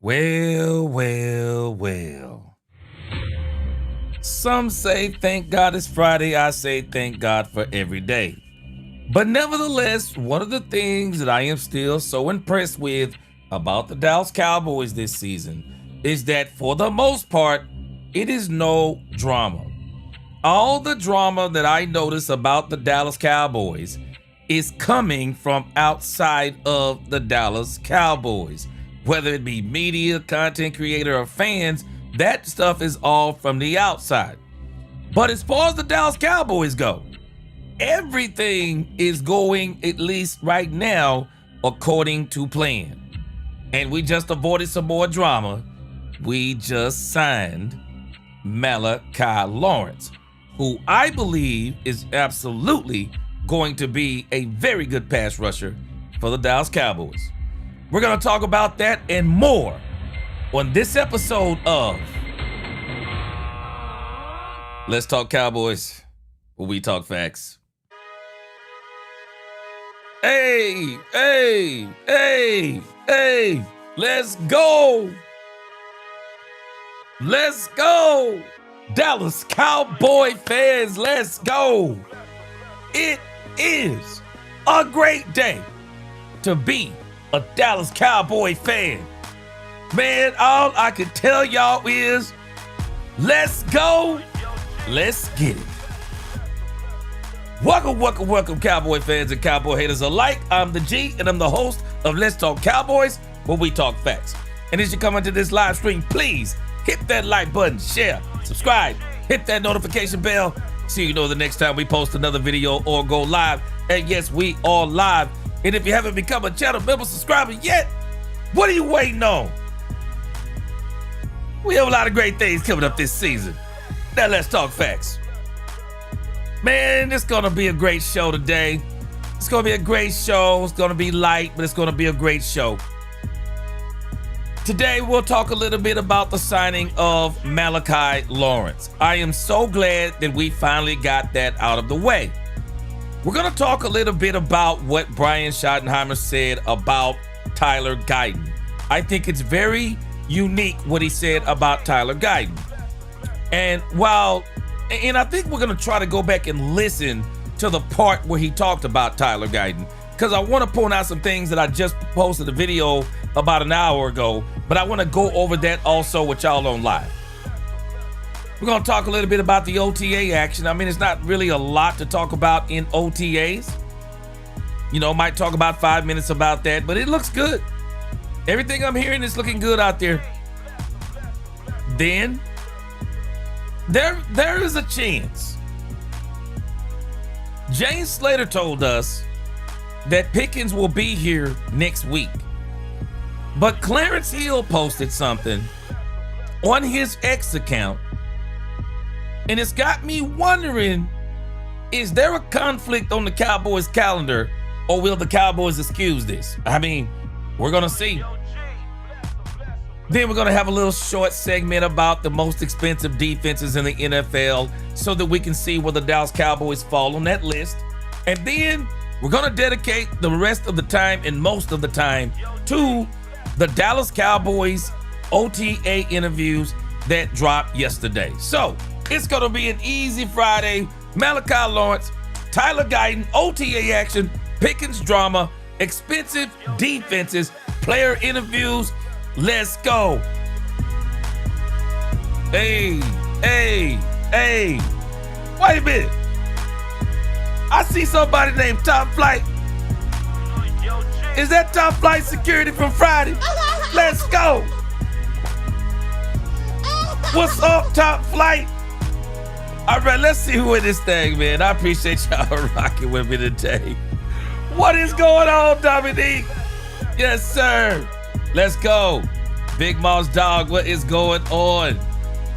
Well, well, well. Some say thank God it's Friday. I say thank God for every day. But nevertheless, one of the things that I am still so impressed with about the Dallas Cowboys this season is that for the most part, it is no drama. All the drama that I notice about the Dallas Cowboys is coming from outside of the Dallas Cowboys. Whether it be media, content creator, or fans, that stuff is all from the outside. But as far as the Dallas Cowboys go, everything is going, at least right now, according to plan. And we just avoided some more drama. We just signed Malachi Lawrence, who I believe is absolutely going to be a very good pass rusher for the Dallas Cowboys. We're going to talk about that and more on this episode of Let's Talk Cowboys, where we talk facts. Hey, let's go. Let's go. Dallas Cowboy fans, let's go. It is a great day to be a Dallas Cowboy fan. Man, all I can tell y'all is let's go. Let's get it. Welcome, Cowboy fans and Cowboy haters alike. I'm the G, and I'm the host of Let's Talk Cowboys, where we talk facts. And as you come into this live stream, please hit that like button, share, subscribe, hit that notification bell so you know the next time we post another video or go live. And yes, we are live. And if you haven't become a channel member subscriber yet, what are you waiting on? We have a lot of great things coming up this season. Now let's talk facts. Man, it's gonna be a great show today. It's gonna be a great show. It's gonna be light, but it's gonna be a great show. Today, we'll talk a little bit about the signing of Malachi Lawrence. I am so glad that we finally got that out of the way. We're gonna talk a little bit about what Brian Schottenheimer said about Tyler Guyton. I think it's very unique what he said about Tyler Guyton. And I think we're gonna try to go back and listen to the part where he talked about Tyler Guyton, because I want to point out some things that I just posted a video about an hour ago, but I want to go over that also with y'all on live. We're gonna talk a little bit about the OTA action. I mean, it's not really a lot to talk about in OTAs. Might talk about 5 minutes about that, but it looks good. Everything I'm hearing is looking good out there. Then there is a chance. James Slater told us that Pickens will be here next week. But Clarence Hill posted something on his X account, and it's got me wondering, is there a conflict on the Cowboys calendar, or will the Cowboys excuse this? I mean, we're gonna see. Then we're gonna have a little short segment about the most expensive defenses in the NFL so that we can see where the Dallas Cowboys fall on that list. And then we're gonna dedicate the rest of the time and most of the time to the Dallas Cowboys OTA interviews that dropped yesterday. So it's gonna be an easy Friday. Malachi Lawrence, Tyler Guyton, OTA action, Pickens drama, expensive defenses, player interviews. Let's go. Hey. Wait a minute. I see somebody named Top Flight. Is that Top Flight Security from Friday? Let's go. What's up, Top Flight? All right, let's see who in this thing, man. I appreciate y'all rocking with me today. What is going on, Dominique? Yes, sir. Let's go. Big Moss Dog, what is going on?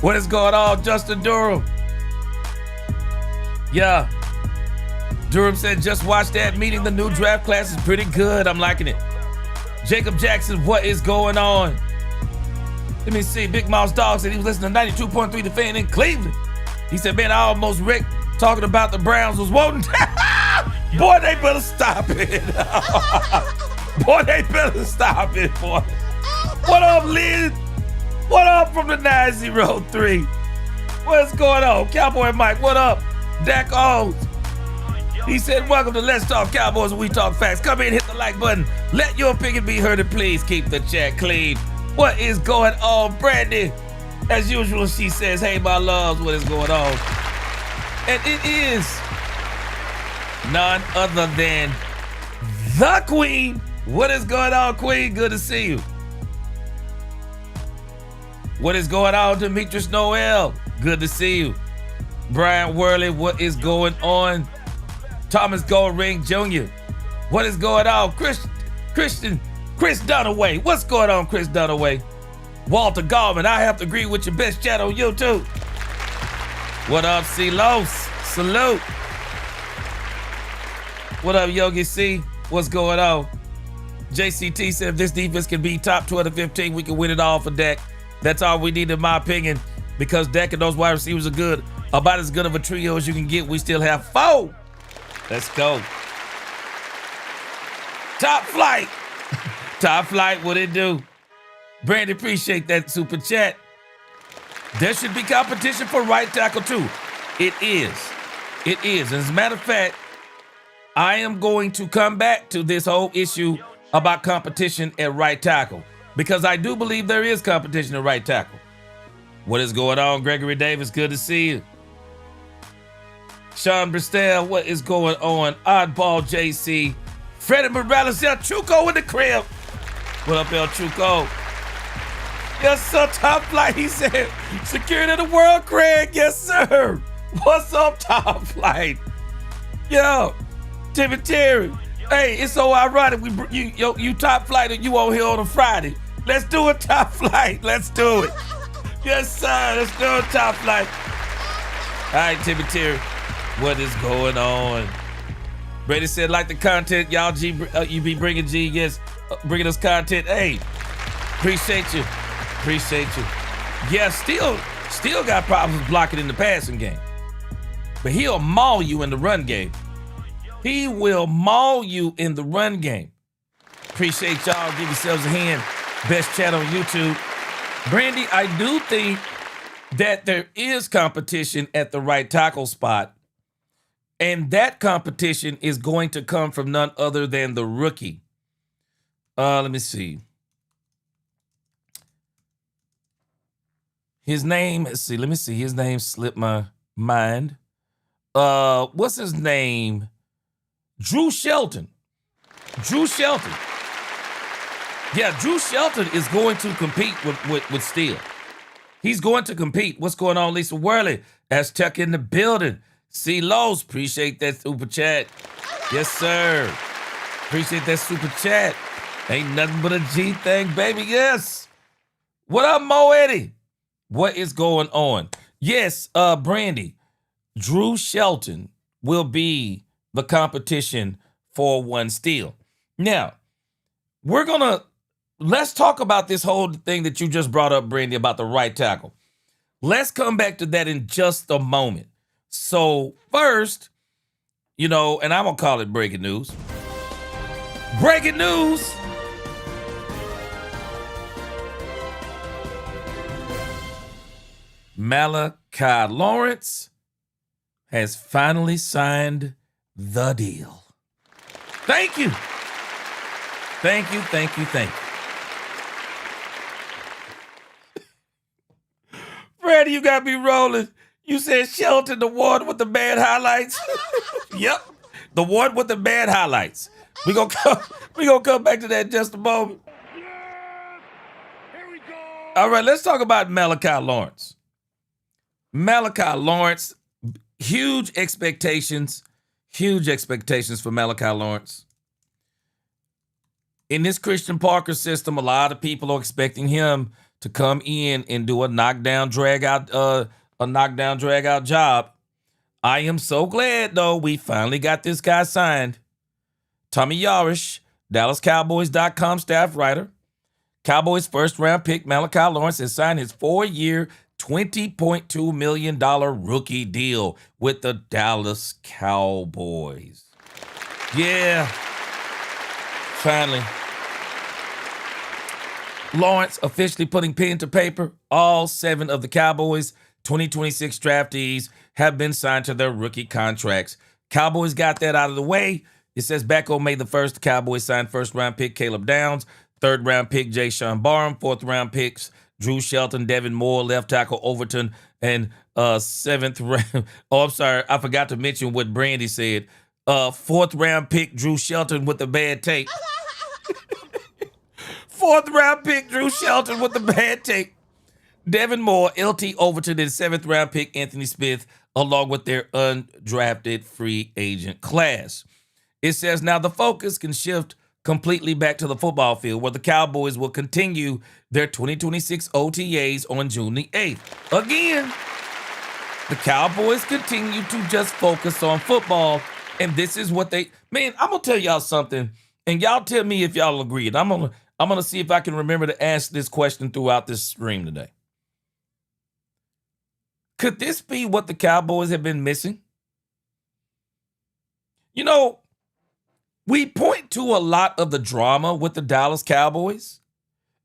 What is going on, Justin Durham? Yeah. Durham said, just watch that meeting. The new draft class is pretty good. I'm liking it. Jacob Jackson, what is going on? Let me see. Big Mouse Dog said he was listening to 92.3 The Fan in Cleveland. He said, man, I almost wrecked talking about the Browns was wanting. Boy, they better stop it. Boy, they better stop it, boy. What up, Liz? What up from the 903? What's going on? Cowboy Mike, what up? Dak Owens. He said, welcome to Let's Talk Cowboys and We Talk Facts. Come in, hit the like button. Let your opinion be heard and please keep the chat clean. What is going on, Brandy? As usual, she says, hey, my loves, what is going on? And it is none other than the Queen. What is going on, Queen? Good to see you. What is going on, Demetrius Noel? Good to see you. Brian Worley, what is going on? Thomas Goldring Jr., what is going on? Chris Dunaway, what's going on, Chris Dunaway? Walter Gallman, I have to agree with your best chat on YouTube. What up, C. Los? Salute. What up, Yogi C? What's going on? JCT said if this defense can be top 12 to 15, we can win it all for Dak. That's all we need, in my opinion, because Dak and those wide receivers are good. About as good of a trio as you can get. We still have 4. Let's go. Top flight. Top flight, what it do? Brandy, appreciate that super chat. There should be competition for right tackle too. It is. It is. As a matter of fact, I am going to come back to this whole issue about competition at right tackle, because I do believe there is competition at right tackle. What is going on, Gregory Davis? Good to see you. Sean Bristell, what is going on? Oddball JC. Freddie Morales, El Chuco in the crib. What up, El Chuco? Yes, sir, top flight. He said, security of the world, Craig. Yes, sir. What's up, top flight? Yo, Timmy Terry. Hey, it's so ironic. You top flight and you on here on a Friday. Let's do a top flight. Let's do it. Yes, sir. Let's do a top flight. All right, Timmy Terry. What is going on? Brady said, like the content, y'all G, you be bringing G, yes, bringing us content. Hey, appreciate you. Appreciate you. Yeah, still got problems blocking in the passing game. But he'll maul you in the run game. He will maul you in the run game. Appreciate y'all. Give yourselves a hand. Best chat on YouTube. Brandy, I do think that there is competition at the right tackle spot. And that competition is going to come from none other than the rookie. Let me see. His name, let me see. His name slipped my mind. What's his name? Drew Shelton. Drew Shelton. Yeah, Drew Shelton is going to compete with Steele. He's going to compete. What's going on, Lisa Worley? Aztec in the building. C. Lowe's, appreciate that super chat. Yes, sir. Appreciate that super chat. Ain't nothing but a G thing, baby. Yes. What up, Mo Eddie? What is going on? Yes, Brandy. Drew Shelton will be the competition for one steal. Now, let's talk about this whole thing that you just brought up, Brandy, about the right tackle. Let's come back to that in just a moment. So first, and I'm going to call it breaking news. Breaking news. Malachi Lawrence has finally signed the deal. Thank you. Thank you, thank you, thank you. Freddie, you got me rolling. You said Shelton, the one with the bad highlights. Yep, the one with the bad highlights. We gonna come back to that in just a moment. Here we go. All right, let's talk about Malachi Lawrence. Malachi Lawrence, huge expectations for Malachi Lawrence. In this Christian Parker system, a lot of people are expecting him to come in and do a knockdown, drag out job. I am so glad, though, we finally got this guy signed. Tommy Yarish, DallasCowboys.com staff writer. Cowboys first-round pick Malachi Lawrence has signed his 4-year, $20.2 million rookie deal with the Dallas Cowboys. Yeah, finally. Lawrence officially putting pen to paper. All 7 of the Cowboys 2026 draftees have been signed to their rookie contracts. Cowboys got that out of the way. It says back on May the 1st, the Cowboys signed first-round pick Caleb Downs, third-round pick Jay Sean Barham, fourth-round picks Drew Shelton, Devin Moore, left tackle Overton, and seventh round. Oh, I'm sorry, I forgot to mention what Brandy said. Fourth-round pick Drew Shelton with the bad tape. Fourth-round pick Drew Shelton with the bad tape. Devin Moore, LT Overton, and 7th-round pick Anthony Smith, along with their undrafted free agent class. It says now the focus can shift completely back to the football field, where the Cowboys will continue their 2026 OTAs on June the 8th. Again, the Cowboys continue to just focus on football, and this is what they... Man, I'm going to tell y'all something, and y'all tell me if y'all agree. And I'm gonna see if I can remember to ask this question throughout this stream today. Could this be what the Cowboys have been missing? You know, we point to a lot of the drama with the Dallas Cowboys,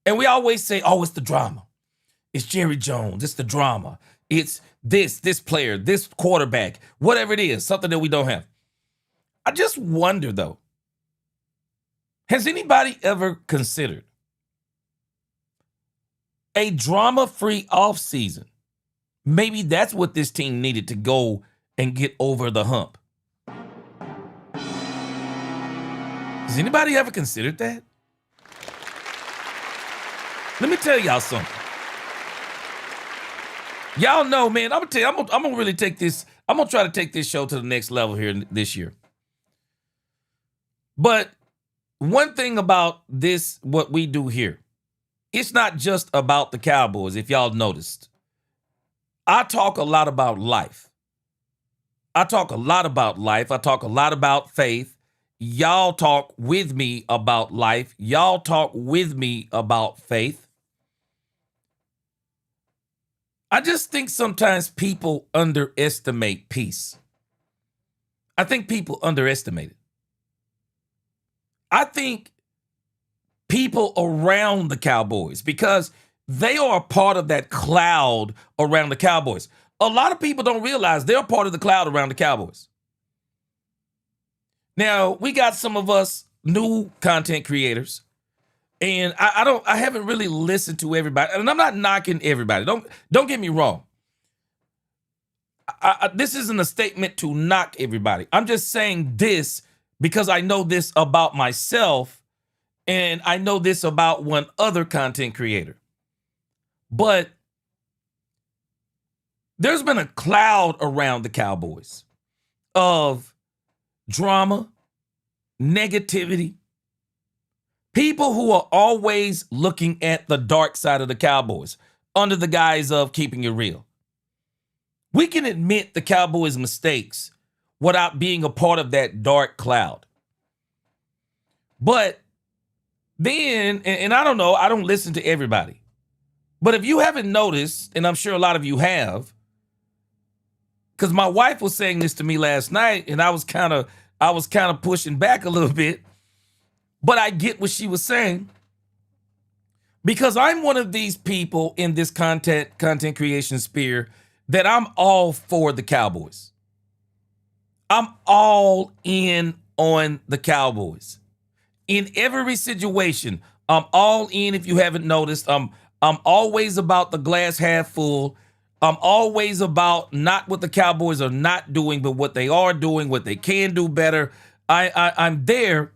and we always say, oh, it's the drama. It's Jerry Jones. It's the drama. It's this player, this quarterback, whatever it is, something that we don't have. I just wonder, though, has anybody ever considered a drama-free offseason? Maybe that's what this team needed to go and get over the hump. Has anybody ever considered that? Let me tell y'all something. Y'all know, man, I'm gonna really take this. I'm gonna try to take this show to the next level here this year. But one thing about this, what we do here, it's not just about the Cowboys, if y'all noticed. I talk a lot about life. I talk a lot about life. I talk a lot about faith. Y'all talk with me about life. Y'all talk with me about faith. I just think sometimes people underestimate peace. I think people underestimate it. I think people around the Cowboys, because they are a part of that cloud around the Cowboys. A lot of people don't realize they're part of the cloud around the Cowboys. Now, we got some of us new content creators, and I haven't really listened to everybody, and I'm not knocking everybody. Don't get me wrong. This isn't a statement to knock everybody. I'm just saying this because I know this about myself, and I know this about one other content creator. But there's been a cloud around the Cowboys of drama, negativity, people who are always looking at the dark side of the Cowboys under the guise of keeping it real. We can admit the Cowboys' mistakes without being a part of that dark cloud. But then, and I don't know, I don't listen to everybody. But if you haven't noticed, and I'm sure a lot of you have, because my wife was saying this to me last night, and I was kind of pushing back a little bit, but I get what she was saying, because I'm one of these people in this content creation sphere that I'm all for the Cowboys. I'm all in on the Cowboys. In every situation, I'm all in. If you haven't noticed, I'm always about the glass half full. I'm always about not what the Cowboys are not doing, but what they are doing, what they can do better. I'm there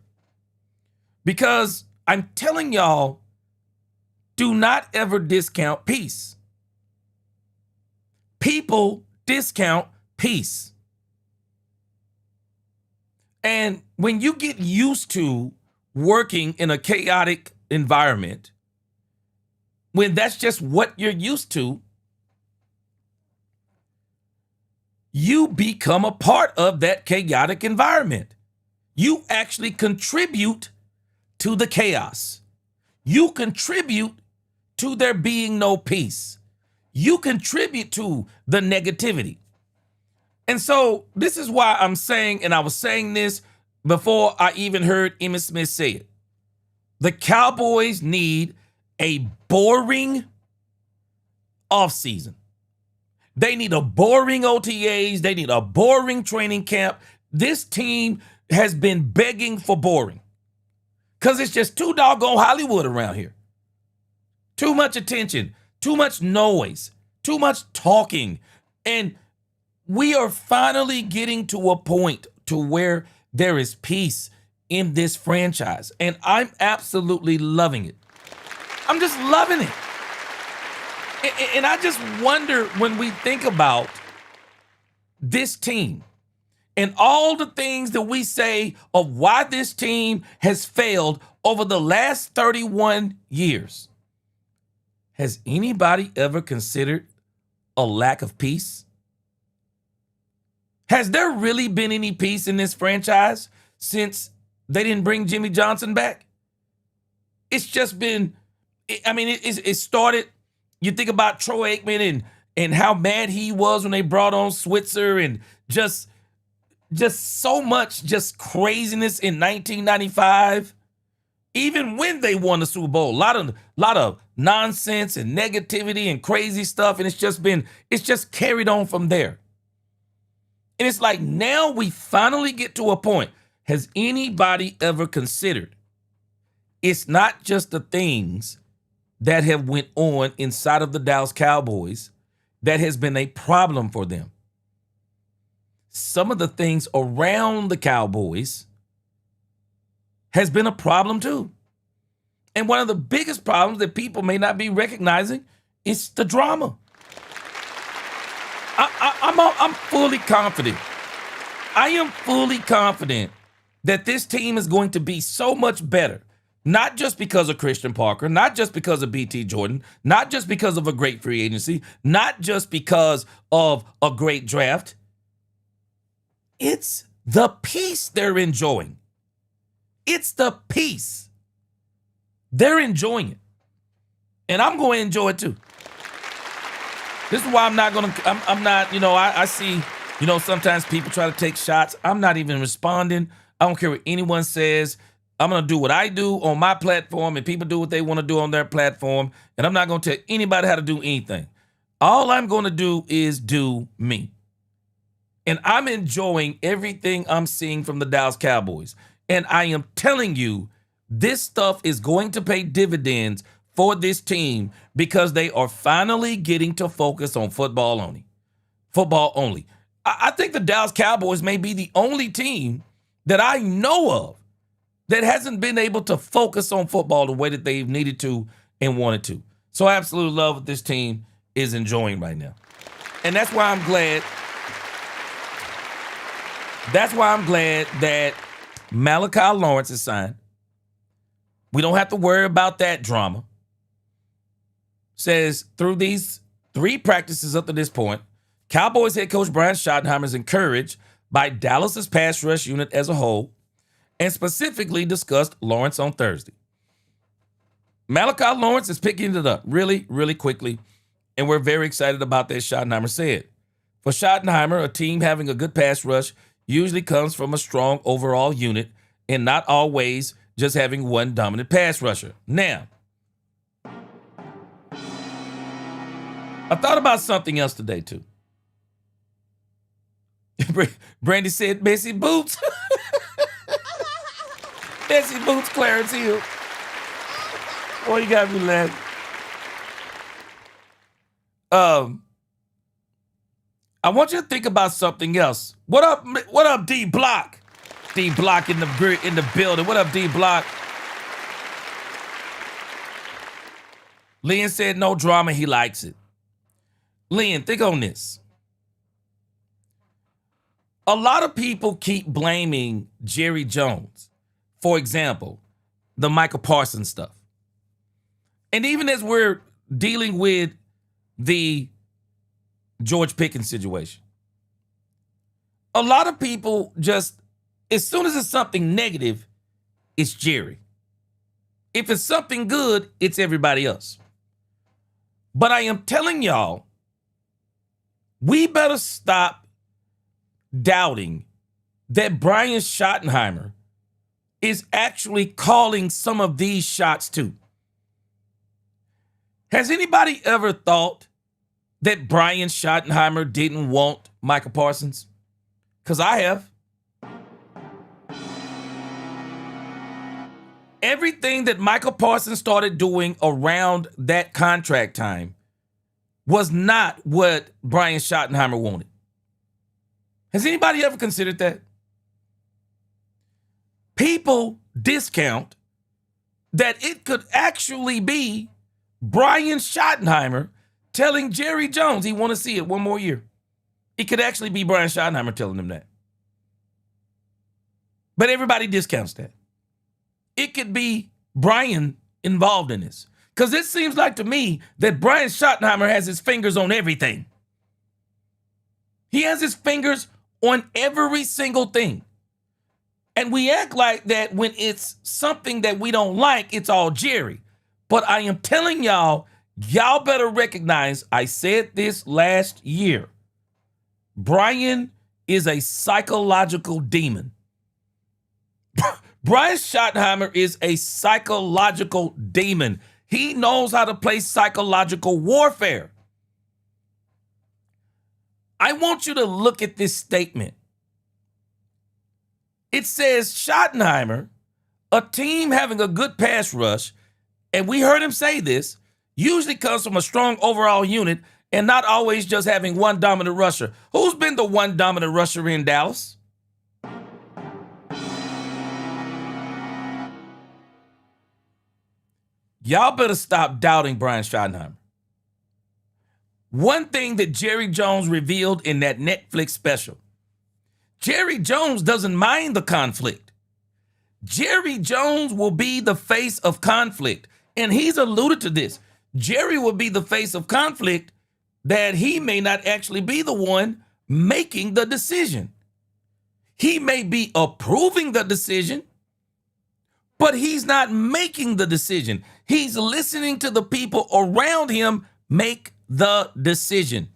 because I'm telling y'all, do not ever discount peace. People discount peace. And when you get used to working in a chaotic environment, when that's just what you're used to, you become a part of that chaotic environment. You actually contribute to the chaos. You contribute to there being no peace. You contribute to the negativity. And so this is why I'm saying, and I was saying this before I even heard Emmitt Smith say it, the Cowboys need a boring offseason. They need a boring OTAs. They need a boring training camp. This team has been begging for boring because it's just too doggone Hollywood around here. Too much attention, too much noise, too much talking. And we are finally getting to a point to where there is peace in this franchise. And I'm absolutely loving it. I'm just loving it. And I just wonder when we think about this team and all the things that we say of why this team has failed over the last 31 years. Has anybody ever considered a lack of peace? Has there really been any peace in this franchise since they didn't bring Jimmy Johnson back? It's just been, it started. You think about Troy Aikman and how mad he was when they brought on Switzer and just so much just craziness in 1995. Even when they won the Super Bowl, a lot of nonsense and negativity and crazy stuff, and it's just carried on from there. And it's like now we finally get to a point. Has anybody ever considered it's not just the things that have went on inside of the Dallas Cowboys that has been a problem for them? Some of the things around the Cowboys has been a problem too. And one of the biggest problems that people may not be recognizing is the drama. I'm fully confident. I am fully confident that this team is going to be so much better. Not just because of Christian Parker, not just because of BT Jordan, not just because of a great free agency, not just because of a great draft. It's the peace they're enjoying. It's the peace. They're enjoying it. And I'm going to enjoy it too. This is why I'm not, I see, sometimes people try to take shots. I'm not even responding. I don't care what anyone says. I'm going to do what I do on my platform, and people do what they want to do on their platform. And I'm not going to tell anybody how to do anything. All I'm going to do is do me. And I'm enjoying everything I'm seeing from the Dallas Cowboys. And I am telling you, this stuff is going to pay dividends for this team because they are finally getting to focus on football only. Football only. I think the Dallas Cowboys may be the only team that I know of that hasn't been able to focus on football the way that they've needed to and wanted to. So I absolutely love what this team is enjoying right now. And that's why I'm glad. That's why I'm glad that Malachi Lawrence is signed. We don't have to worry about that drama. Says through these 3 practices up to this point, Cowboys head coach Brian Schottenheimer is encouraged by Dallas's pass rush unit as a whole and specifically discussed Lawrence on Thursday. Malachi Lawrence is picking it up really, really quickly, and we're very excited about that, Schottenheimer said. For Schottenheimer, a team having a good pass rush usually comes from a strong overall unit and not always just having one dominant pass rusher. Now, I thought about something else today, too. Brandy said, Messy Boots. Messy Boots, Clarence Hill. Boy, you got me laughing. I want you to think about something else. What up, D Block? D Block in the building. What up, D Block? Lynn said no drama, he likes it. Lynn, think on this. A lot of people keep blaming Jerry Jones. For example, the Michael Parsons stuff. And even as we're dealing with the George Pickens situation, a lot of people just, as soon as it's something negative, it's Jerry. If it's something good, it's everybody else. But I am telling y'all, we better stop doubting that Brian Schottenheimer is actually calling some of these shots too. Has anybody ever thought that Brian Schottenheimer didn't want Micah Parsons? Because I have. Everything that Micah Parsons started doing around that contract time was not what Brian Schottenheimer wanted. Has anybody ever considered that? People discount that it could actually be Brian Schottenheimer telling Jerry Jones he want to see it one more year. It could actually be Brian Schottenheimer telling him that. But everybody discounts that. It could be Brian involved in this. Because it seems like to me that Brian Schottenheimer has his fingers on everything. He has his fingers on every single thing. And we act like that when it's something that we don't like, it's all Jerry. But I am telling y'all, y'all better recognize, I said this last year, Brian is a psychological demon. Brian Schottenheimer is a psychological demon. He knows how to play psychological warfare. I want you to look at this statement. It says Schottenheimer, a team having a good pass rush, and we heard him say this, usually comes from a strong overall unit and not always just having one dominant rusher. Who's been the one dominant rusher in Dallas? Y'all better stop doubting Brian Schottenheimer. One thing that Jerry Jones revealed in that Netflix special, Jerry Jones doesn't mind the conflict. Jerry Jones will be the face of conflict. And he's alluded to this. Jerry will be the face of conflict that he may not actually be the one making the decision. He may be approving the decision, but he's not making the decision. He's listening to the people around him make the decision.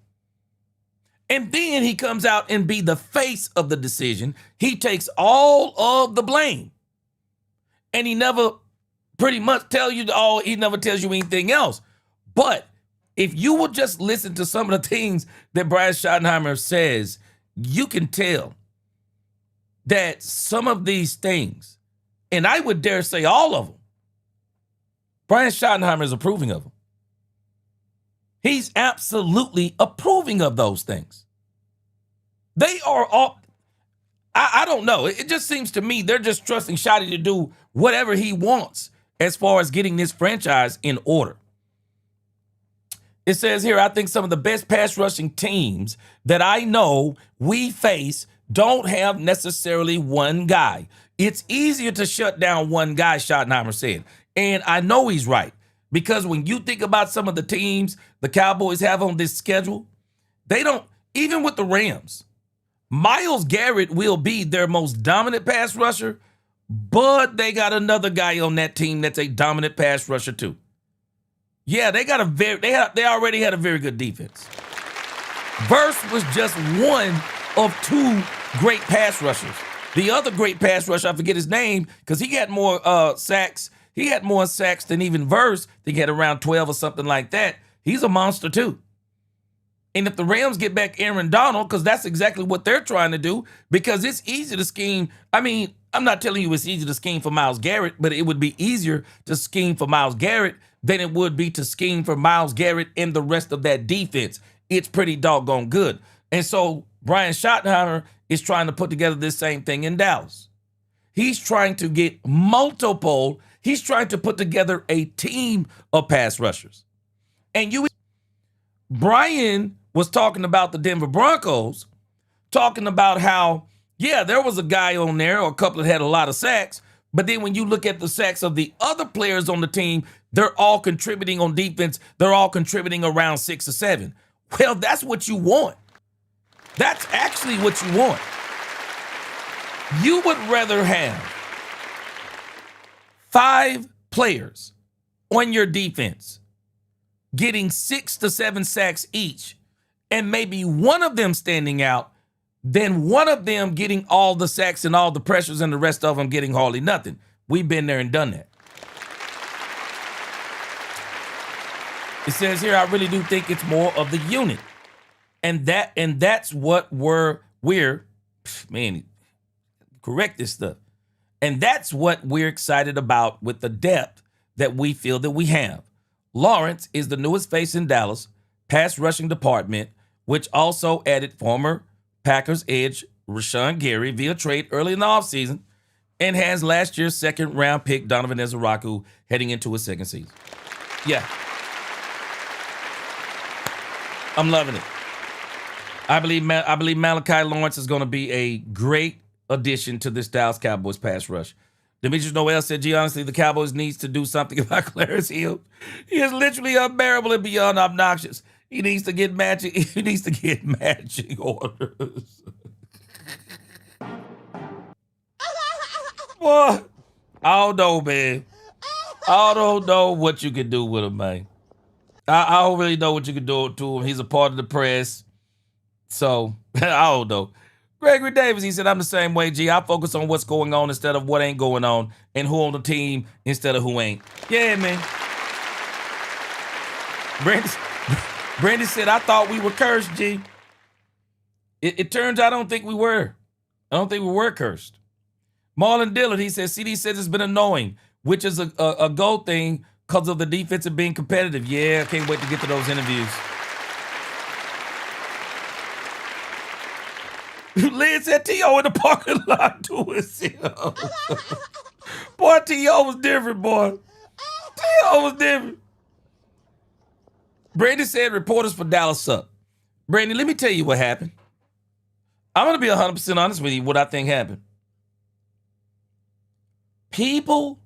And then he comes out and be the face of the decision. He takes all of the blame. And he never pretty much he never tells you anything else. But if you will just listen to some of the things that Brian Schottenheimer says, you can tell that some of these things, and I would dare say all of them, Brian Schottenheimer is approving of them. He's absolutely approving of those things. They are all, I don't know. It just seems to me they're just trusting Shotty to do whatever he wants as far as getting this franchise in order. It says here, I think some of the best pass rushing teams that I know we face don't have necessarily one guy. It's easier to shut down one guy, Schottenheimer said. And I know he's right. Because when you think about some of the teams the Cowboys have on this schedule, they don't, even with the Rams, Myles Garrett will be their most dominant pass rusher, but they got another guy on that team that's a dominant pass rusher too. Yeah, they already had a very good defense. Verse was just one of two great pass rushers. The other great pass rusher, I forget his name, because he had more sacks. He had more sacks than even Verse. I think he had around 12 or something like that. He's a monster too. And if the Rams get back Aaron Donald, because that's exactly what they're trying to do, because it's easy to scheme. I mean, I'm not telling you it's easy to scheme for Myles Garrett, but it would be easier to scheme for Myles Garrett than it would be to scheme for Myles Garrett and the rest of that defense. It's pretty doggone good. And so Brian Schottenheimer is trying to put together this same thing in Dallas. He's trying to get multiple. He's trying to put together a team of pass rushers. And Brian was talking about the Denver Broncos, talking about how, yeah, there was a guy on there or a couple that had a lot of sacks, but then when you look at the sacks of the other players on the team, they're all contributing on defense. They're all contributing around 6 or 7. Well, that's what you want. That's actually what you want. You would rather have 5 players on your defense getting 6 to 7 sacks each and maybe one of them standing out than one of them getting all the sacks and all the pressures and the rest of them getting hardly nothing. We've been there and done that. It says here, I really do think it's more of the unit. And that's what we're man, correct this stuff. And that's what we're excited about with the depth that we feel that we have. Lawrence is the newest face in Dallas pass rushing department, which also added former Packers edge Rashan Gary via trade early in the offseason and has last year's second-round pick Donovan Ezaraku heading into his second season. Yeah. I'm loving it. I believe Malachi Lawrence is going to be a great addition to this Dallas Cowboys pass rush. Demetrius Noel said, gee, honestly, the Cowboys needs to do something about Clarence Hill. He is literally unbearable and beyond obnoxious. He needs to get matching orders. Boy, I don't know, man. I don't know what you can do with him, man. I don't really know what you can do to him. He's a part of the press. So, I don't know. Gregory Davis, he said, I'm the same way, G. I focus on what's going on instead of what ain't going on and who on the team instead of who ain't. Yeah, man. Brandon said, I thought we were cursed, G. It turns out I don't think we were. I don't think we were cursed. Marlon Dillard, he said, CD says it's been annoying, which is a goal thing because of the defensive being competitive. Yeah, I can't wait to get to those interviews. Lynn said T.O. in the parking lot doing himself. Boy, T.O. was different, boy. T.O. was different. Brady said reporters for Dallas suck. Brady, let me tell you what happened. I'm going to be 100% honest with you what I think happened. People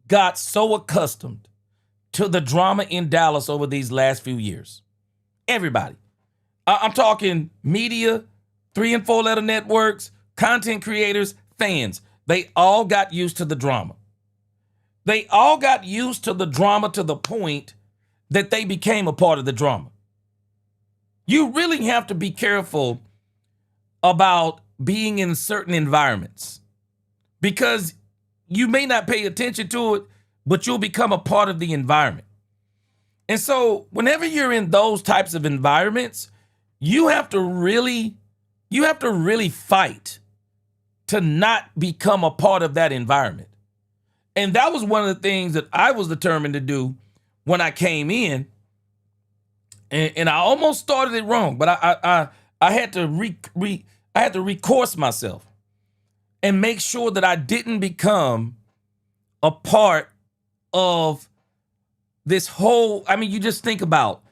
got so accustomed to the drama in Dallas over these last few years. Everybody. I'm talking media, 3- and 4-letter networks, content creators, fans. They all got used to the drama. They all got used to the drama to the point that they became a part of the drama. You really have to be careful about being in certain environments because you may not pay attention to it, but you'll become a part of the environment. And so whenever you're in those types of environments, you have to really fight to not become a part of that environment. And that was one of the things that I was determined to do when I came in. And I almost started it wrong, but I had to recourse myself and make sure that I didn't become a part of this whole, you just think about,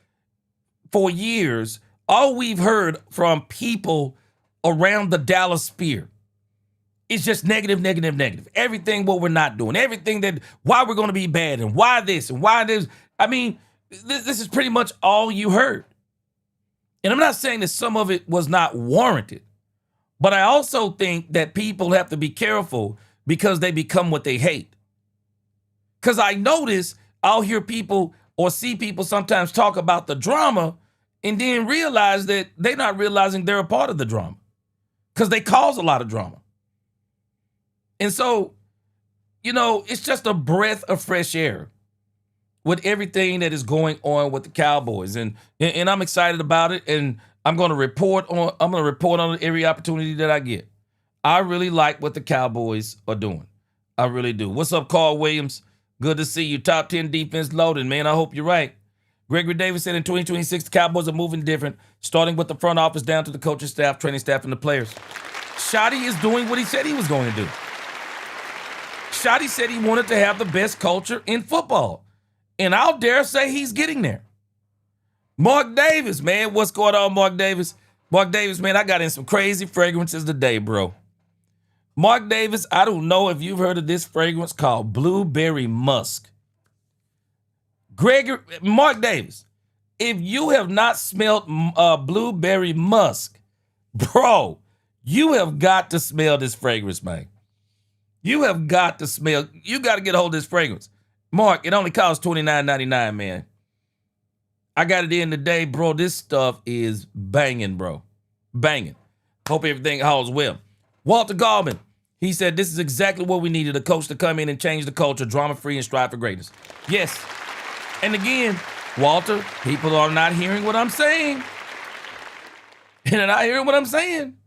for years, all we've heard from people around the Dallas sphere is just negative. Everything what we're not doing, everything that, why we're going to be bad and why this and why this. This is pretty much all you heard. And I'm not saying that some of it was not warranted, but I also think that people have to be careful because they become what they hate. Because I notice I'll hear people or see people sometimes talk about the drama and then realize that they're not realizing they're a part of the drama because they cause a lot of drama. And so, it's just a breath of fresh air with everything that is going on with the Cowboys. And I'm excited about it. And I'm going to report on every opportunity that I get. I really like what the Cowboys are doing. I really do. What's up, Carl Williams? Good to see you. Top 10 defense loading, man. I hope you're right. Gregory Davis said in 2026, the Cowboys are moving different, starting with the front office down to the coaching staff, training staff, and the players. Shotty is doing what he said he was going to do. Shotty said he wanted to have the best culture in football. And I'll dare say he's getting there. Mark Davis, man. What's going on, Mark Davis? Mark Davis, man, I got in some crazy fragrances today, bro. Mark Davis, I don't know if you've heard of this fragrance called Blueberry Musk. Mark Davis, if you have not smelled Blueberry Musk, bro, you have got to smell this fragrance, man. You have got to smell. You got to get a hold of this fragrance. Mark, it only costs $29.99, man. I got it in today, bro. This stuff is banging, bro. Banging. Hope everything holds well. Walter Gallman, he said, this is exactly what we needed, a coach to come in and change the culture, drama-free and strive for greatness. Yes. And again, Walter, people are not hearing what I'm saying. And they're not hearing what I'm saying.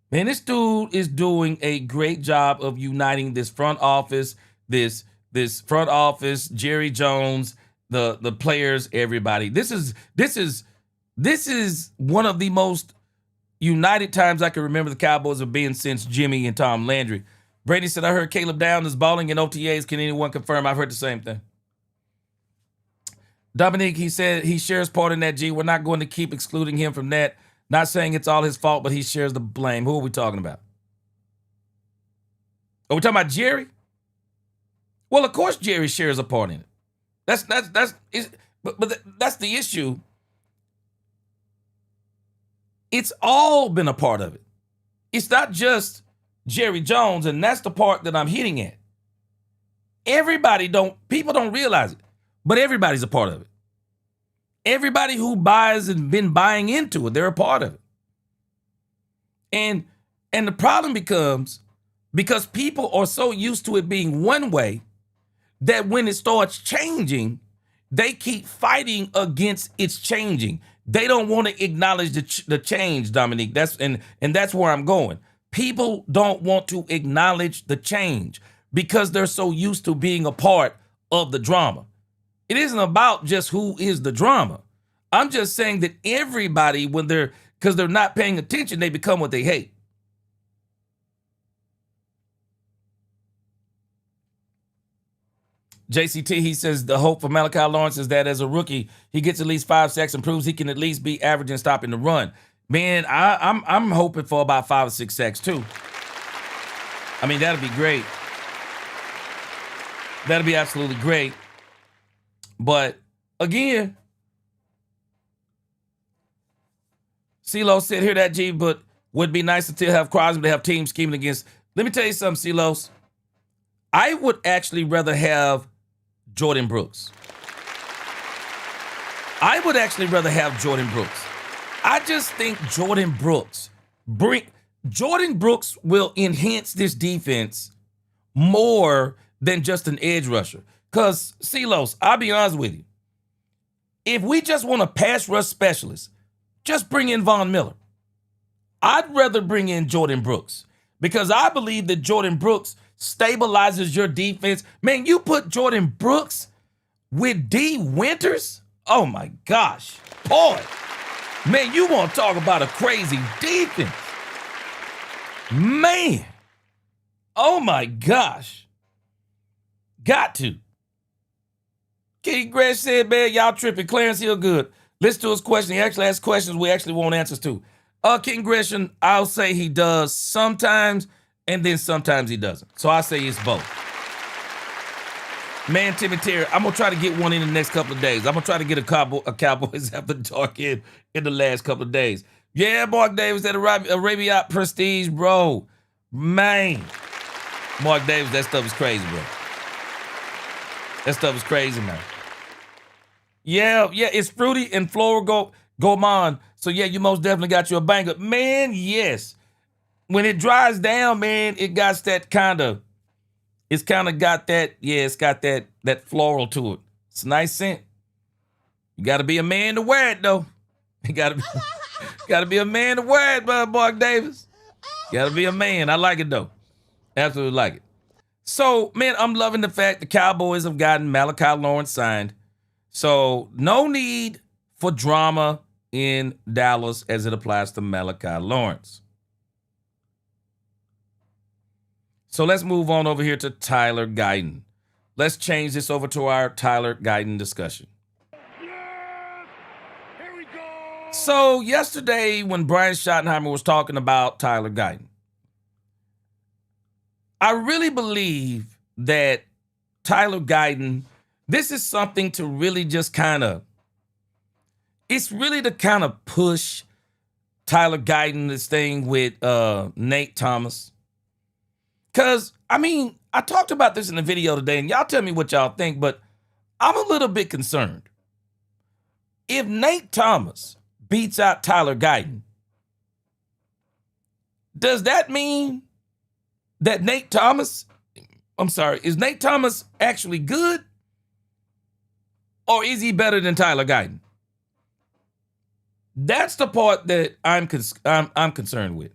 Man, this dude is doing a great job of uniting this front office, this front office, Jerry Jones, the players, everybody. This is one of the most united times I can remember the Cowboys have been since Jimmy and Tom Landry. Brady said, I heard Caleb Downs is balling in OTAs. Can anyone confirm? I've heard the same thing. Dominique, he said he shares part in that, G. We're not going to keep excluding him from that. Not saying it's all his fault, but he shares the blame. Who are we talking about? Are we talking about Jerry? Well, of course Jerry shares a part in it. But that's the issue. It's all been a part of it. It's not just Jerry Jones, and that's the part that I'm hitting at. People don't realize it, but everybody's a part of it. Everybody who buys and been buying into it, they're a part of it. And the problem becomes because people are so used to it being one way that when it starts changing, they keep fighting against its changing. They don't want to acknowledge the change, Dominique. That's where I'm going. People don't want to acknowledge the change because they're so used to being a part of the drama. It isn't about just who is the drama. I'm just saying that everybody, because they're not paying attention, they become what they hate. JCT, he says the hope for Malachi Lawrence is that as a rookie, he gets at least 5 sacks and proves he can at least be average in stopping the run. Man, I'm hoping for about 5 or 6 sacks too. I mean, that'd be great. That'd be absolutely great. But again, CeeLo said, hear that, G, but would be nice to have Crosby to have teams scheming against. Let me tell you something, CeeLo. I would actually rather have Jordan Brooks. I would actually rather have Jordan Brooks. I just think Jordan Brooks will enhance this defense more than just an edge rusher. Because, CeeLo, I'll be honest with you. If we just want a pass rush specialist, just bring in Von Miller. I'd rather bring in Jordan Brooks because I believe that Jordan Brooks stabilizes your defense. Man, you put Jordan Brooks with D. Winters? Oh, my gosh. Boy, man, you want to talk about a crazy defense. Man. Oh, my gosh. Got to. King Greg said, man, y'all tripping. Clarence Hill good. Listen to his question. He actually asks questions we actually want answers to. King Gresham, I'll say he does sometimes, and then sometimes he doesn't. So I say it's both. Man, Timmy Terry, I'm going to try to get one in the next couple of days. I'm going to try to get a Cowboys After Dark in the last couple of days. Yeah, Mark Davis at Arabia Prestige, bro. Man. Mark Davis, that stuff is crazy, bro. That stuff is crazy, man. Yeah, it's fruity and floral gourmand. So, yeah, you most definitely got you a banger. Man, yes. When it dries down, man, it got that it's got that floral to it. It's a nice scent. You got to be a man to wear it, though. You got to be a man to wear it, Mark Davis. Got to be a man. I like it, though. Absolutely like it. So, man, I'm loving the fact the Cowboys have gotten Malachi Lawrence signed. So, no need for drama in Dallas as it applies to Malachi Lawrence. So, let's move on over here to Tyler Guyton. Let's change this over to our Tyler Guyton discussion. Yes! Here we go! So, yesterday when Brian Schottenheimer was talking about Tyler Guyton, I really believe that Tyler Guyton, this is something to really just it's really to kind of push Tyler Guyton, this thing with Nate Thomas. Because, I mean, I talked about this in the video today, and y'all tell me what y'all think, but I'm a little bit concerned. If Nate Thomas beats out Tyler Guyton, does that mean that is Nate Thomas actually good? or is he better than Tyler Guyton? That's the part that I'm concerned with.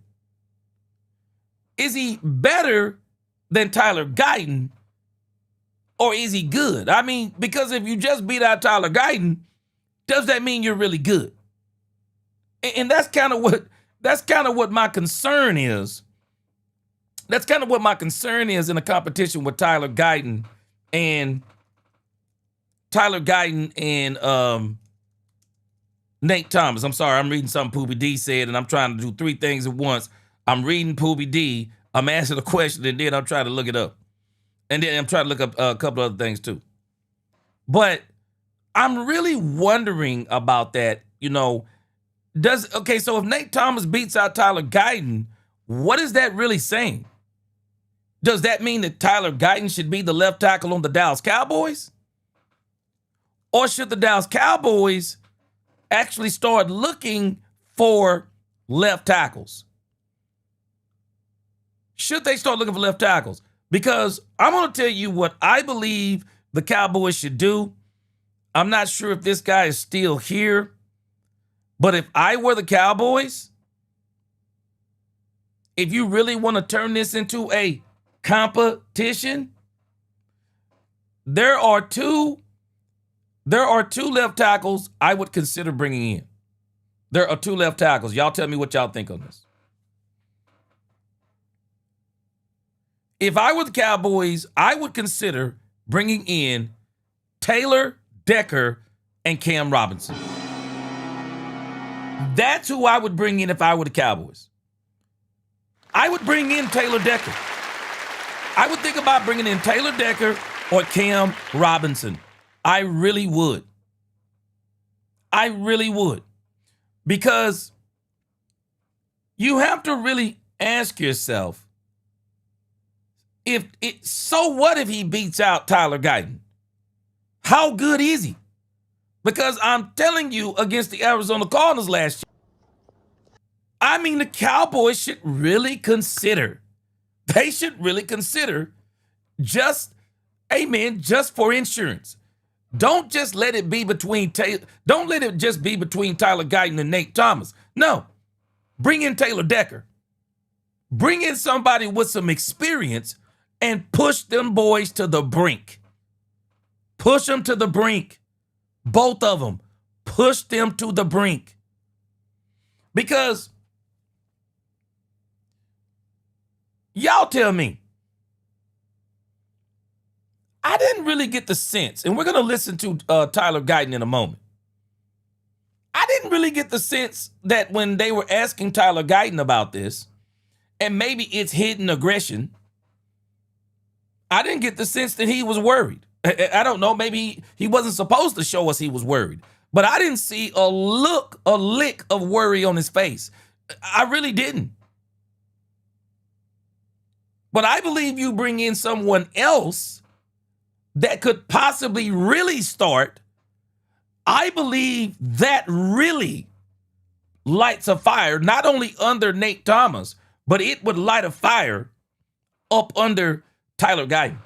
Is he better than Tyler Guyton, or is he good? I mean, because if you just beat out Tyler Guyton, does that mean you're really good? And that's kind of what my concern is. That's kind of what my concern is in a competition with Tyler Guyton and Nate Thomas. I'm sorry, I'm reading something Poobie D said, and I'm trying to do three things at once. I'm reading Poobie D, I'm answering a question, and then I'm trying to look it up. And then I'm trying to look up a couple other things too. But I'm really wondering about that, so if Nate Thomas beats out Tyler Guyton, what is that really saying? Does that mean that Tyler Guyton should be the left tackle on the Dallas Cowboys? Or should the Dallas Cowboys actually start looking for left tackles? Should they start looking for left tackles? Because I'm going to tell you what I believe the Cowboys should do. I'm not sure if this guy is still here, but if I were the Cowboys, if you really want to turn this into a competition, there are two left tackles I would consider bringing in. There are two left tackles. Y'all tell me what y'all think on this. If I were the Cowboys, I would consider bringing in Taylor Decker and Cam Robinson. That's who I would bring in if I were the Cowboys. I would bring in Taylor Decker. I would think about bringing in Taylor Decker or Cam Robinson. I really would. I really would. Because you have to really ask yourself, so what if he beats out Tyler Guyton? How good is he? Because I'm telling you, against the Arizona Cardinals last year, the Cowboys should really consider. They should really consider just for insurance. Don't just let it be between don't let it just be between Tyler Guyton and Nate Thomas. No. Bring in Taylor Decker. Bring in somebody with some experience and push them boys to the brink. Push them to the brink. Both of them. Push them to the brink. Because y'all tell me, I didn't really get the sense, and we're going to listen to Tyler Guyton in a moment. I didn't really get the sense that when they were asking Tyler Guyton about this, and maybe it's hidden aggression, I didn't get the sense that he was worried. I don't know, maybe he wasn't supposed to show us he was worried, but I didn't see a lick of worry on his face. I really didn't. But I believe you bring in someone else that could possibly really start. I believe that really lights a fire, not only under Nate Thomas, but it would light a fire up under Tyler Guyton.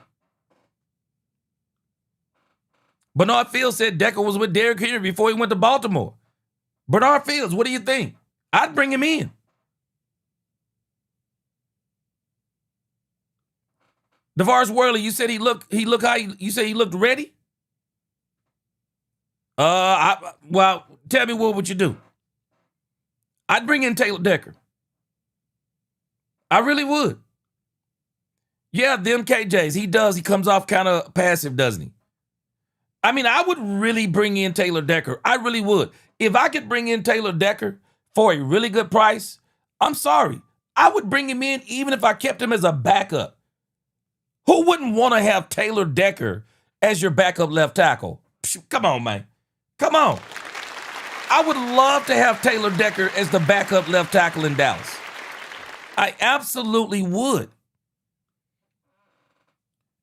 Bernard Fields said Decker was with Derrick Henry before he went to Baltimore. Bernard Fields, what do you think? I'd bring him in. DeVar's Worley, you said you said he looked ready? Well, tell me, what would you do? I'd bring in Taylor Decker. I really would. Yeah, them KJs, he comes off kind of passive, doesn't he? I would really bring in Taylor Decker. I really would. If I could bring in Taylor Decker for a really good price, I'm sorry. I would bring him in even if I kept him as a backup. Who wouldn't want to have Taylor Decker as your backup left tackle? Come on, man. Come on. I would love to have Taylor Decker as the backup left tackle in Dallas. I absolutely would.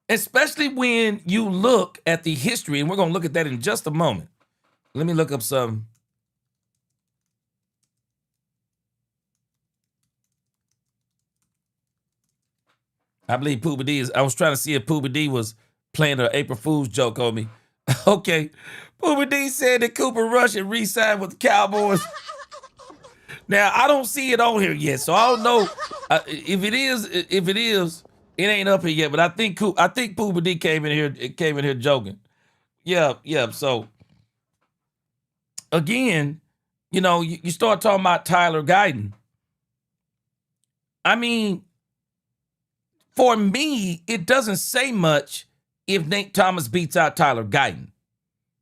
Especially when you look at the history, and we're going to look at that in just a moment. Let me look up some. I believe Poobie D I was trying to see if Poobie D was playing an April Fool's joke on me. Okay. Booby D said that Cooper Rush had re-signed with the Cowboys. Now, I don't see it on here yet, so I don't know if it is. It ain't up here yet. But I think Booby D came in here joking. Yeah. So again, you start talking about Tyler Guyton. I mean, for me, it doesn't say much if Nate Thomas beats out Tyler Guyton.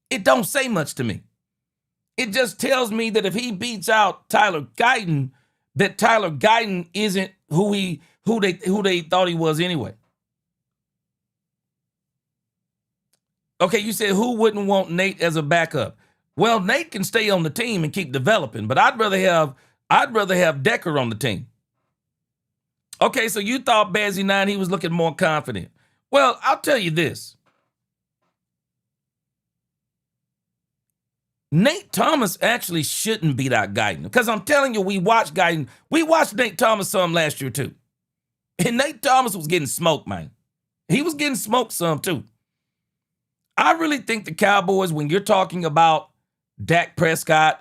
It don't say much to me. It just tells me that if he beats out Tyler Guyton, that Tyler Guyton isn't who they thought he was anyway. Okay, you said who wouldn't want Nate as a backup? Well, Nate can stay on the team and keep developing, but I'd rather have Decker on the team. Okay, so you thought Bazzy 9 he was looking more confident. Well, I'll tell you this. Nate Thomas actually shouldn't beat out Guyton, because I'm telling you, we watched Guyton. We watched Nate Thomas some last year too. And Nate Thomas was getting smoked, man. He was getting smoked some too. I really think the Cowboys, when you're talking about Dak Prescott's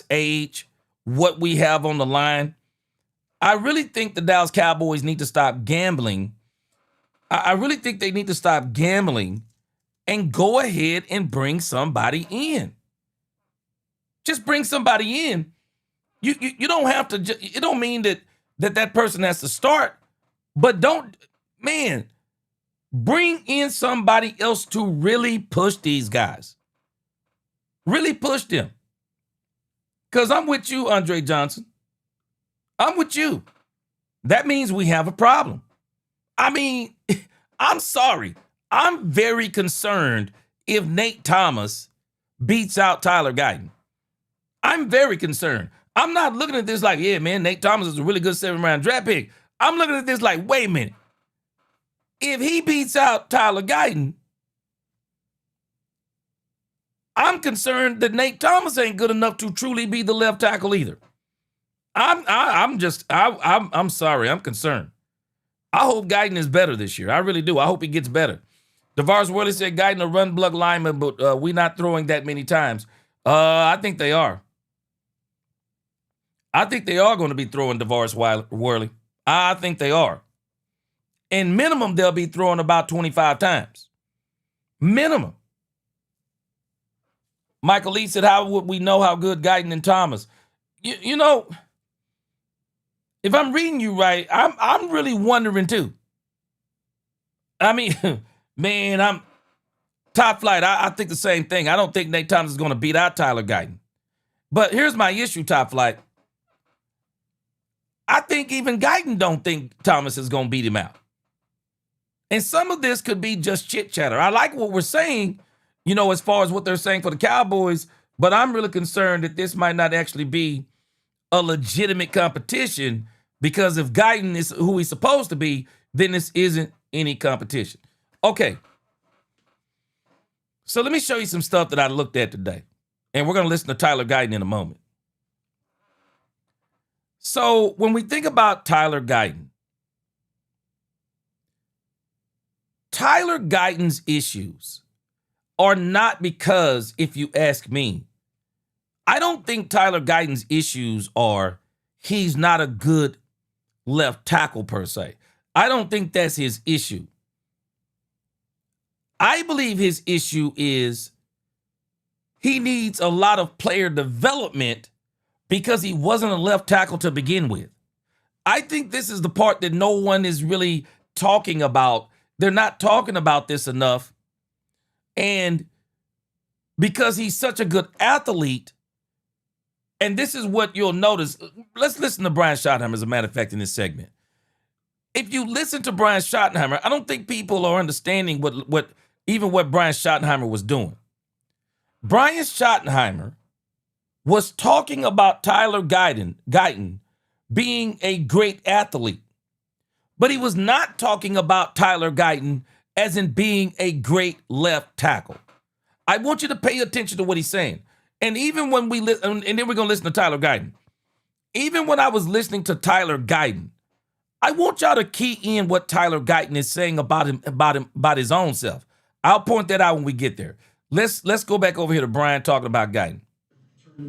age, what we have on the line, I really think the Dallas Cowboys need to stop gambling. I really think they need to stop gambling and go ahead and bring somebody in. Just bring somebody in. You don't have to. It don't mean that person has to start, but bring in somebody else to really push these guys. Really push them. Because I'm with you, Andre Johnson. I'm with you. That means we have a problem. I mean, I'm sorry. I'm very concerned if Nate Thomas beats out Tyler Guyton. I'm very concerned. I'm not looking at this like, yeah, man, Nate Thomas is a really good 7th-round draft pick. I'm looking at this like, wait a minute. If he beats out Tyler Guyton, I'm concerned that Nate Thomas ain't good enough to truly be the left tackle either. I'm sorry. I'm concerned. I hope Guyton is better this year. I really do. I hope he gets better. DeVar's Worley said Guyton a run block lineman, but we not throwing that many times. I think they are. I think they are going to be throwing DeVar's Worley. I think they are. And minimum, they'll be throwing about 25 times. Minimum. Michael Lee said, how would we know how good Guyton and Thomas? You know, if I'm reading you right, I'm really wondering too. I mean, man, I'm top flight. I think the same thing. I don't think Nate Thomas is going to beat out Tyler Guyton. But here's my issue, top flight. I think even Guyton don't think Thomas is going to beat him out. And some of this could be just chit chatter. I like what we're saying, as far as what they're saying for the Cowboys, but I'm really concerned that this might not actually be a legitimate competition, because if Guyton is who he's supposed to be, then this isn't any competition. Okay. So let me show you some stuff that I looked at today. And we're going to listen to Tyler Guyton in a moment. So when we think about Tyler Guyton's issues are not because, if you ask me, I don't think Tyler Guyton's issues are he's not a good left tackle per se. I don't think that's his issue. I believe his issue is he needs a lot of player development because he wasn't a left tackle to begin with. I think this is the part that no one is really talking about. They're not talking about this enough. And because he's such a good athlete, and this is what you'll notice. Let's listen to Brian Schottenheimer, as a matter of fact, in this segment. If you listen to Brian Schottenheimer, I don't think people are understanding what Brian Schottenheimer was doing. Brian Schottenheimer was talking about Tyler Guyton being a great athlete, but he was not talking about Tyler Guyton as in being a great left tackle. I want you to pay attention to what he's saying. And even when we listen, and then we're going to listen to Tyler Guyton. Even when I was listening to Tyler Guyton, I want y'all to key in what Tyler Guyton is saying about his own self. I'll point that out when we get there. Let's go back over here to Brian talking about Guyton. You're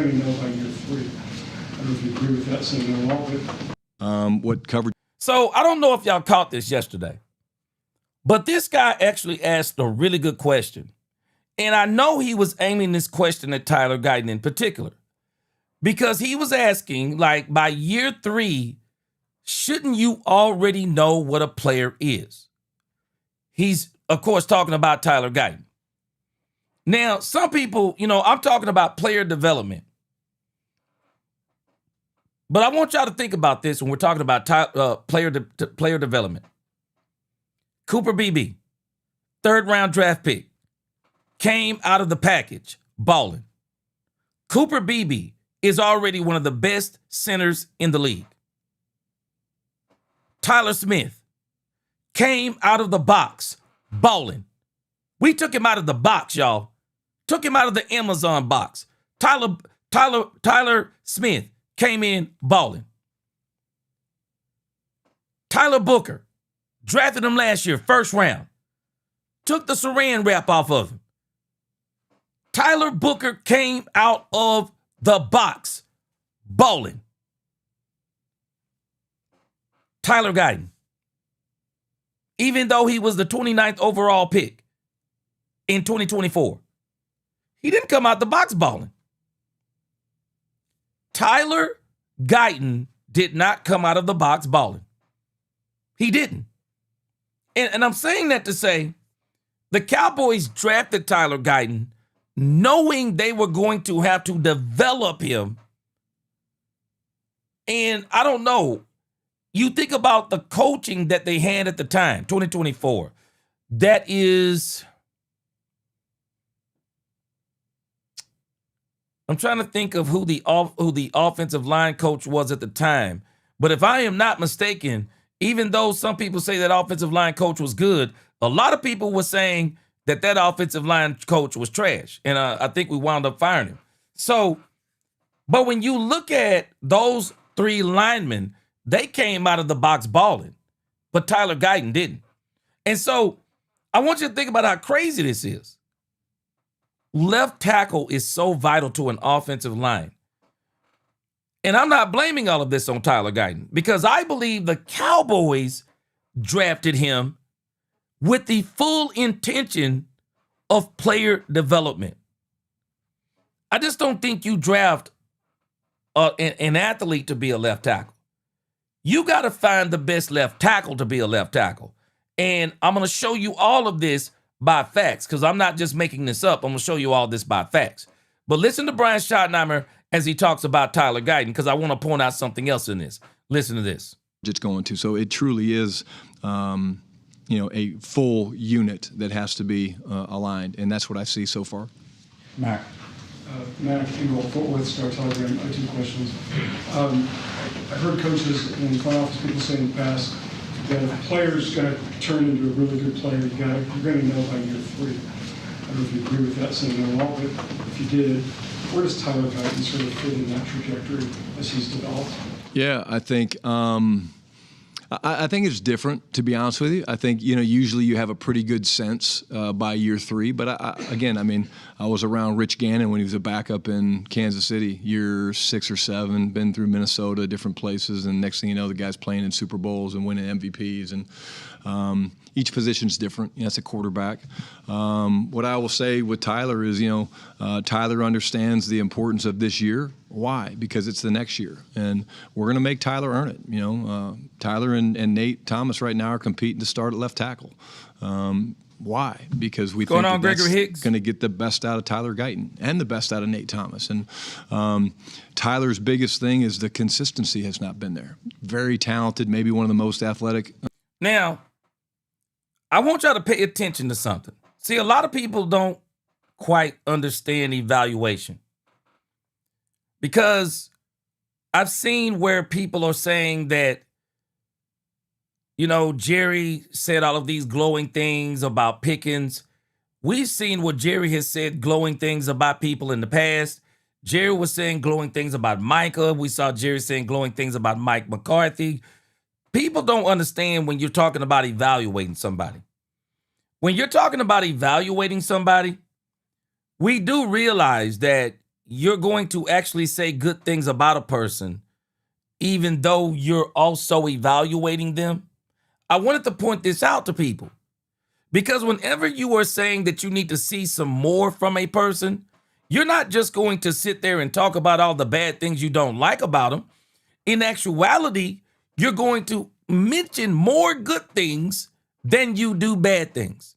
going to know by year 3. I don't know if you agree with that saying all, but What coverage? So I don't know if y'all caught this yesterday, but this guy actually asked a really good question. And I know he was aiming this question at Tyler Guyton in particular, because he was asking, like, by year 3, shouldn't you already know what a player is? He's, of course, talking about Tyler Guyton. Now, some people, I'm talking about player development. But I want y'all to think about this when we're talking about player development. Cooper Beebe, 3rd-round draft pick, came out of the package balling. Cooper Beebe is already one of the best centers in the league. Tyler Smith came out of the box balling. We took him out of the box, y'all. Took him out of the Amazon box. Tyler Smith came in balling. Tyler Booker, drafted him last year, 1st round. Took the saran wrap off of him. Tyler Booker came out of the box balling. Tyler Guyton, even though he was the 29th overall pick in 2024, he didn't come out the box balling. Tyler Guyton did not come out of the box balling. He didn't. And I'm saying that to say the Cowboys drafted Tyler Guyton knowing they were going to have to develop him. And I don't know. You think about the coaching that they had at the time, 2024. That is, I'm trying to think of who the offensive line coach was at the time. But if I am not mistaken, even though some people say that offensive line coach was good, a lot of people were saying that offensive line coach was trash. And I think we wound up firing him. So, but when you look at those 3 linemen, they came out of the box balling, but Tyler Guyton didn't. And so I want you to think about how crazy this is. Left tackle is so vital to an offensive line. And I'm not blaming all of this on Tyler Guyton, because I believe the Cowboys drafted him with the full intention of player development. I just don't think you draft an athlete to be a left tackle. You got to find the best left tackle to be a left tackle. And I'm going to show you all of this by facts, because I'm not just making this up. I'm going to show you all this by facts. But listen to Brian Schottenheimer as he talks about Tyler Guyton, because I want to point out something else in this. Listen to this. It's going to. So it truly is, a full unit that has to be aligned, and that's what I see so far. Mac, Ingle, Fort Worth Star Telegram. I have 2 questions. I've heard coaches and front office people say in the past that if a player's going to turn into a really good player, you're going to know by year 3. I don't know if you agree with that saying at all, but if you did, where does Tyler Guyton sort of fit in that trajectory as he's developed? Yeah, I think I think it's different, to be honest with you. I think, usually you have a pretty good sense by year 3. But I was around Rich Gannon when he was a backup in Kansas City, year 6 or 7, been through Minnesota, different places. And next thing you know, the guy's playing in Super Bowls and winning MVPs. And each position's different. That's a quarterback. What I will say with Tyler is, Tyler understands the importance of this year. Why? Because it's the next year, and we're going to make Tyler earn it. Tyler and Nate Thomas right now are competing to start at left tackle. Why? Because we think that's going to get the best out of Tyler Guyton and the best out of Nate Thomas. And Tyler's biggest thing is the consistency has not been there. Very talented, maybe one of the most athletic. Now, I want y'all to pay attention to something. See, a lot of people don't quite understand evaluation, because I've seen where people are saying that, Jerry said all of these glowing things about Pickens We've seen what Jerry has said, glowing things about people in the past. Jerry was saying glowing things about Micah. We saw Jerry saying glowing things about Mike McCarthy. People don't understand when you're talking about evaluating somebody. When you're talking about evaluating somebody, we do realize that you're going to actually say good things about a person, even though you're also evaluating them. I wanted to point this out to people because whenever you are saying that you need to see some more from a person, you're not just going to sit there and talk about all the bad things you don't like about them. In actuality, you're going to mention more good things than you do bad things.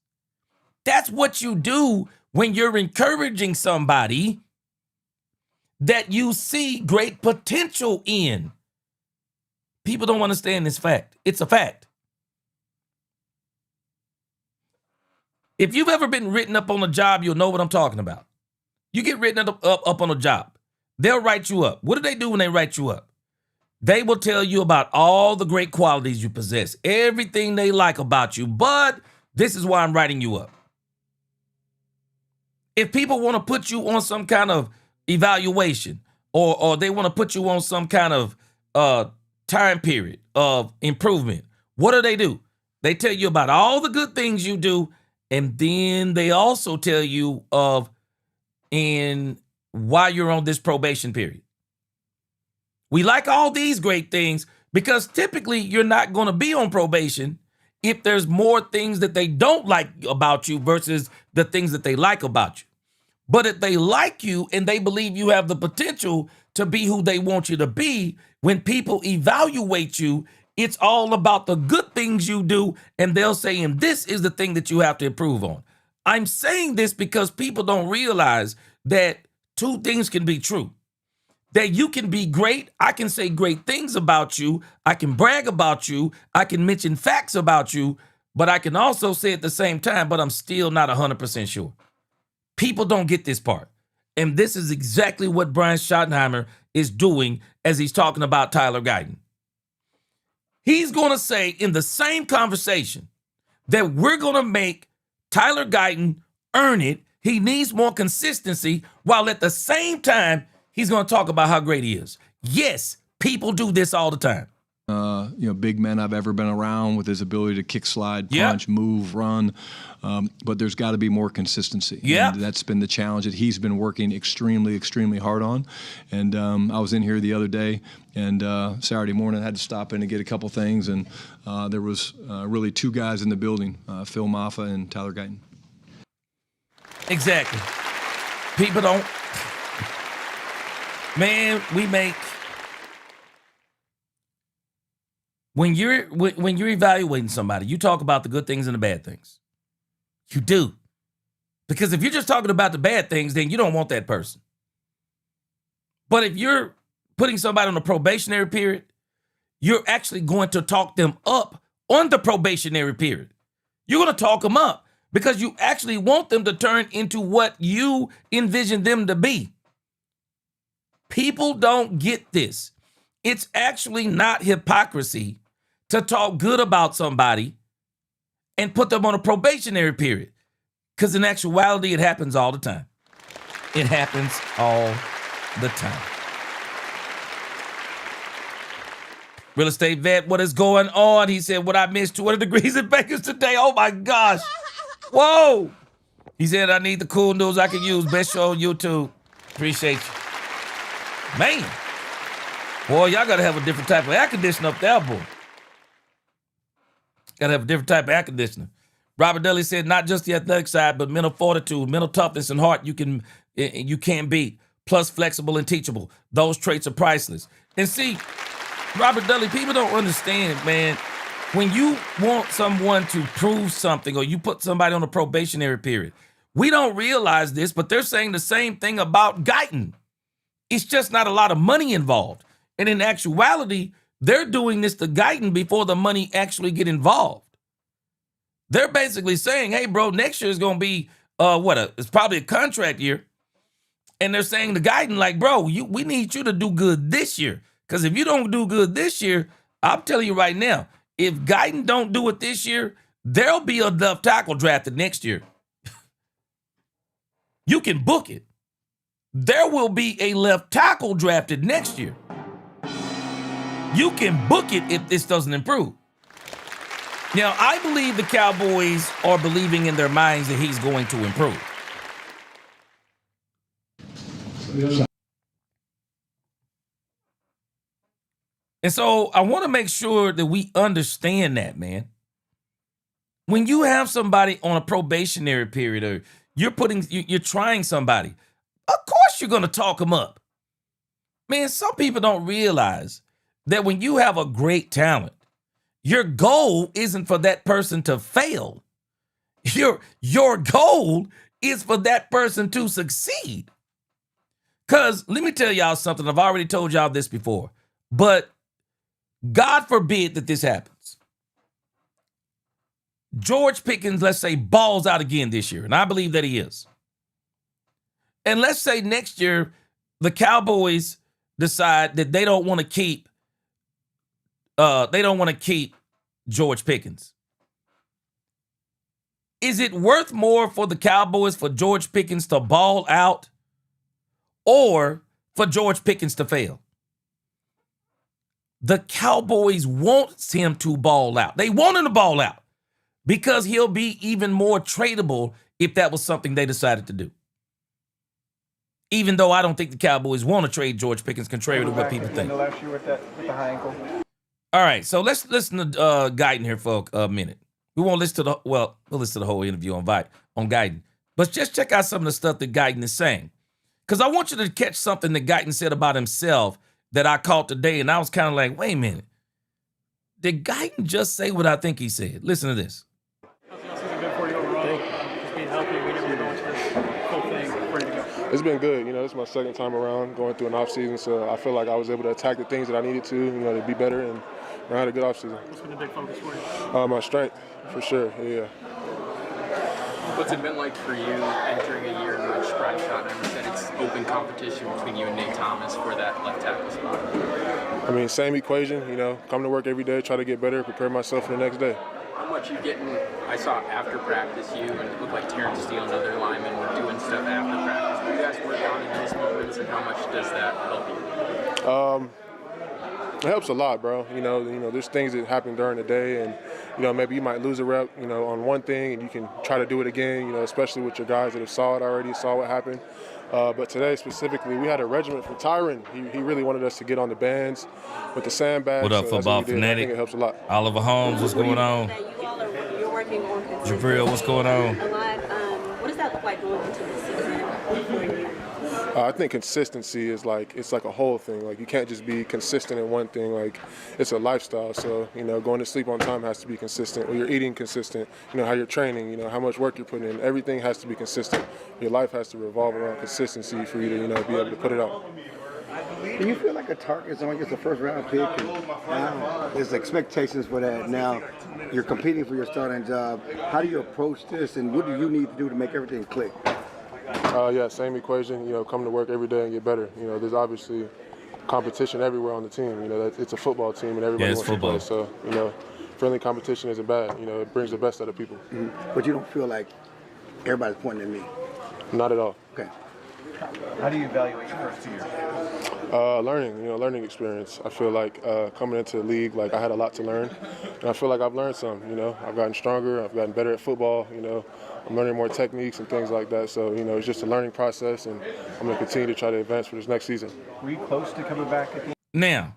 That's what you do when you're encouraging somebody that you see great potential in. People don't understand this fact. It's a fact. If you've ever been written up on a job, you'll know what I'm talking about. You get written up on a job. They'll write you up. What do they do when they write you up? They will tell you about all the great qualities you possess, everything they like about you, but this is why I'm writing you up. If people want to put you on some kind of evaluation or they want to put you on some kind of time period of improvement, what do? They tell you about all the good things you do, and then they also tell you of why you're on this probation period. We like all these great things because typically you're not going to be on probation if there's more things that they don't like about you versus the things that they like about you. But if they like you and they believe you have the potential to be who they want you to be, when people evaluate you, it's all about the good things you do, and they'll say, and this is the thing that you have to improve on. I'm saying this because people don't realize that two things can be true. That you can be great. I can say great things about you. I can brag about you. I can mention facts about you, but I can also say at the same time, but I'm still not 100% sure. People don't get this part. And this is exactly what Brian Schottenheimer is doing as he's talking about Tyler Guyton. He's going to say in the same conversation that we're going to make Tyler Guyton earn it. He needs more consistency, while at the same time, he's going to talk about how great he is. Yes, people do this all the time. Big men I've ever been around with his ability to kick, slide, punch, move, run. But there's got to be more consistency. Yeah. And that's been the challenge that he's been working extremely, extremely hard on. And I was in here the other day, and Saturday morning I had to stop in and get a couple things. And there was really two guys in the building, Phil Maffa and Tyler Guyton. Exactly. People don't. Man, we make. When you're evaluating somebody, you talk about the good things and the bad things. You do. Because if you're just talking about the bad things, then you don't want that person. But if you're putting somebody on a probationary period, you're actually going to talk them up on the probationary period. You're going to talk them up because you actually want them to turn into what you envision them to be. People don't get this. It's actually not hypocrisy to talk good about somebody and put them on a probationary period. Because in actuality, it happens all the time. It happens all the time. Real estate vet, what is going on? He said, what I missed 200 degrees in Vegas today. Oh my gosh. Whoa. He said, I need the cool news I can use. Best show on YouTube. Appreciate you. Man. Boy, y'all got to have a different type of air conditioner up there, boy. Got to have a different type of air conditioner. Robert Dudley said, not just the athletic side, but mental fortitude, mental toughness, and heart you can't beat. Plus flexible and teachable. Those traits are priceless. And see, Robert Dudley, people don't understand, man. When you want someone to prove something or you put somebody on a probationary period, we don't realize this, but they're saying the same thing about Guyton. It's just not a lot of money involved. And in actuality, they're doing this to Guyton before the money actually get involved. They're basically saying, hey, bro, next year is going to be, it's probably a contract year. And they're saying to Guyton, like, bro, we need you to do good this year. Because if you don't do good this year, I'm telling you right now, if Guyton don't do it this year, there'll be a left tackle drafted next year. You can book it. There will be a left tackle drafted next year. You can book it if this doesn't improve. Now, I believe the Cowboys are believing in their minds that he's going to improve. And so I want to make sure that we understand that, man. When you have somebody on a probationary period, or you're trying somebody, of course you're going to talk them up. Man, some people don't realize that when you have a great talent, your goal isn't for that person to fail. Your goal is for that person to succeed. Because let me tell y'all something. I've already told y'all this before, but God forbid that this happens. George Pickens, let's say, balls out again this year, and I believe that he is. And let's say next year the Cowboys decide that they don't want to keep George Pickens. Is it worth more for the Cowboys for George Pickens to ball out or for George Pickens to fail? The Cowboys want him to ball out. They want him to ball out because he'll be even more tradable if that was something they decided to do. Even though I don't think the Cowboys want to trade George Pickens, contrary to what people think. Last year with the high ankle. All right, so let's listen to Guyton here for a minute. We won't listen to we'll listen to the whole interview on Guyton. But just check out some of the stuff that Guyton is saying. Because I want you to catch something that Guyton said about himself that I caught today, and I was kind of like, wait a minute. Did Guyton just say what I think he said? Listen to this. It's been good. This is my second time around going through an off season, so I feel like I was able to attack the things that I needed to be better, and I had a good off season. What's been the big focus for you? My strength, for sure. Yeah. What's it been like for you entering a year in which Brian Schottenheimer said it's open competition between you and Nate Thomas for that left tackle spot? I mean, same equation. Come to work every day, try to get better, prepare myself for the next day. How much you getting? I saw after practice you and it looked like Terrence Steele and other linemen were doing stuff after practice. What do you guys work on in those moments, and how much does that help you? It helps a lot, bro. There's things that happen during the day, and maybe you might lose a rep, on one thing, and you can try to do it again. Especially with your guys that have saw it already, saw what happened. But today specifically, we had a regiment from Tyron. He really wanted us to get on the bands with the sandbags. What up, so football what fanatic? I think it helps a lot. Oliver Holmes, what's going on? You're working on consistency. Jabril, what's going on? A lot. What does that look like going into the season for you? I think consistency is it's like a whole thing. You can't just be consistent in one thing. It's a lifestyle. So, going to sleep on time has to be consistent. Or you're eating consistent. How you're training, how much work you're putting in. Everything has to be consistent. Your life has to revolve around consistency for you to, be able to put it out. Do you feel like a target? Someone gets a first-round pick, and now there's expectations for that. Now you're competing for your starting job. How do you approach this, and what do you need to do to make everything click? Yeah, same equation. Come to work every day and get better. There's obviously competition everywhere on the team. It's a football team, and everybody wants football. to play. So, friendly competition isn't bad. It brings the best out of people. Mm-hmm. But you don't feel like everybody's pointing at me. Not at all. Okay. How do you evaluate your first 2 years? Learning experience. I feel like coming into the league, I had a lot to learn, and I feel like I've learned some. I've gotten stronger. I've gotten better at football. I'm learning more techniques and things like that. So, it's just a learning process, and I'm going to continue to try to advance for this next season. Were you close to coming back at the Now,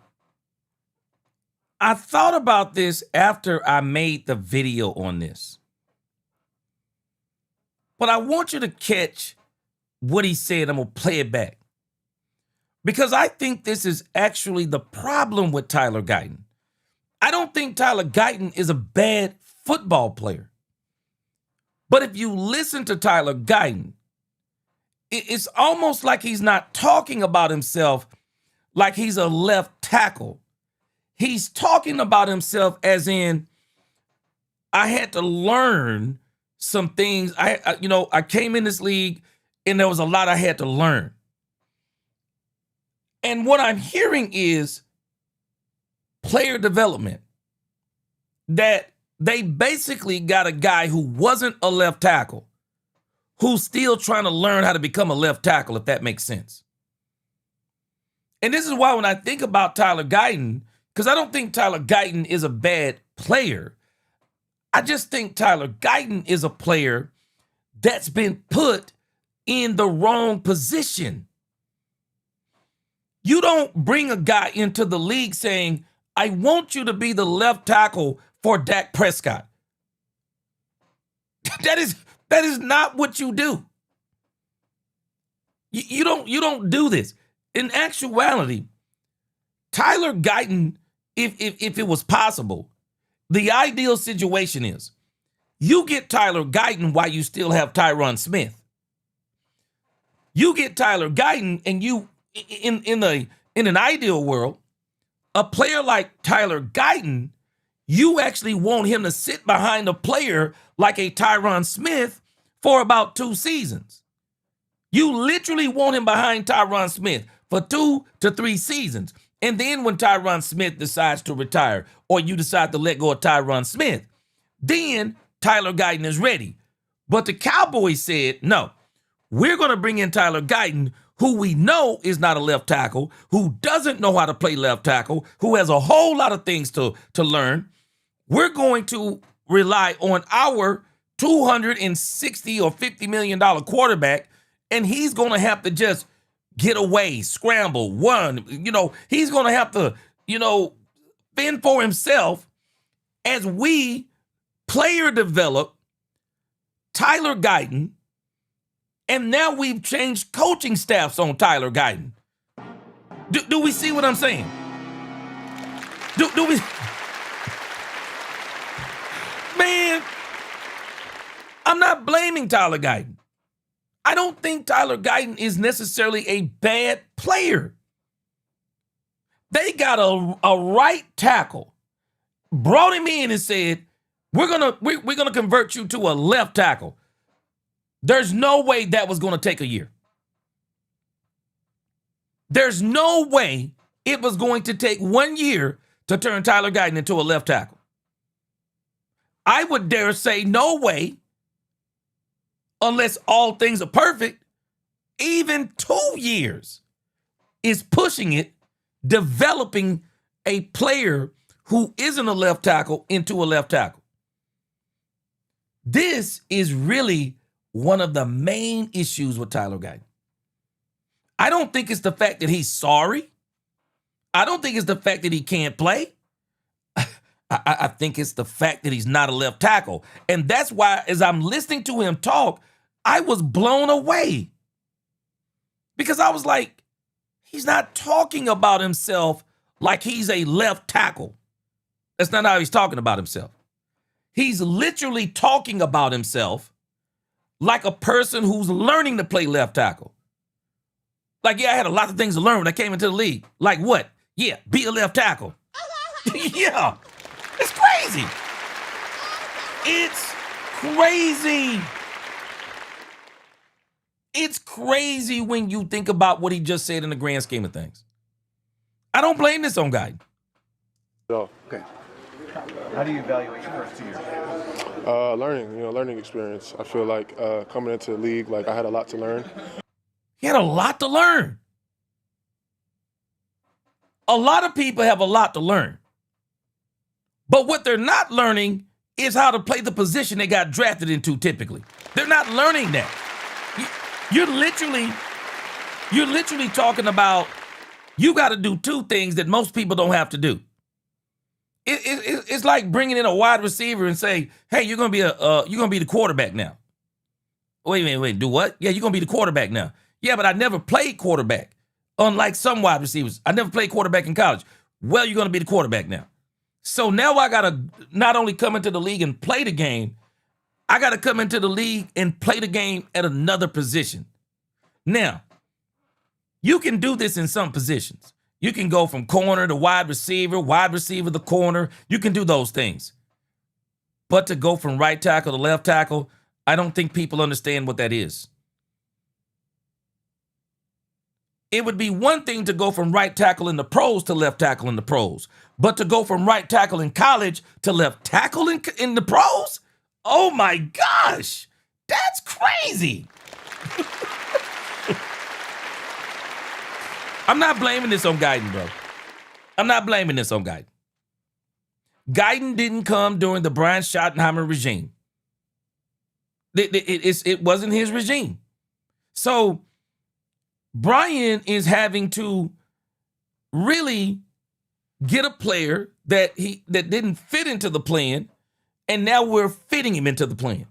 I thought about this after I made the video on this. But I want you to catch what he said. I'm going to play it back. Because I think this is actually the problem with Tyler Guyton. I don't think Tyler Guyton is a bad football player. But if you listen to Tyler Guyton, it's almost like he's not talking about himself like he's a left tackle. He's talking about himself as in, I had to learn some things. I came in this league and there was a lot I had to learn. And what I'm hearing is player development. That they basically got a guy who wasn't a left tackle, who's still trying to learn how to become a left tackle, if that makes sense. And this is why when I think about Tyler Guyton, because I don't think Tyler Guyton is a bad player. I just think Tyler Guyton is a player that's been put in the wrong position. You don't bring a guy into the league saying, I want you to be the left tackle for Dak Prescott. That is not what you do. You don't do this. In actuality, Tyler Guyton, if it was possible, the ideal situation is you get Tyler Guyton while you still have Tyron Smith. You get Tyler Guyton, and you in an ideal world, a player like Tyler Guyton, you actually want him to sit behind a player like a Tyron Smith for about 2 seasons. You literally want him behind Tyron Smith for 2 to 3 seasons. And then when Tyron Smith decides to retire, or you decide to let go of Tyron Smith, then Tyler Guyton is ready. But the Cowboys said, no, we're going to bring in Tyler Guyton, who we know is not a left tackle, who doesn't know how to play left tackle, who has a whole lot of things to learn. We're going to rely on our $260 or $50 million quarterback, and he's going to have to just get away, scramble, run. He's going to have to, fend for himself as we player develop Tyler Guyton, and now we've changed coaching staffs on Tyler Guyton. Do we see what I'm saying? Do we? Man, I'm not blaming Tyler Guyton. I don't think Tyler Guyton is necessarily a bad player. They got a right tackle, brought him in and said, we're gonna convert you to a left tackle. There's no way that was gonna take a year. There's no way it was going to take 1 year to turn Tyler Guyton into a left tackle. I would dare say no way, unless all things are perfect, even 2 years is pushing it, developing a player who isn't a left tackle into a left tackle. This is really one of the main issues with Tyler Guyton. I don't think it's the fact that he's sorry. I don't think it's the fact that he can't play. I think it's the fact that he's not a left tackle. And that's why, as I'm listening to him talk, I was blown away. Because I was like, he's not talking about himself like he's a left tackle. That's not how he's talking about himself. He's literally talking about himself like a person who's learning to play left tackle. Like, yeah, I had a lot of things to learn when I came into the league. Like what? Yeah, be a left tackle. Yeah, it's crazy. It's crazy. It's crazy when you think about what he just said in the grand scheme of things. I don't blame this on Guyton. No. Okay. How do you evaluate your first 2 years? Learning experience. I feel like coming into the league, like I had a lot to learn. He had a lot to learn. A lot of people have a lot to learn. But what they're not learning is how to play the position they got drafted into typically. They're not learning that. You're literally talking about you got to do 2 things that most people don't have to do. It's like bringing in a wide receiver and say, "Hey, you're gonna be the quarterback now." Wait, do what? Yeah, you're gonna be the quarterback now. Yeah, but I never played quarterback. Unlike some wide receivers, I never played quarterback in college. Well, you're gonna be the quarterback now. So now I gotta not only come into the league and play the game, I gotta come into the league and play the game at another position. Now, you can do this in some positions. You can go from corner to wide receiver to corner. You can do those things. But to go from right tackle to left tackle, I don't think people understand what that is. It would be one thing to go from right tackle in the pros to left tackle in the pros. But to go from right tackle in college to left tackle in the pros? Oh my gosh. That's crazy. I'm not blaming this on Guyton, bro. I'm not blaming this on Guyton. Guyton didn't come during the Brian Schottenheimer regime. It wasn't his regime. So Brian is having to really get a player that didn't fit into the plan, and now we're fitting him into the plan.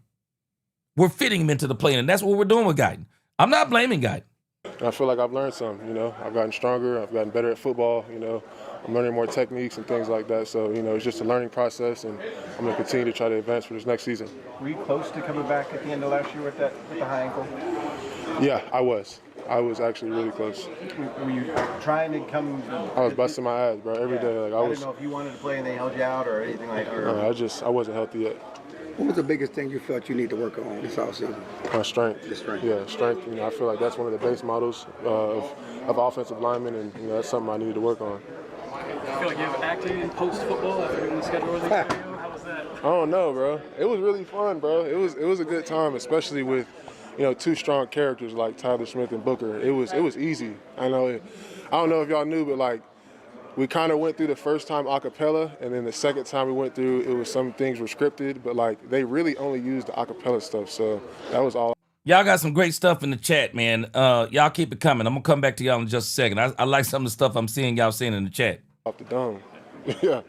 We're fitting him into the plan, and that's what we're doing with Guyton. I'm not blaming Guyton. I feel like I've learned something, you know. I've gotten stronger. I've gotten better at football, you know. I'm learning more techniques and things like that. So, you know, it's just a learning process, and I'm going to continue to try to advance for this next season. Were you close to coming back at the end of last year with the high ankle? Yeah, I was. I was actually really close. Were you trying to come? I was busting my ass, bro, every day. Like I didn't know if you wanted to play and they held you out or anything like that. No, I wasn't healthy yet. What was the biggest thing you felt you need to work on this offseason? My strength. The strength. Yeah, strength. You know, I feel like that's one of the base models of offensive linemen, and you know, that's something I needed to work on. I feel like you've acted in post-football after doing the schedule release video. How was that? I don't know, bro. It was really fun, bro. It was a good time, especially with, you know, two strong characters like Tyler Smith and Booker. It was easy. I don't know if y'all knew, but like we kind of went through the first time a cappella, and then the second time we went through, it was some things were scripted, but like they really only used the a cappella stuff, so that was all. Y'all got some great stuff in the chat, man. Y'all keep it coming. I'm gonna come back to y'all in just a second. I like some of the stuff I'm seeing y'all saying in the chat. Off the dome. Yeah.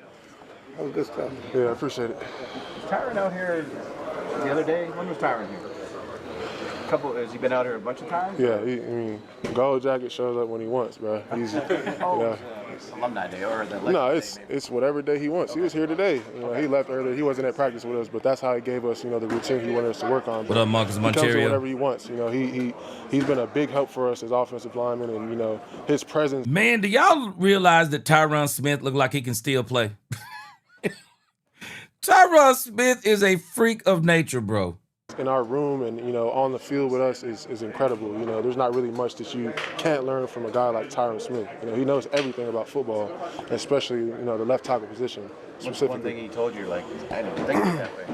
That was good stuff. Yeah, I appreciate it. Was Tyron out here the other day? When was Tyron here? Has he been out here a bunch of times? Yeah, I mean, Gold Jacket shows up when he wants, bro. He's, Alumni day or the no, it's whatever day he wants. He was here today. You know, he left earlier. He wasn't at practice with us, but that's how he gave us, you know, the routine he wanted us to work on. What up, Marcus Monterio? He comes in whatever he wants. You know, he's been a big help for us as offensive lineman, and you know, his presence. Man, do y'all realize that Tyron Smith look like he can still play? Tyron Smith is a freak of nature, bro. In our room and, you know, on the field with us is incredible. You know, there's not really much that you can't learn from a guy like Tyron Smith. You know, he knows everything about football, especially, you know, the left tackle position specifically. One thing he told you, like, I don't think that way.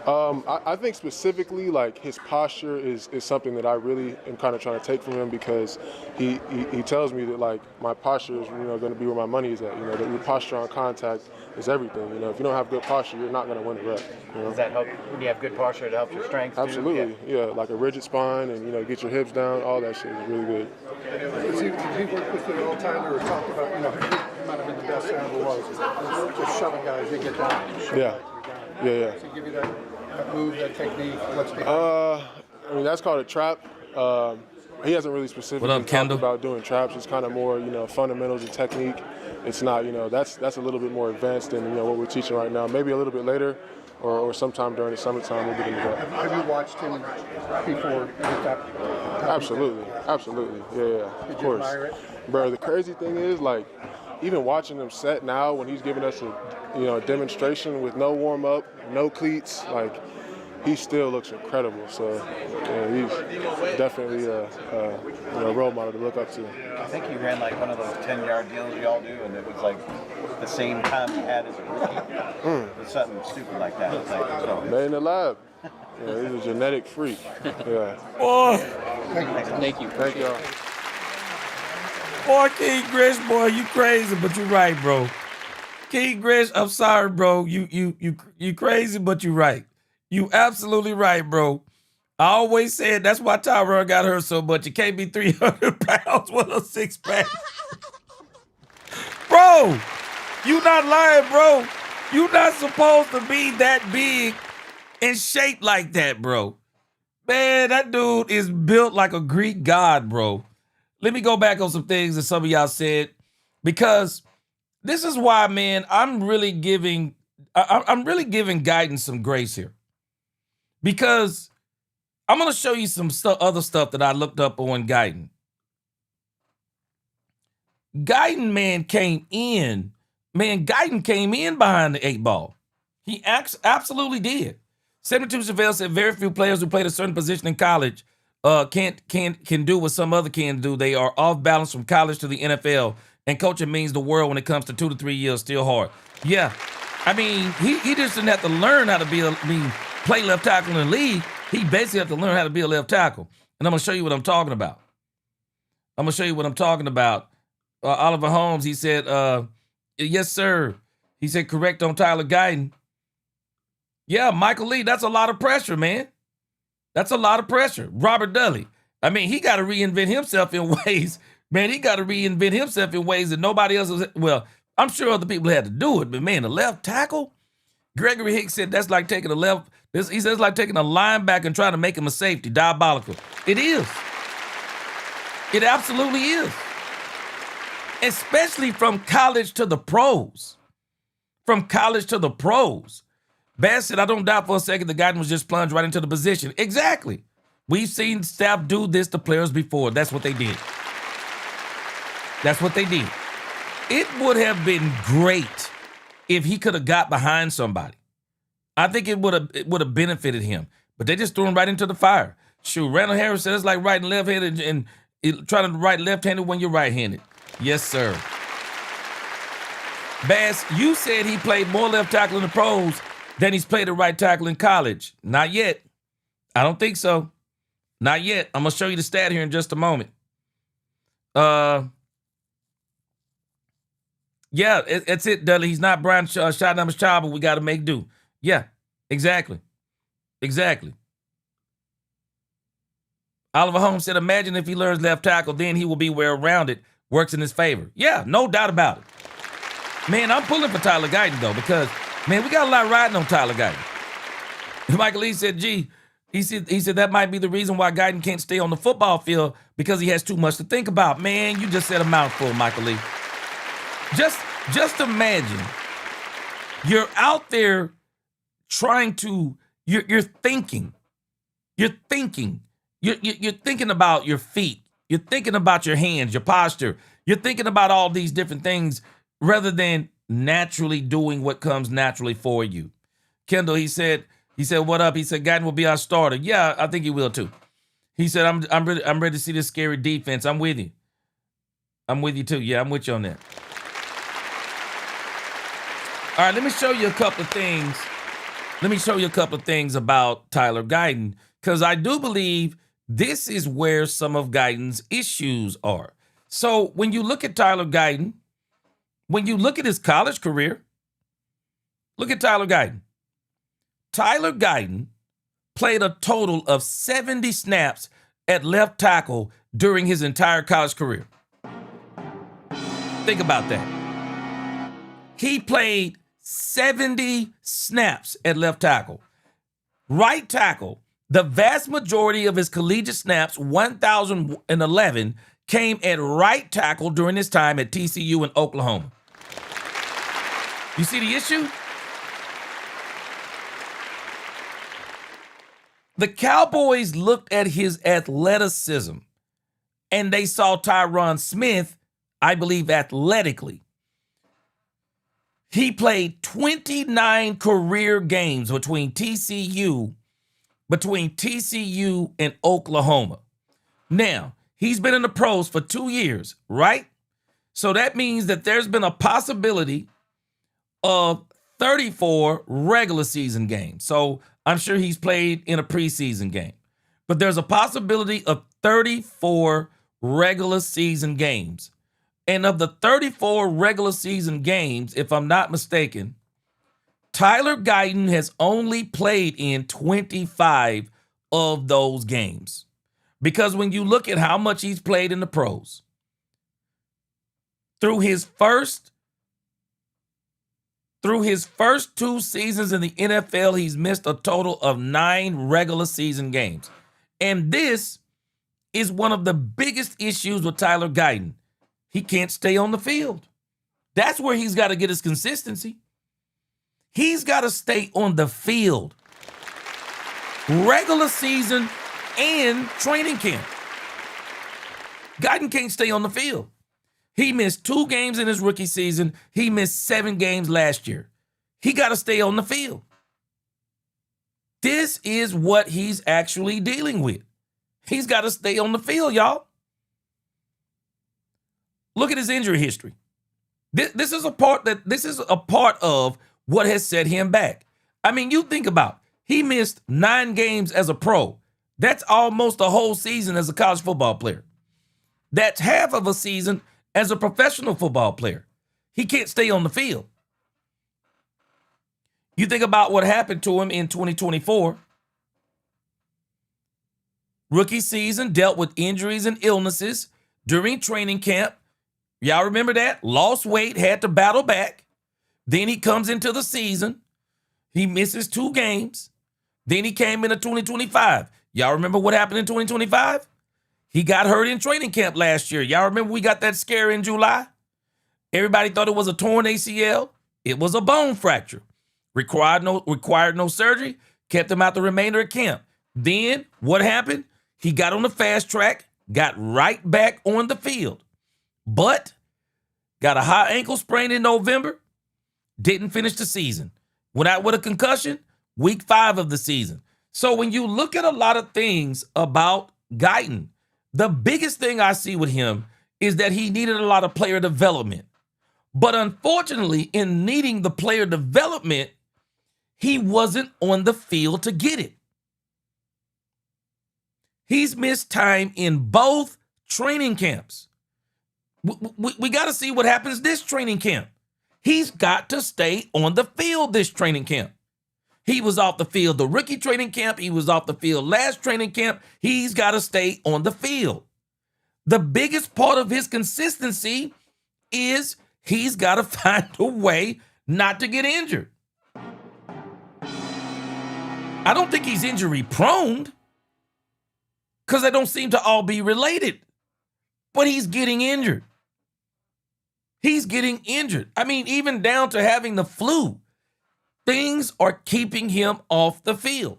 I think specifically, like, his posture is something that I really am kind of trying to take from him, because he tells me that, like, my posture is, you know, going to be where my money is at. You know, that your posture on contact is everything. You know, if you don't have good posture, you're not going to win the rep. You know? Does that help when you have good posture? It helps your strength too? Absolutely, yeah. Like a rigid spine and, you know, get your hips down, all that shit is really good. Did he work with you all the time? You were talking about, you know, he might have been the best there ever was. Just shoving guys, you get down. Yeah. Does he give you that move, that technique? What's behind I mean, that's called a trap. He hasn't really specifically talked about doing traps. It's kind of more, you know, fundamentals and technique. It's not, you know, that's a little bit more advanced than, you know, what we're teaching right now. Maybe a little bit later or sometime during the summertime we'll get into that. Have you watched him before with that? Absolutely. Yeah. Did Of course. you admire it? Bro, the crazy thing is, like, even watching him set now when he's giving us a demonstration with no warm up, no cleats, like, he still looks incredible. So yeah, he's definitely a role model to look up to. I think he ran like one of those 10-yard deals we all do, and it was like the same time he had as a rookie. It was something stupid like that. It's like, so. Made in the lab. Yeah, he's a genetic freak. Yeah. Boy. Thank you. Thank y'all. Boy, King Grish, boy, you crazy, but you right, bro. King Grish, I'm sorry, bro. You crazy, but you right. You absolutely right, bro. I always said that's why Tyron got hurt so much. You can't be 300 pounds with a six-pack. Bro, you not lying, bro. You not supposed to be that big and shaped like that, bro. Man, that dude is built like a Greek god, bro. Let me go back on some things that some of y'all said, because this is why, man, I'm really giving Guyton some grace here. Because I'm going to show you some other stuff that I looked up on Guyton. Guyton, man, Guyton came in behind the 8 ball. He absolutely did. 72 Chevelle said very few players who played a certain position in college can do what some other can do. They are off balance from college to the NFL, and coaching means the world when it comes to 2 to 3 years, still hard. Yeah, I mean, he just didn't have to learn how to play left tackle in the league. He basically have to learn how to be a left tackle. And I'm going to show you what I'm talking about. Oliver Holmes, he said, yes, sir. He said, correct on Tyler Guyton. Yeah, Michael Lee, that's a lot of pressure, man. That's a lot of pressure. Robert Dudley, I mean, he got to reinvent himself in ways, man, that nobody else was. Well, I'm sure other people had to do it, but man, the left tackle, Gregory Hicks said that's like taking he says it's like taking a linebacker and trying to make him a safety. Diabolical. It is. It absolutely is. Especially from college to the pros. Bass said, I don't doubt for a second the Guyton was just plunged right into the position. Exactly. We've seen staff do this to players before. That's what they did. It would have been great if he could have got behind somebody. I think it would have benefited him. But they just threw him right into the fire. Shoot, Randall Harris said it's like writing left-handed and trying to write left-handed when you're right-handed. Yes, sir. Bass, you said he played more left tackle in the pros than he's played at right tackle in college. Not yet. I don't think so. Not yet. I'm going to show you the stat here in just a moment. Yeah, it's it, Dudley. He's not Brian Schottenheimer's child, but we got to make do. Yeah, exactly. Oliver Holmes said, imagine if he learns left tackle, then he will be well-rounded, works in his favor. Yeah, no doubt about it. Man, I'm pulling for Tyler Guyton, though, because, man, we got a lot riding on Tyler Guyton. Michael Lee said, he said that might be the reason why Guyton can't stay on the football field, because he has too much to think about. Man, you just said a mouthful, Michael Lee. Just imagine you're out there trying to, you're thinking about your feet. You're thinking about your hands, your posture. You're thinking about all these different things rather than naturally doing what comes naturally for you. Kendall, he said, what up? He said, Guyton will be our starter. Yeah, I think he will too. He said, I'm ready to see this scary defense. I'm with you. I'm with you too. Yeah, I'm with you on that. All right, let me show you a couple of things about Tyler Guyton, because I do believe this is where some of Guyton's issues are. So when you look at Tyler Guyton, when you look at his college career, look at Tyler Guyton. Tyler Guyton played a total of 70 snaps at left tackle during his entire college career. Think about that. He played 70 snaps at left tackle. Right tackle, the vast majority of his collegiate snaps, 1,011, came at right tackle during his time at TCU in Oklahoma. You see the issue? The Cowboys looked at his athleticism and they saw Tyron Smith, I believe, athletically. He played 29 career games between TCU and Oklahoma. Now, he's been in the pros for 2 years, right? So that means that there's been a possibility of 34 regular season games. So I'm sure he's played in a preseason game. But there's a possibility of 34 regular season games. And of the 34 regular season games, if I'm not mistaken, Tyler Guyton has only played in 25 of those games. Because when you look at how much he's played in the pros, through his first 2 seasons in the NFL, he's missed a total of 9 regular season games. And this is one of the biggest issues with Tyler Guyton. He can't stay on the field. That's where he's got to get his consistency. He's got to stay on the field. Regular season and training camp. Guyton can't stay on the field. He missed 2 games in his rookie season. He missed 7 games last year. He got to stay on the field. This is what he's actually dealing with. He's got to stay on the field, y'all. Look at his injury history. This is a part of what has set him back. I mean, you think about it. He missed 9 games as a pro. That's almost a whole season as a college football player. That's half of a season as a professional football player. He can't stay on the field. You think about what happened to him in 2024. Rookie season, dealt with injuries and illnesses during training camp. Y'all remember that? Lost weight, had to battle back. Then he comes into the season. He misses 2 games. Then he came into 2025. Y'all remember what happened in 2025? He got hurt in training camp last year. Y'all remember we got that scare in July? Everybody thought it was a torn ACL. It was a bone fracture. Required no surgery. Kept him out the remainder of camp. Then what happened? He got on the fast track, got right back on the field. But got a high ankle sprain in November. Didn't finish the season. Went out with a concussion, week 5 of the season. So when you look at a lot of things about Guyton, the biggest thing I see with him is that he needed a lot of player development. But unfortunately, in needing the player development, he wasn't on the field to get it. He's missed time in both training camps. We got to see what happens this training camp. He's got to stay on the field this training camp. He was off the field the rookie training camp. He was off the field last training camp. He's got to stay on the field. The biggest part of his consistency is he's got to find a way not to get injured. I don't think he's injury prone because they don't seem to all be related, but he's getting injured. He's getting injured. I mean, even down to having the flu. Things are keeping him off the field.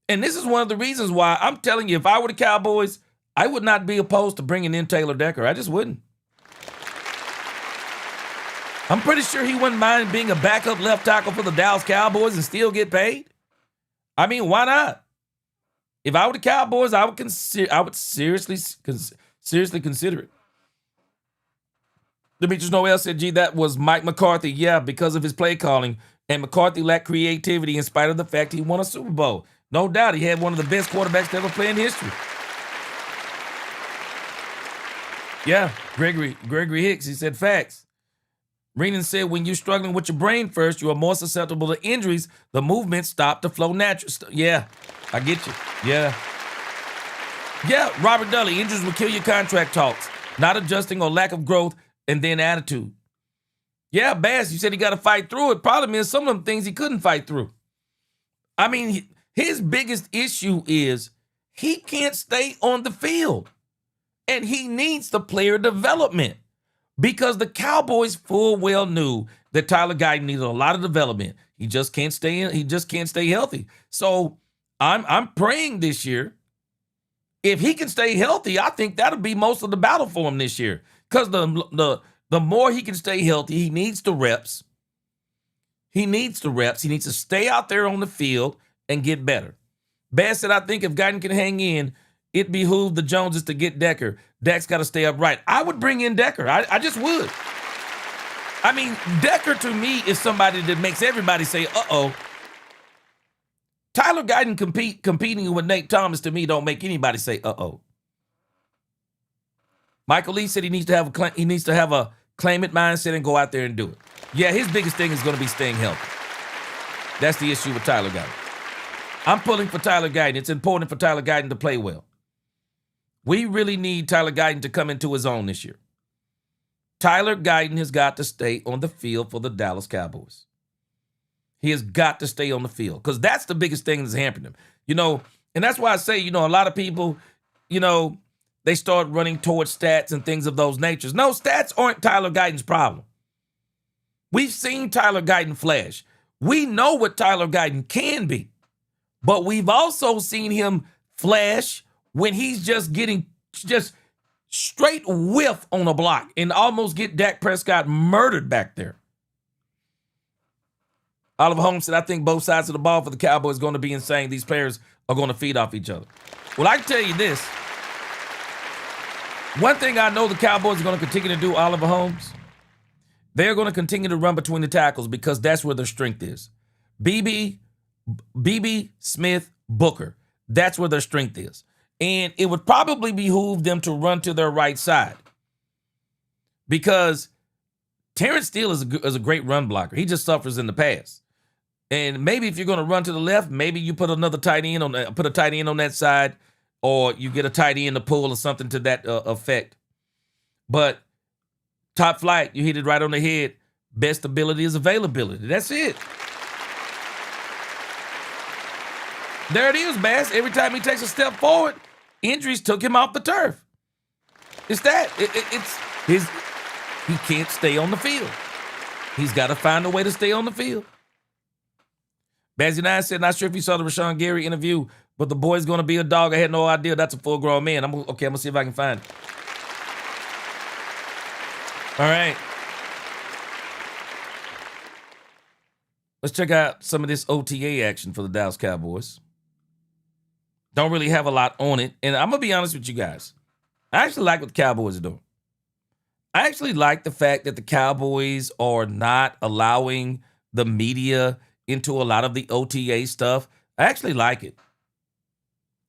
And this is one of the reasons why I'm telling you, if I were the Cowboys, I would not be opposed to bringing in Taylor Decker. I just wouldn't. I'm pretty sure he wouldn't mind being a backup left tackle for the Dallas Cowboys and still get paid. I mean, why not? If I were the Cowboys, I would seriously consider it. Demetrius Noel said, gee, that was Mike McCarthy. Yeah, because of his play calling. And McCarthy lacked creativity in spite of the fact he won a Super Bowl. No doubt he had one of the best quarterbacks to ever play in history. Yeah, Gregory Hicks, he said facts. Renan said, when you're struggling with your brain first, you are more susceptible to injuries. The movements stop to flow naturally. Yeah, I get you. Yeah. Yeah, Robert Dudley, injuries will kill your contract talks. Not adjusting or lack of growth. And then attitude. Yeah, Bass, you said he got to fight through it. Problem is some of them things he couldn't fight through. I mean, his biggest issue is he can't stay on the field. And he needs the player development because the Cowboys full well knew that Tyler Guyton needed a lot of development. He just can't stay in. He just can't stay healthy. So I'm praying this year, if he can stay healthy, I think that'll be most of the battle for him this year. Because the more he can stay healthy, he needs the reps. He needs the reps. He needs to stay out there on the field and get better. Bass said, I think if Guyton can hang in, it behooved the Joneses to get Decker. Dak's got to stay upright. I would bring in Decker. I just would. I mean, Decker to me is somebody that makes everybody say, uh-oh. Tyler Guyton competing with Nate Thomas to me don't make anybody say, uh-oh. Michael Lee said he needs to have a claim it mindset and go out there and do it. Yeah, his biggest thing is going to be staying healthy. That's the issue with Tyler Guyton. I'm pulling for Tyler Guyton. It's important for Tyler Guyton to play well. We really need Tyler Guyton to come into his own this year. Tyler Guyton has got to stay on the field for the Dallas Cowboys. He has got to stay on the field because that's the biggest thing that's hampering him. You know, and that's why I say, you know, a lot of people, you know, they start running towards stats and things of those natures. No, stats aren't Tyler Guyton's problem. We've seen Tyler Guyton flash. We know what Tyler Guyton can be. But we've also seen him flash when he's just getting straight whiff on a block and almost get Dak Prescott murdered back there. Oliver Holmes said, I think both sides of the ball for the Cowboys are going to be insane. These players are going to feed off each other. Well, I can tell you this. One thing I know the Cowboys are going to continue to do, Oliver Holmes, They're going to continue to run between the tackles because that's where their strength is. BB, Smith, Booker. That's where their strength is. And it would probably behoove them to run to their right side because Terrence Steele is a great run blocker. He just suffers in the pass. And maybe if you're going to run to the left, maybe you put another tight end on that, put a tight end on that side, or you get a tight end to pull or something to that effect. But top flight, you hit it right on the head. Best ability is availability. That's it. There it is, Bass. Every time he takes a step forward, injuries took him off the turf. It's that. He can't stay on the field. He's got to find a way to stay on the field. Bazzy9 said, not sure if you saw the Rashan Gary interview, but the boy's going to be a dog. I had no idea. That's a full-grown man. I'm going to see if I can find it. All right. Let's check out some of this OTA action for the Dallas Cowboys. Don't really have a lot on it. And I'm going to be honest with you guys. I actually like what the Cowboys are doing. I actually like the fact that the Cowboys are not allowing the media into a lot of the OTA stuff. I actually like it.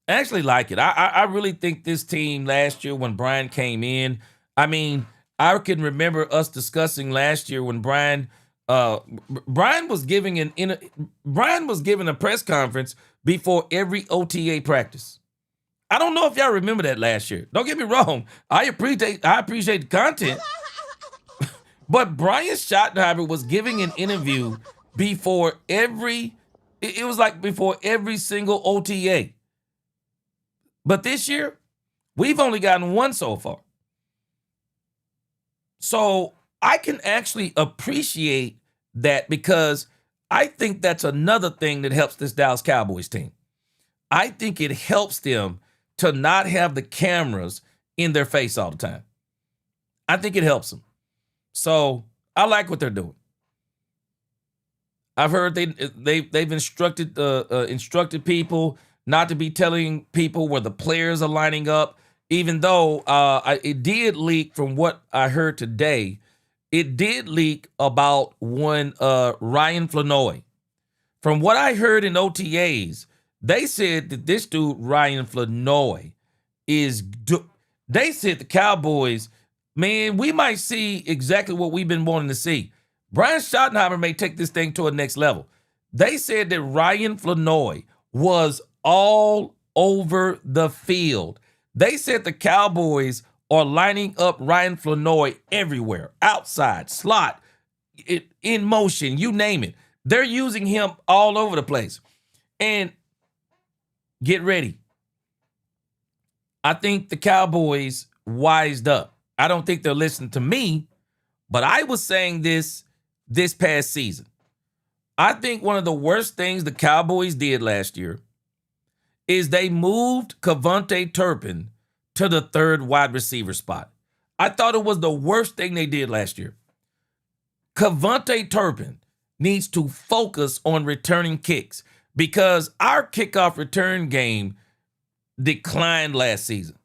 I really think this team last year when Brian came in, I mean, I can remember us discussing last year when Brian was giving a press conference before every OTA practice. I don't know if y'all remember that last year. Don't get me wrong. I appreciate the content. But Brian Schottenheimer was giving an interview before every single OTA. But this year, we've only gotten one so far. So I can actually appreciate that because I think that's another thing that helps this Dallas Cowboys team. I think it helps them to not have the cameras in their face all the time. I think it helps them. So I like what they're doing. I've heard they've instructed people not to be telling people where the players are lining up, even though it did leak from what I heard today. It did leak about one Ryan Flanoy. From what I heard in OTAs, they said that this dude, Ryan Flanoy, they said the Cowboys, man, we might see exactly what we've been wanting to see. Brian Schottenheimer may take this thing to a next level. They said that Ryan Flanoy was all over the field. They said the Cowboys are lining up Ryan Flanoy everywhere, outside, slot, in motion, you name it. They're using him all over the place. And get ready. I think the Cowboys wised up. I don't think they're listening to me, but I was saying this past season. I think one of the worst things the Cowboys did last year is they moved Kevontae Turpin to the third wide receiver spot. I thought it was the worst thing they did last year. Kevontae Turpin needs to focus on returning kicks because our kickoff return game declined last season.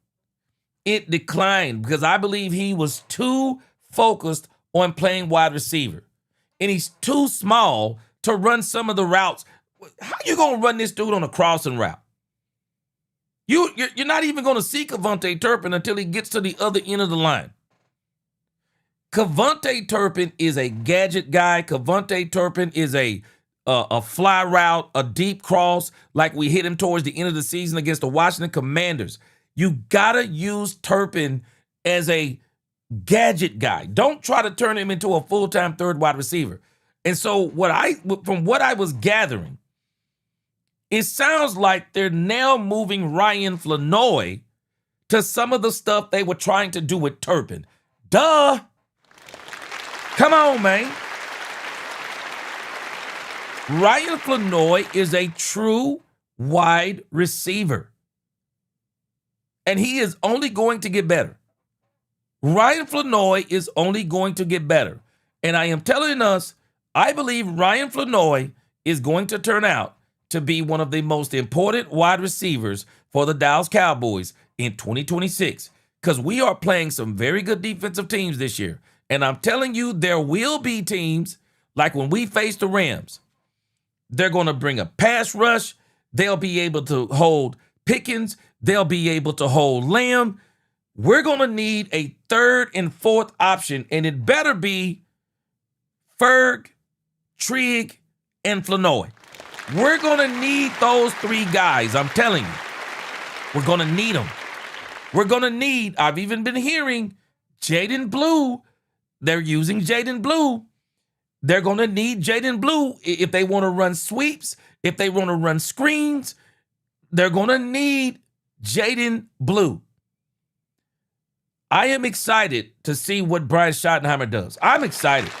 It declined because I believe he was too focused on playing wide receiver. And he's too small to run some of the routes. How you going to run this dude on a crossing route? You're not even going to see Kevontae Turpin until he gets to the other end of the line. Kevontae Turpin is a gadget guy. Kevontae Turpin is a fly route, a deep cross, like we hit him towards the end of the season against the Washington Commanders. You got to use Turpin as a gadget guy. Don't try to turn him into a full-time third wide receiver. And so from what I was gathering, it sounds like they're now moving Ryan Flanoy to some of the stuff they were trying to do with Turpin. Duh. Come on, man. Ryan Flanoy is a true wide receiver. And he is only going to get better. Ryan Flanoy is only going to get better. And I am telling us, I believe Ryan Flanoy is going to turn out to be one of the most important wide receivers for the Dallas Cowboys in 2026 because we are playing some very good defensive teams this year. And I'm telling you, there will be teams, like when we face the Rams, they're going to bring a pass rush. They'll be able to hold Pickens. They'll be able to hold Lamb. We're going to need a third and fourth option, and it better be Ferg, Trigg, and Flanoy. We're going to need those three guys. I'm telling you. We're going to need them. We're going to need, I've even been hearing Jaden Blue. They're using Jaden Blue. They're going to need Jaden Blue if they want to run sweeps, if they want to run screens. They're going to need Jaden Blue. I am excited to see what Brian Schottenheimer does. I'm excited.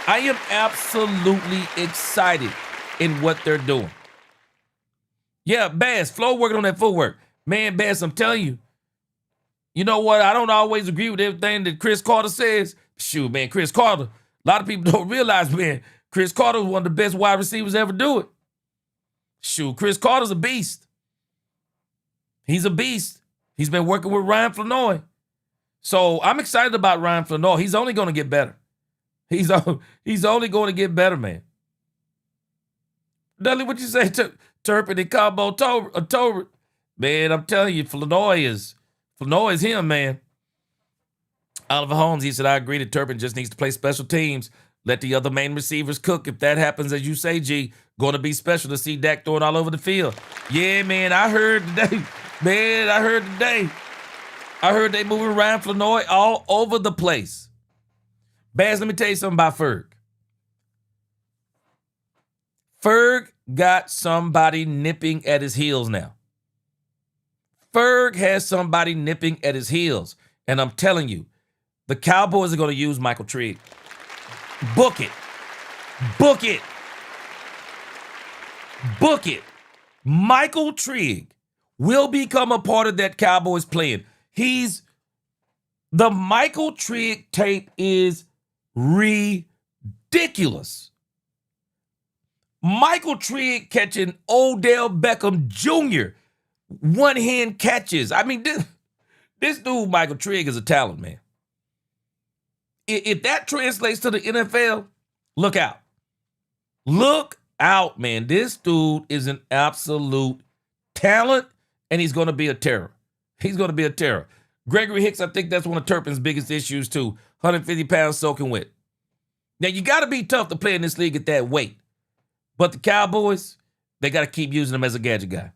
I am absolutely excited in what they're doing. Yeah, Bass, Flo working on that footwork. Man, Bass, I'm telling you, you know what? I don't always agree with everything that Chris Carter says. Shoot, man, Chris Carter, a lot of people don't realize, man, Chris Carter was one of the best wide receivers to ever do it. Shoot, Chris Carter's a beast. He's a beast. He's been working with Ryan Flanoy. So I'm excited about Ryan Flanoy. He's only going to get better. He's only going to get better, man. Dudley, what you say, Turpin and Combo Tobert? Man, I'm telling you, Flanoy is him, man. Oliver Holmes, he said, I agree that Turpin just needs to play special teams. Let the other main receivers cook. If that happens, as you say, G, going to be special to see Dak throwing all over the field. Yeah, man, I heard today. Man, I heard today. I heard they moving Ryan Flanoy all over the place. Baz, let me tell you something about Ferg. Ferg got somebody nipping at his heels now. Ferg has somebody nipping at his heels. And I'm telling you, the Cowboys are going to use Michael Trigg. Book it. Book it. Book it. Michael Trigg will become a part of that Cowboys plan. The Michael Trigg tape is ridiculous. Michael Trigg catching Odell Beckham Jr. one-hand catches. I mean, this dude, Michael Trigg, is a talent, man. If that translates to the NFL, look out. Look out, man. This dude is an absolute talent, and he's going to be a terror. He's going to be a terror. Gregory Hicks, I think that's one of Turpin's biggest issues, too. 150 pounds soaking wet. Now, you got to be tough to play in this league at that weight. But the Cowboys, they got to keep using him as a gadget guy.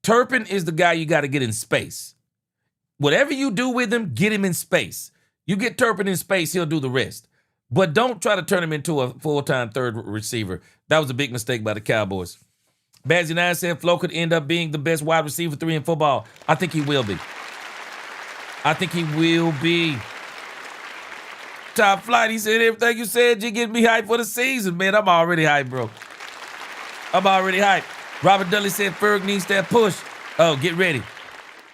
Turpin is the guy you got to get in space. Whatever you do with him, get him in space. You get Turpin in space, he'll do the rest. But don't try to turn him into a full-time third receiver. That was a big mistake by the Cowboys. Bazzy9 said Flo could end up being the best wide receiver 3 in football. I think he will be. I think he will be. Top Flight, he said everything you said, you get me hyped for the season. Man, I'm already hyped, bro. I'm already hyped. Robert Dudley said Ferg needs that push. Oh, get ready.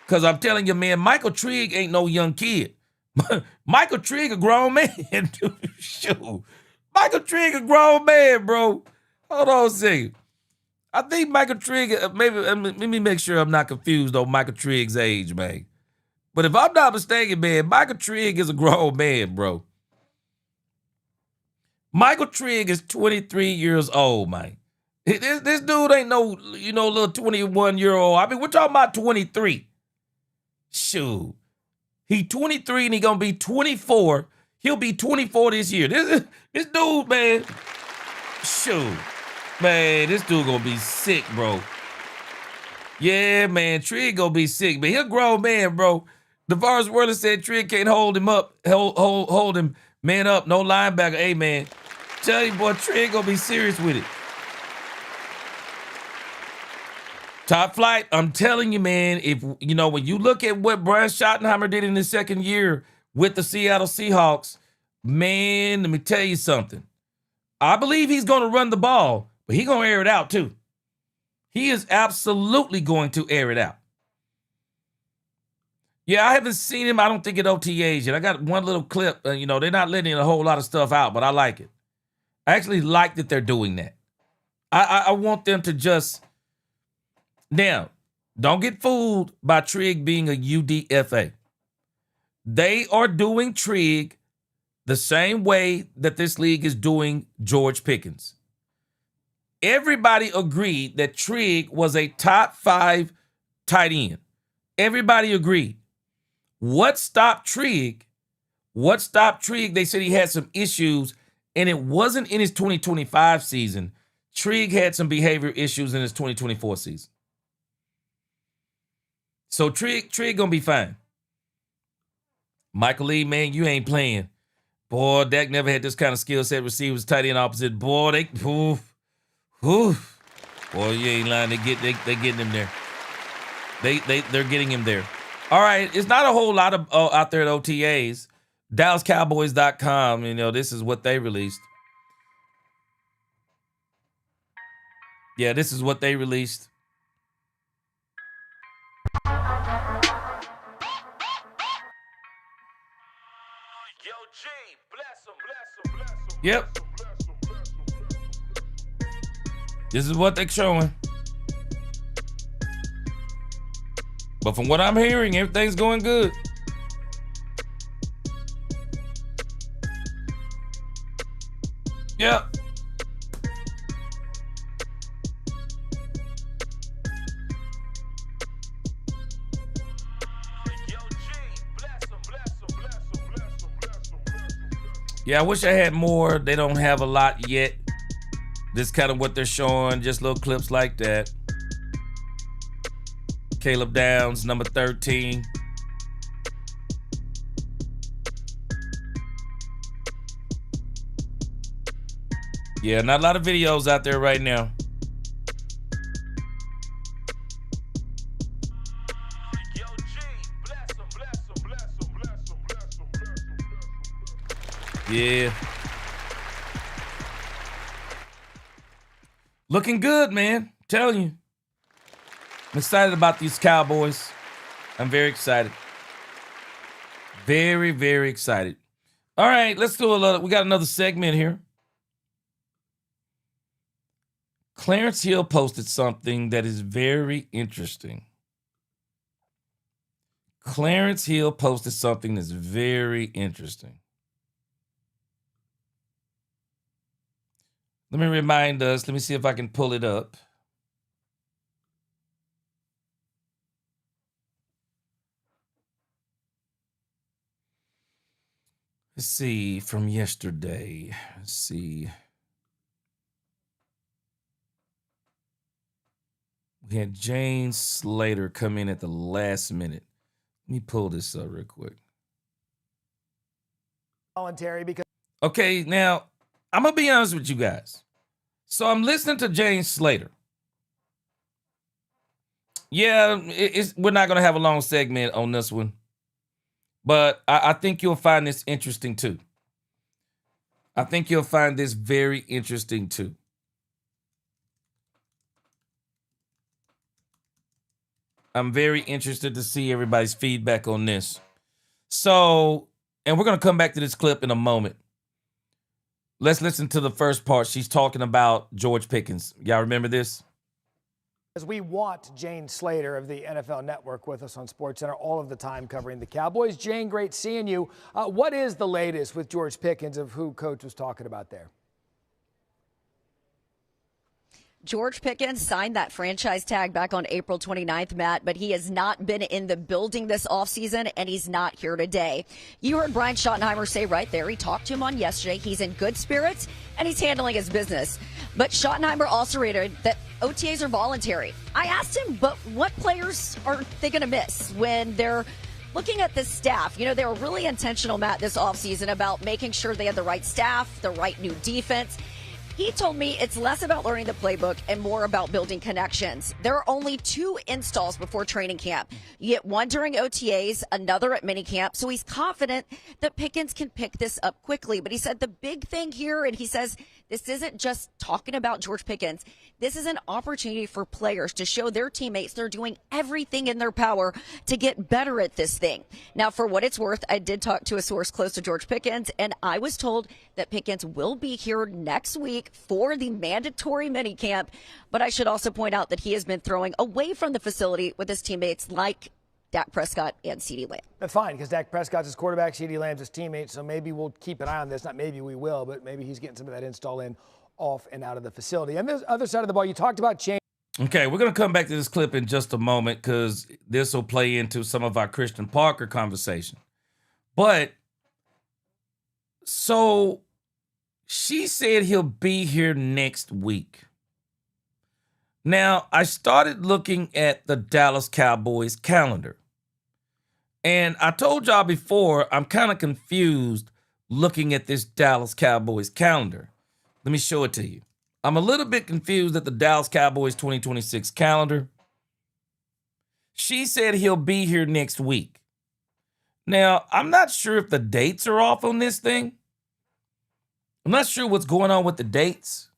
Because I'm telling you, man, Michael Trigg ain't no young kid. Michael Trigg a grown man. Shoot. Michael Trigg a grown man, bro. Hold on a second. I think Michael Trigg, maybe, let me make sure I'm not confused on Michael Trigg's age, man. But if I'm not mistaken, man, Michael Trigg is a grown man, bro. Michael Trigg is 23 years old, man. This dude ain't no, little 21-year-old. I mean, we're talking about 23. Shoot. He 23 and he gonna be 24. He'll be 24 this year. This dude, man. Shoot. Man, this dude gonna be sick, bro. Yeah, man. Trigg gonna be sick, man. He a grown man, bro. DeVar's Worley said Trigg can't hold him up. Hold him, man, up. No linebacker. Hey, man. Tell you, boy, Trigg gonna be serious with it. Top Flight, I'm telling you, man, when you look at what Brian Schottenheimer did in his second year with the Seattle Seahawks, man, let me tell you something. I believe he's going to run the ball, but he's going to air it out too. He is absolutely going to air it out. Yeah, I haven't seen him, I don't think, at OTAs yet. I got one little clip. They're not letting a whole lot of stuff out, but I like it. I actually like that they're doing that. I want them to just... Now, don't get fooled by Trigg being a UDFA. They are doing Trigg the same way that this league is doing George Pickens. Everybody agreed that Trigg was a top 5 tight end. Everybody agreed. What stopped Trigg? They said he had some issues, and it wasn't in his 2025 season. Trigg had some behavior issues in his 2024 season. So Trigg gonna be fine. Michael Lee, man, you ain't playing. Boy, Dak never had this kind of skill set. Receivers, tight end opposite. Boy, boy, you ain't lying. They're getting him there. They're getting him there. All right, it's not a whole lot of out there at OTAs. DallasCowboys.com, this is what they released. Yeah, this is what they released. Yep. This is what they're showing. But from what I'm hearing, everything's going good. Yep. Yeah, I wish I had more. They don't have a lot yet. This is kind of what they're showing, just little clips like that. Caleb Downs, number 13. Yeah, not a lot of videos out there right now. Yeah. Looking good, man. Telling you. I'm excited about these Cowboys. I'm very excited. Very, very excited. All right, let's do we got another segment here. Clarence Hill posted something that is very interesting. Clarence Hill posted something that's very interesting. Let me remind us. Let me see if I can pull it up. Let's see, from yesterday. Let's see. We had Jane Slater come in at the last minute. Let me pull this up real quick. Voluntary because. Okay, now, I'm going to be honest with you guys. So I'm listening to Jane Slater. Yeah, we're not going to have a long segment on this one. But I think you'll find this interesting too. I think you'll find this very interesting too. I'm very interested to see everybody's feedback on this. So, and we're going to come back to this clip in a moment. Let's listen to the first part. She's talking about George Pickens. Y'all remember this? As we want Jane Slater of the NFL Network with us on SportsCenter all of the time covering the Cowboys. Jane, great seeing you. What is the latest with George Pickens of who Coach was talking about there? George Pickens signed that franchise tag back on April 29th, Matt, but he has not been in the building this offseason, and he's not here today. You heard Brian Schottenheimer say right there, he talked to him on yesterday. He's in good spirits, and he's handling his business. But Schottenheimer also reiterated that OTAs are voluntary. I asked him, but what players are they going to miss when they're looking at this staff? You know, they were really intentional, Matt, this offseason about making sure they had the right staff, the right new defense. He told me it's less about learning the playbook and more about building connections. There are only 2 installs before training camp. You get one during OTAs, another at minicamp. So he's confident that Pickens can pick this up quickly. But he said the big thing here, and he says this isn't just talking about George Pickens. This is an opportunity for players to show their teammates they're doing everything in their power to get better at this thing. Now, for what it's worth, I did talk to a source close to George Pickens, and I was told that Pickens will be here next week for the mandatory minicamp. But I should also point out that he has been throwing away from the facility with his teammates like Dak Prescott and CeeDee Lamb. That's fine, because Dak Prescott's his quarterback, CeeDee Lamb's his teammate, so maybe we'll keep an eye on this. Not maybe we will, but maybe he's getting some of that install in off and out of the facility. And the other side of the ball, you talked about change. Okay, we're going to come back to this clip in just a moment because this will play into some of our Christian Parker conversation. But, so she said he'll be here next week. Now, I started looking at the Dallas Cowboys calendar. And I told y'all before, I'm kind of confused looking at this Dallas Cowboys calendar. Let me show it to you. I'm a little bit confused at the Dallas Cowboys 2026 calendar. She said he'll be here next week. Now, I'm not sure if the dates are off on this thing. I'm not sure what's going on with the dates.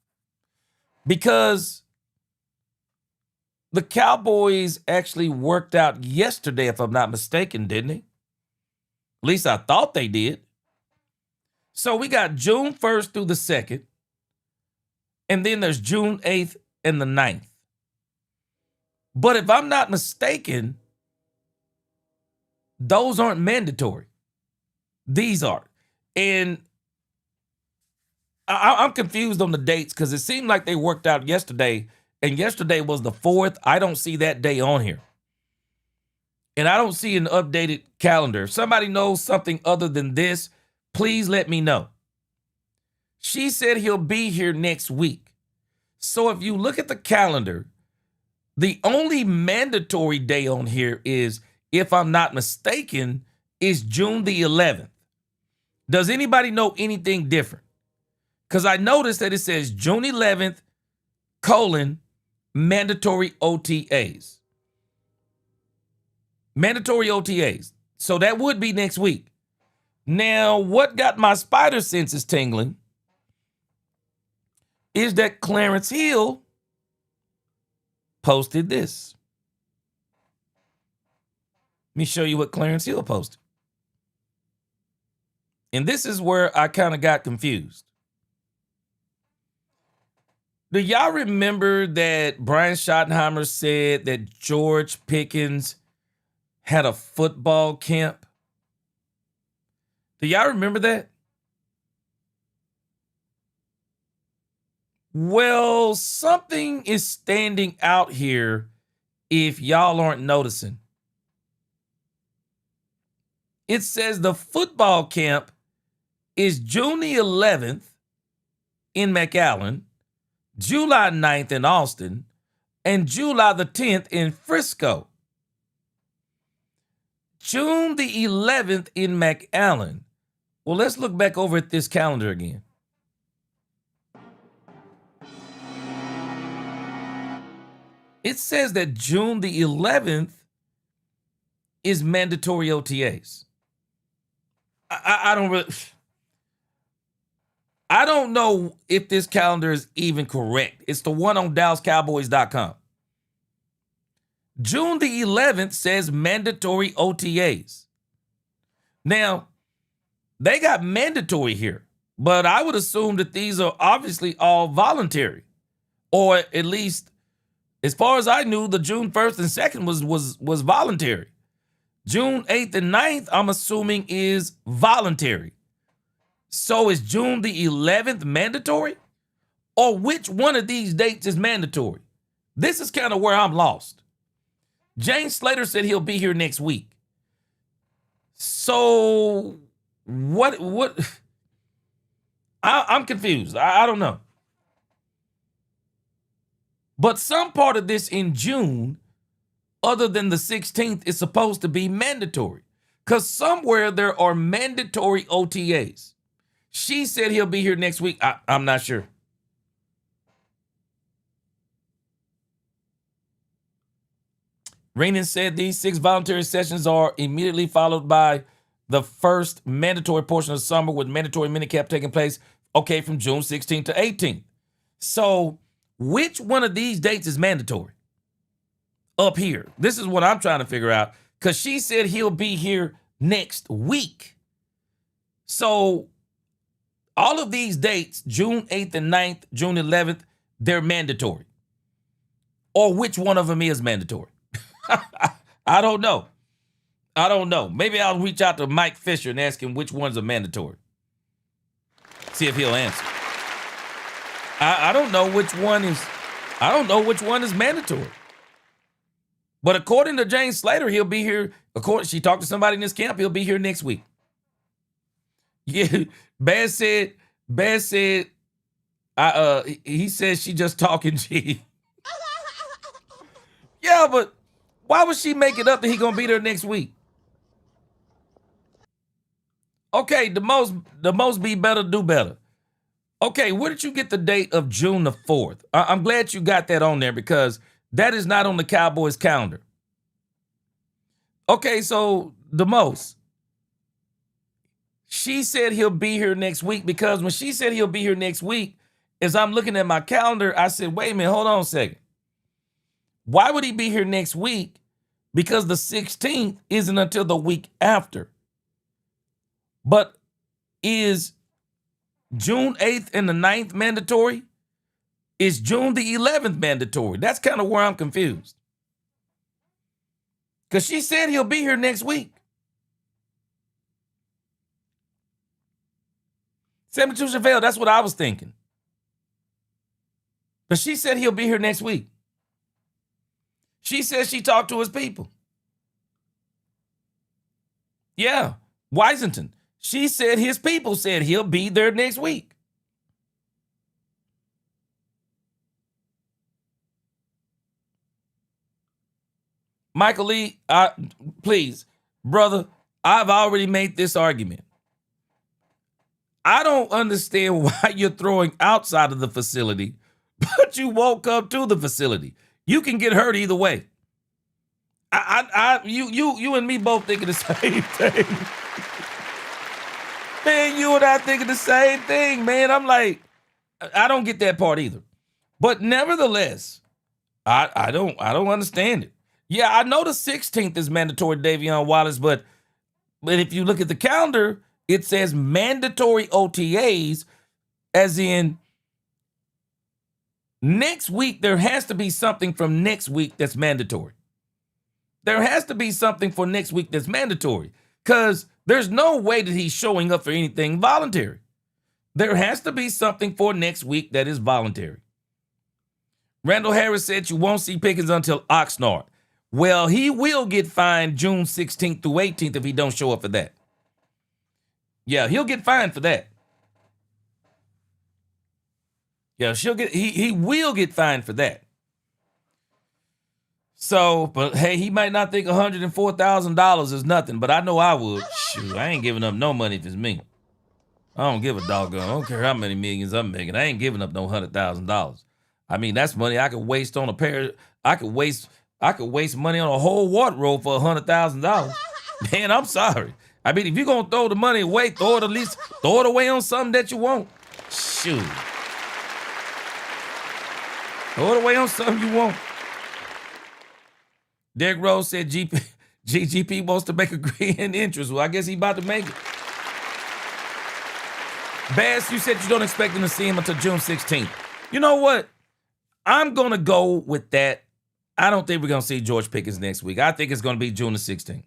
Because the Cowboys actually worked out yesterday, if I'm not mistaken, didn't they? At least I thought they did. So we got June 1st through the 2nd. And then there's June 8th and the 9th. But if I'm not mistaken, those aren't mandatory. These are. And I'm confused on the dates because it seemed like they worked out yesterday. And yesterday was the 4th. I don't see that day on here. And I don't see an updated calendar. If somebody knows something other than this, please let me know. She said he'll be here next week. So if you look at the calendar, the only mandatory day on here is, if I'm not mistaken, is June the 11th. Does anybody know anything different? Because I noticed that it says June 11th, mandatory OTAs. Mandatory OTAs. So that would be next week. Now, what got my spider senses tingling is that Clarence Hill posted this. Let me show you what Clarence Hill posted. And this is where I kind of got confused. Do y'all remember that Brian Schottenheimer said that George Pickens had a football camp? Do y'all remember that? Well, something is standing out here if y'all aren't noticing. It says the football camp is June the 11th in McAllen, July 9th in Austin, and July the 10th in Frisco. June the 11th in McAllen. Well, let's look back over at this calendar again. It says that June the 11th is mandatory OTAs. I don't know if this calendar is even correct. It's the one on DallasCowboys.com. June the 11th says mandatory OTAs. Now, they got mandatory here, but I would assume that these are obviously all voluntary, or at least, as far as I knew, the June 1st and 2nd was voluntary. June 8th and 9th, I'm assuming, is voluntary. So is June the 11th mandatory? Or which one of these dates is mandatory? This is kind of where I'm lost. James Slater said he'll be here next week. So what? I'm confused. I don't know. But some part of this in June, other than the 16th, is supposed to be mandatory. Because somewhere there are mandatory OTAs. She said he'll be here next week. I'm not sure. Renan said these 6 voluntary sessions are immediately followed by the first mandatory portion of summer with mandatory minicamp taking place, okay, from June 16th to 18th. So which one of these dates is mandatory? Up here. This is what I'm trying to figure out, because she said he'll be here next week. So all of these dates, June 8th and 9th, June 11th, they're mandatory. Or which one of them is mandatory? I don't know. I don't know. Maybe I'll reach out to Mike Fisher and ask him which ones are mandatory. See if he'll answer. I don't know which one is. I don't know which one is mandatory. But according to Jane Slater, he'll be here. She talked to somebody in this camp. He'll be here next week. Yeah, Baz said. He says she just talking G. Yeah, but why would she make it up that he gonna be there next week? Okay, the most be better, do better. Okay, where did you get the date of June the 4th? I'm glad you got that on there because that is not on the Cowboys calendar. Okay, so the most. She said he'll be here next week because when she said he'll be here next week, as I'm looking at my calendar, I said, wait a minute, hold on a second. Why would he be here next week? Because the 16th isn't until the week after. But is June 8th and the 9th mandatory? Is June the 11th mandatory? That's kind of where I'm confused. Because she said he'll be here next week. 72 Chevelle, that's what I was thinking. But she said he'll be here next week. She said she talked to his people. Yeah, Weisington. She said his people said he'll be there next week. Michael Lee, please, brother, I've already made this argument. I don't understand why you're throwing outside of the facility, but you won't come to the facility. You can get hurt either way. You and me both thinking the same thing. Man, you and I thinking the same thing, man. I'm like, I don't get that part either. But nevertheless, I don't understand it. Yeah, I know the 16th is mandatory, Davion Wallace, but if you look at the calendar, it says mandatory OTAs, as in next week, there has to be something from next week that's mandatory. There has to be something for next week that's mandatory because there's no way that he's showing up for anything voluntary. There has to be something for next week that is voluntary. Randall Harris said you won't see Pickens until Oxnard. Well, he will get fined June 16th through 18th if he don't show up for that. Yeah, he'll get fined for that. Yeah, he will get fined for that. So, but hey, he might not think $104,000 is nothing, but I know I would. Shoot, I ain't giving up no money if it's me. I don't give a doggone. I don't care how many millions I'm making. I ain't giving up no $100,000. I mean, that's money I could waste on a pair. I could waste money on a whole wardrobe for $100,000. Man, I'm sorry. I mean, if you're gonna throw the money away, throw it away on something that you want. Shoot. Throw it away on something you want. Derek Rose said GGP wants to make a grand interest. Well, I guess he about to make it. Bass, you said you don't expect him to see him until June 16th. You know what? I'm going to go with that. I don't think we're going to see George Pickens next week. I think it's going to be June the 16th.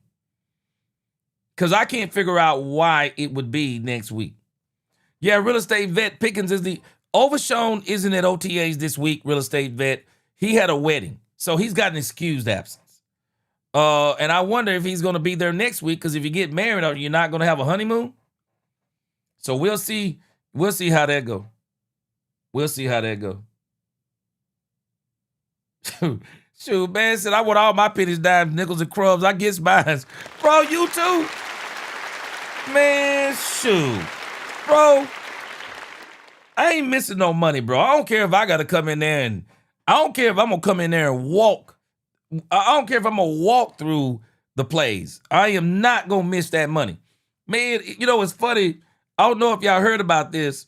Because I can't figure out why it would be next week. Yeah, real estate vet Pickens is the... Overshown isn't at OTAs this week, real estate vet. He had a wedding, so he's got an excused absence. And I wonder if he's going to be there next week, because if you get married, you're not going to have a honeymoon. So we'll see. We'll see how that go. We'll see how that go. Shoot, man, said I want all my pennies, dimes, nickels, and crumbs. I guess mine. Bro, you too. Man, shoot. Bro, I ain't missing no money, bro. I don't care if I got to come in there and I don't care if I'm going to come in there and walk. I don't care if I'm going to walk through the plays. I am not going to miss that money. Man, you know, it's funny. I don't know if y'all heard about this,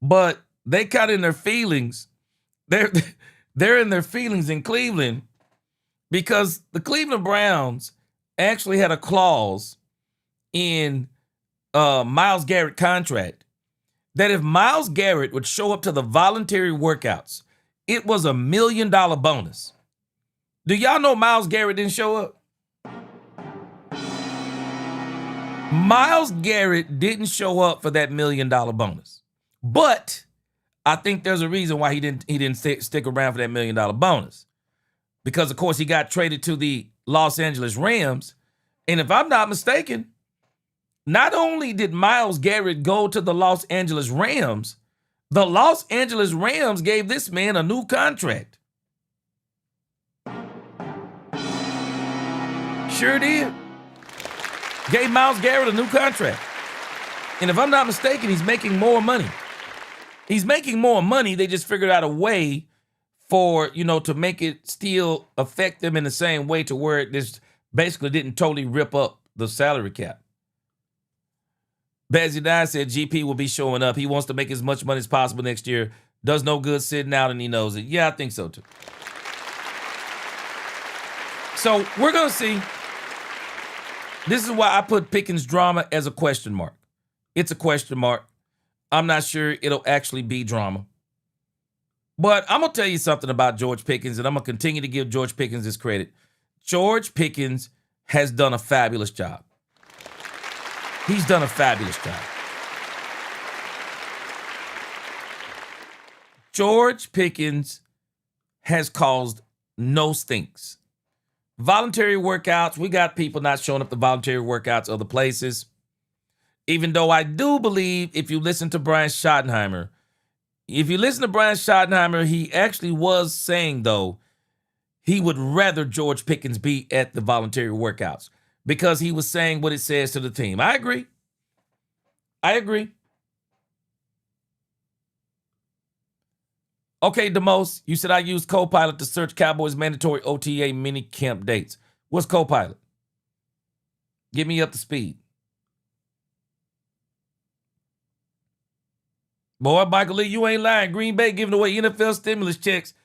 but they kind of in their feelings. They're in their feelings in Cleveland because the Cleveland Browns actually had a clause in Myles Garrett contract that if Myles Garrett would show up to the voluntary workouts, it was $1 million bonus. Do y'all know Myles Garrett didn't show up? Myles Garrett didn't show up for that $1 million bonus. But I think there's a reason why he didn't stick around for that $1 million bonus. Because, of course, he got traded to the Los Angeles Rams. And if I'm not mistaken, not only did Myles Garrett go to the Los Angeles Rams, the Los Angeles Rams gave this man a new contract. Sure did. Gave Myles Garrett a new contract. And if I'm not mistaken, he's making more money. He's making more money. They just figured out a way for, to make it still affect them in the same way to where it just basically didn't totally rip up the salary cap. Bazzy Dye said GP will be showing up. He wants to make as much money as possible next year. Does no good sitting out, and he knows it. Yeah, I think so too. So we're going to see. This is why I put Pickens' drama as a question mark. It's a question mark. I'm not sure it'll actually be drama. But I'm going to tell you something about George Pickens, and I'm going to continue to give George Pickens his credit. George Pickens has done a fabulous job. He's done a fabulous job. George Pickens has caused no stinks. Voluntary workouts, we got people not showing up to voluntary workouts other places. Even though I do believe if you listen to Brian Schottenheimer, he actually was saying, though, he would rather George Pickens be at the voluntary workouts because he was saying what it says to the team. I agree. Okay, DeMose, you said I used Copilot to search Cowboys mandatory OTA mini camp dates. What's Copilot? Get me up to speed. Boy, Michael Lee, you ain't lying. Green Bay giving away NFL stimulus checks.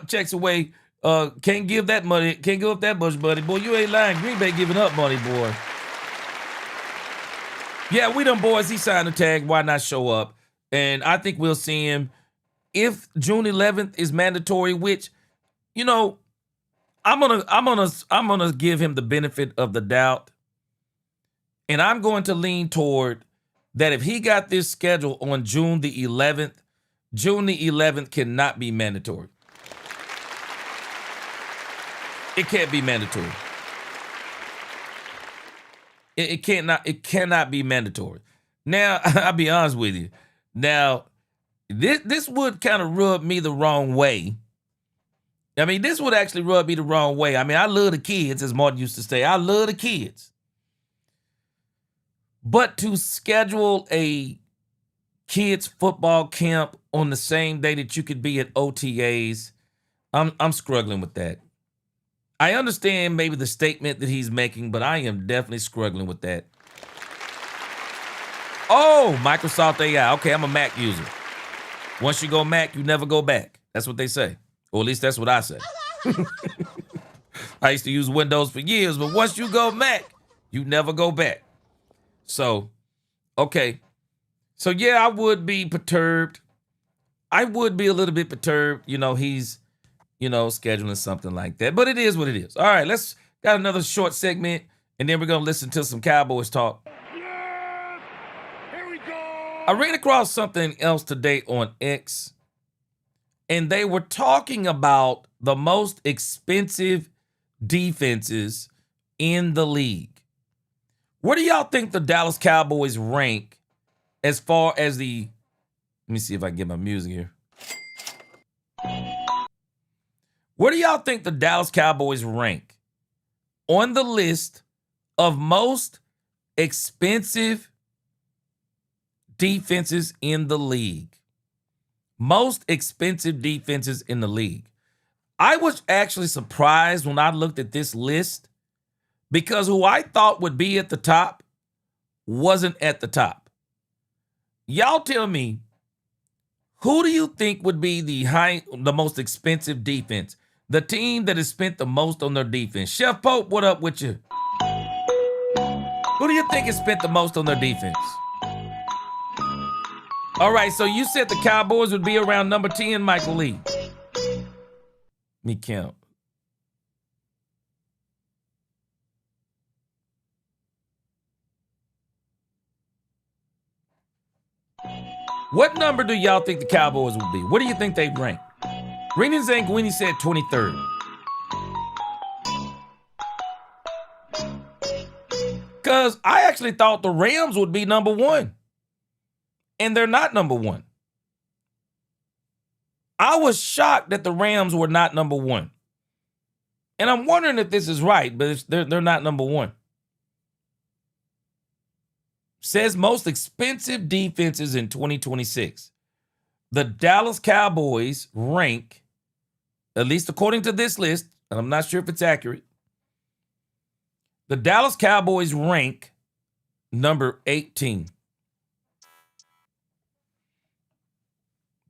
Checks away. Can't give that money. Can't give up that much money. Boy, you ain't lying. Green Bay giving up money, boy. Yeah, we done boys. He signed a tag. Why not show up? And I think we'll see him. If June 11th is mandatory, which, I'm gonna give him the benefit of the doubt. And I'm going to lean toward that if he got this schedule on June the 11th cannot be mandatory. It can't be mandatory. It cannot be mandatory. Now, I'll be honest with you. Now, this would kind of rub me the wrong way. I mean, this would actually rub me the wrong way. I mean, I love the kids, as Martin used to say. I love the kids. But to schedule a kids football camp on the same day that you could be at OTAs, I'm struggling with that. I understand maybe the statement that he's making, but I am definitely struggling with that. Oh, Microsoft AI. Okay, I'm a Mac user. Once you go Mac, you never go back. That's what they say. Or at least that's what I say. I used to use Windows for years, but once you go Mac, you never go back. So, okay. So, yeah, I would be perturbed. I would be a little bit perturbed. He's, scheduling something like that. But it is what it is. All right, let's got another short segment, and then we're going to listen to some Cowboys talk. I ran across something else today on X, and they were talking about the most expensive defenses in the league. Where do y'all think the Dallas Cowboys rank as far as the... Let me see if I can get my music here. Where do y'all think the Dallas Cowboys rank on the list of most expensive defenses in the league? Most expensive defenses in the league. I was actually surprised when I looked at this list because who I thought would be at the top wasn't at the top. Y'all tell me, who do you think would be the most expensive defense? The team that has spent the most on their defense. Chef Pope, what up with you? Who do you think has spent the most on their defense? All right, so you said the Cowboys would be around number 10, Michael Lee. Let me count. What number do y'all think the Cowboys will be? What do you think they'd rank? Rini Zanguini said 23rd. Because I actually thought the Rams would be number 1. And they're not number 1. I was shocked that the Rams were not number 1. And I'm wondering if this is right, but they're not number 1. Says most expensive defenses in 2026. The Dallas Cowboys rank, at least according to this list, and I'm not sure if it's accurate, the Dallas Cowboys rank number 18.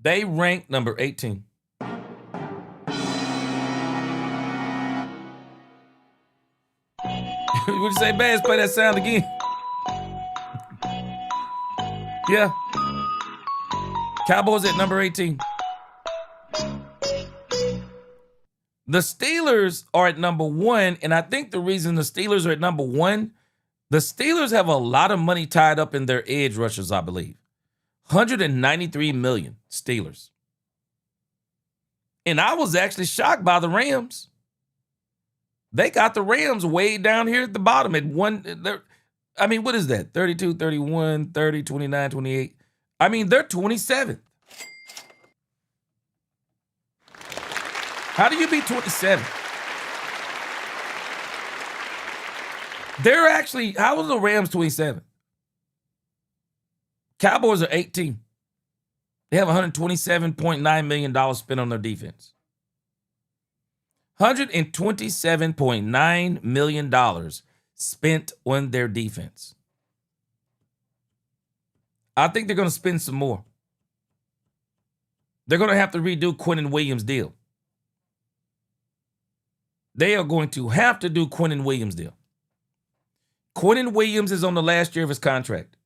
They rank number 18. What'd you say, Baz? Play that sound again. Yeah. Cowboys at number 18. The Steelers are at number 1, and I think the reason the Steelers are at number 1, the Steelers have a lot of money tied up in their edge rushers, I believe. $193 million, Steelers. And I was actually shocked by the Rams. They got the Rams way down here at the bottom at one. I mean, what is that? 32, 31, 30, 29, 28. I mean, they're 27th. How do you be 27? They're actually, how was the Rams 27? Cowboys are 18. They have $127.9 million spent on their defense. $127.9 million spent on their defense. I think they're going to spend some more. They're going to have to redo Quinnen Williams' deal. They are going to have to do Quinnen Williams' deal. Quinnen Williams is on the last year of his contract.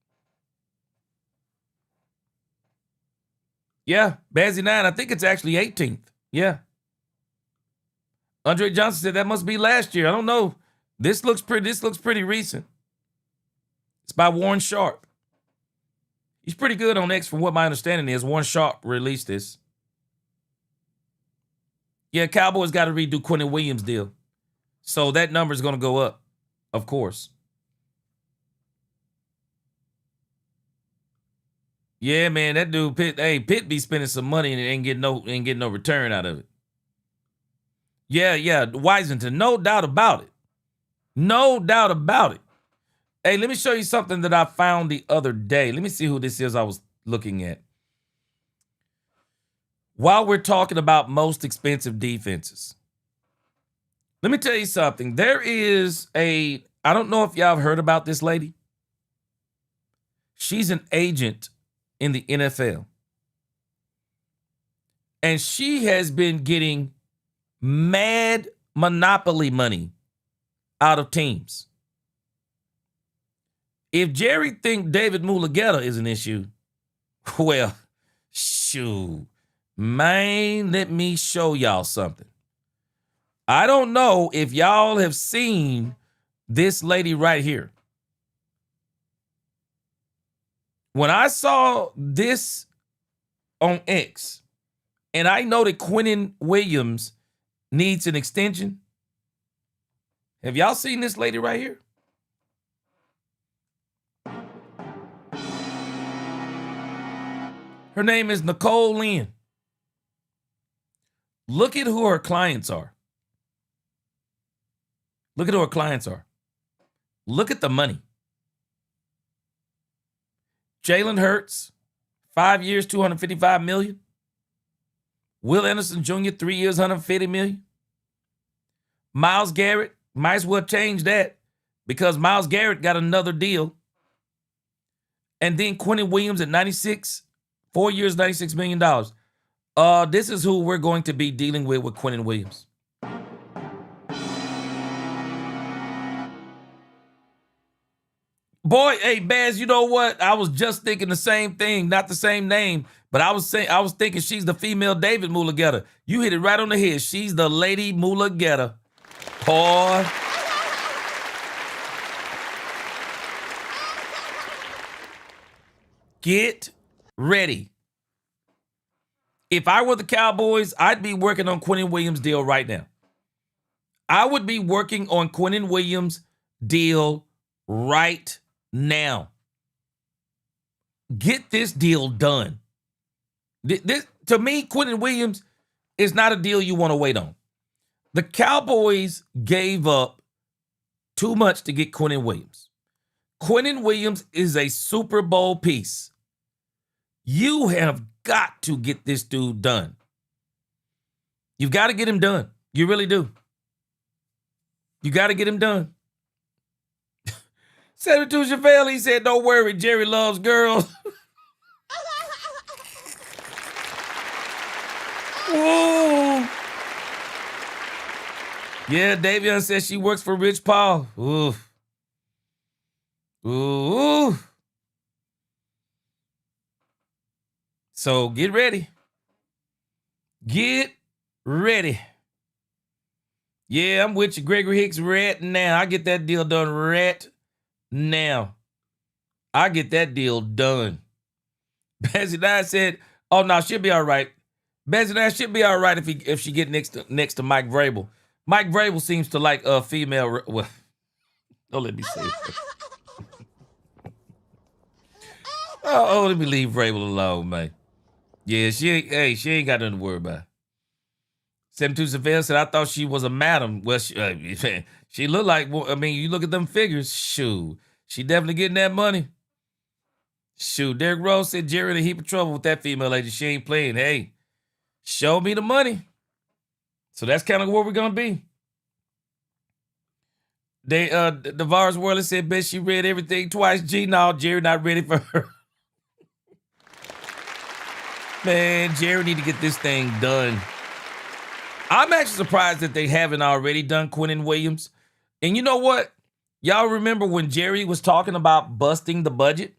Yeah, Bazzy 9, I think it's actually 18th. Yeah. Andre Johnson said that must be last year. I don't know. This looks pretty recent. It's by Warren Sharp. He's pretty good on X from what my understanding is. Warren Sharp released this. Yeah, Cowboys got to redo Quinnen Williams' deal. So that number is going to go up, of course. Yeah, man, that dude Pitt be spending some money and ain't getting no return out of it. Yeah, Wisington, no doubt about it. No doubt about it. Hey, let me show you something that I found the other day. Let me see who this is I was looking at. While we're talking about most expensive defenses, let me tell you something. There is I don't know if y'all have heard about this lady. She's an agent in the NFL. And she has been getting mad monopoly money out of teams. If Jerry think David Mulugeta is an issue, well, shoot, man, let me show y'all something. I don't know if y'all have seen this lady right here. When I saw this on X, and I know that Quinnen Williams needs an extension. Have y'all seen this lady right here? Her name is Nicole Lynn. Look at who her clients are. Look at who her clients are. Look at the money. Jalen Hurts, 5 years, $255 million. Will Anderson Jr., 3 years, $150 million. Myles Garrett, might as well change that because Myles Garrett got another deal. And then Quinnen Williams at 96, 4 years, $96 million. This is who we're going to be dealing with Quinnen Williams. Boy, hey, Baz, you know what? I was just thinking the same thing, not the same name, but I was thinking she's the female David Mulugeta. You hit it right on the head. She's the lady Mulugeta. Boy. Get ready. If I were the Cowboys, I'd be working on Quinnen Williams' deal right now. I would be working on Quinnen Williams' deal right now. Get this deal done. This, to me, Quinnen Williams is not a deal you want to wait on. The Cowboys gave up too much to get Quinnen Williams. Quinnen Williams is a Super Bowl piece. You have got to get this dude done. You've got to get him done. You really do. You got to get him done. 72 Chevelle, he said, don't worry, Jerry loves girls. Ooh. Yeah, Davion says she works for Rich Paul. Ooh. Ooh. So get ready. Get ready. Yeah, I'm with you, Gregory Hicks, right now. I get that deal done right now. I get that deal done. Bessie Dye said, oh, no, she'll be all right. Bessie Dye should be all right if she get next to Mike Vrabel. Mike Vrabel seems to like a female. Well, don't let me say it. Oh, let me leave Vrabel alone, man. Yeah, she ain't got nothing to worry about. 72 Seville said, I thought she was a madam. Well, she looked like, I mean, you look at them figures. Shoot, she definitely getting that money. Shoot, Derrick Rose said Jerry in a heap of trouble with that female lady. She ain't playing. Hey, show me the money. So that's kind of where we're going to be. DeVars Worley said, bet she read everything twice. G, no, Jerry not ready for her. Man, Jerry need to get this thing done. I'm actually surprised that they haven't already done Quinnen Williams. And you know what? Y'all remember when Jerry was talking about busting the budget?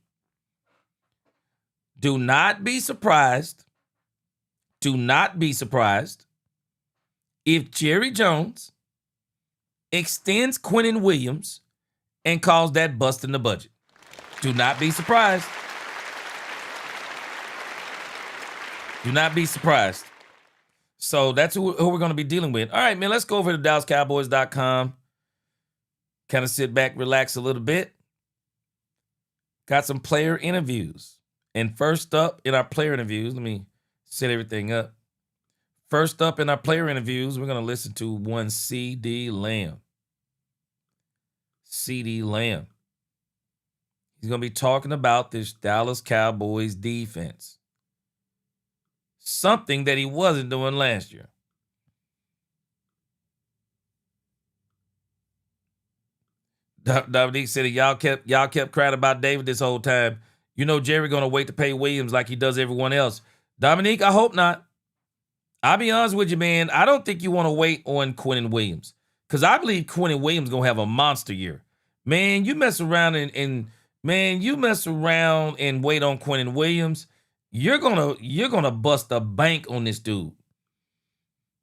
Do not be surprised. Do not be surprised if Jerry Jones extends Quinnen Williams and calls that busting the budget. Do not be surprised. Do not be surprised. So that's who we're going to be dealing with. All right, man, let's go over to DallasCowboys.com. Kind of sit back, relax a little bit. Got some player interviews. And first up in our player interviews, let me set everything up. First up in our player interviews, we're going to listen to one CeeDee Lamb. CeeDee Lamb. He's going to be talking about this Dallas Cowboys defense. Something that he wasn't doing last year. Dominique said y'all kept crying about David this whole time. You know Jerry gonna wait to pay Williams like he does everyone else. Dominique, I hope not. I'll be honest with you, man. I don't think you want to wait on Quinnen Williams. Because I believe Quinnen Williams gonna have a monster year. Man, you mess around and wait on Quinnen Williams. You're gonna bust a bank on this dude.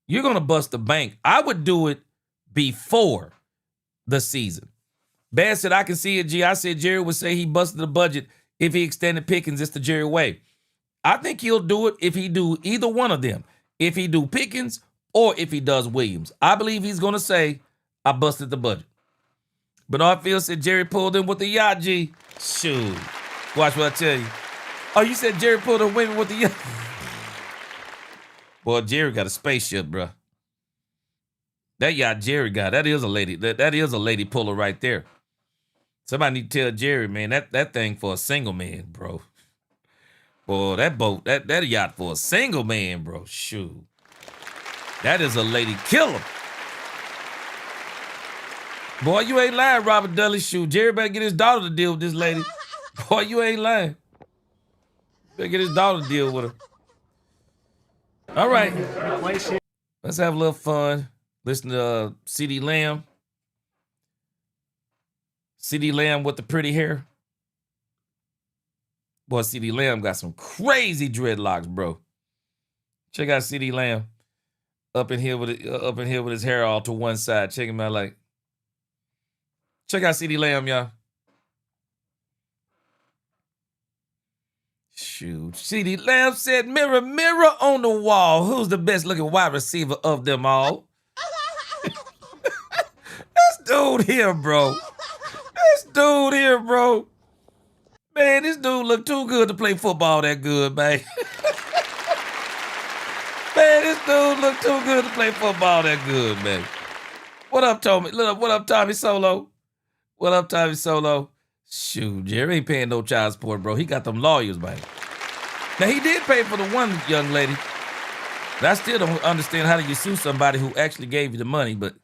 You're gonna bust a bank. I would do it before the season. Bass said, I can see it, G. I said Jerry would say he busted the budget if he extended Pickens. It's the Jerry way. I think he'll do it if he do either one of them. If he do Pickens or if he does Williams. I believe he's gonna say, I busted the budget. Bernard Field said Jerry pulled in with the yacht, G. Shoot. Watch what I tell you. Oh, you said Jerry pulled a women with the yacht. Boy, Jerry got a spaceship, bro. That yacht Jerry got, that is a lady. That is a lady puller right there. Somebody need to tell Jerry, man, that thing for a single man, bro. Boy, that boat, that yacht for a single man, bro. Shoot. That is a lady killer. Boy, you ain't lying, Robert Dudley. Shoot, Jerry better get his daughter to deal with this lady. Boy, you ain't lying. Better get his daughter to deal with her. All right. Let's have a little fun. Listen to CeeDee Lamb. CeeDee Lamb with the pretty hair. Boy, CeeDee Lamb got some crazy dreadlocks, bro. Check out CeeDee Lamb up in here with his hair all to one side. Check him out, like. Check out CeeDee Lamb, y'all. Shoot. Shoot. CeeDee Lamb said, mirror, mirror on the wall. Who's the best looking wide receiver of them all? This dude here, bro. Man, this dude look too good to play football that good, man. Man, this dude look too good to play football that good, man. What up, Tommy? What up, Tommy Solo? What up, Tommy Solo? Shoot, Jerry ain't paying no child support, bro. He got them lawyers, man. Now, he did pay for the one young lady. But I still don't understand how do you sue somebody who actually gave you the money, but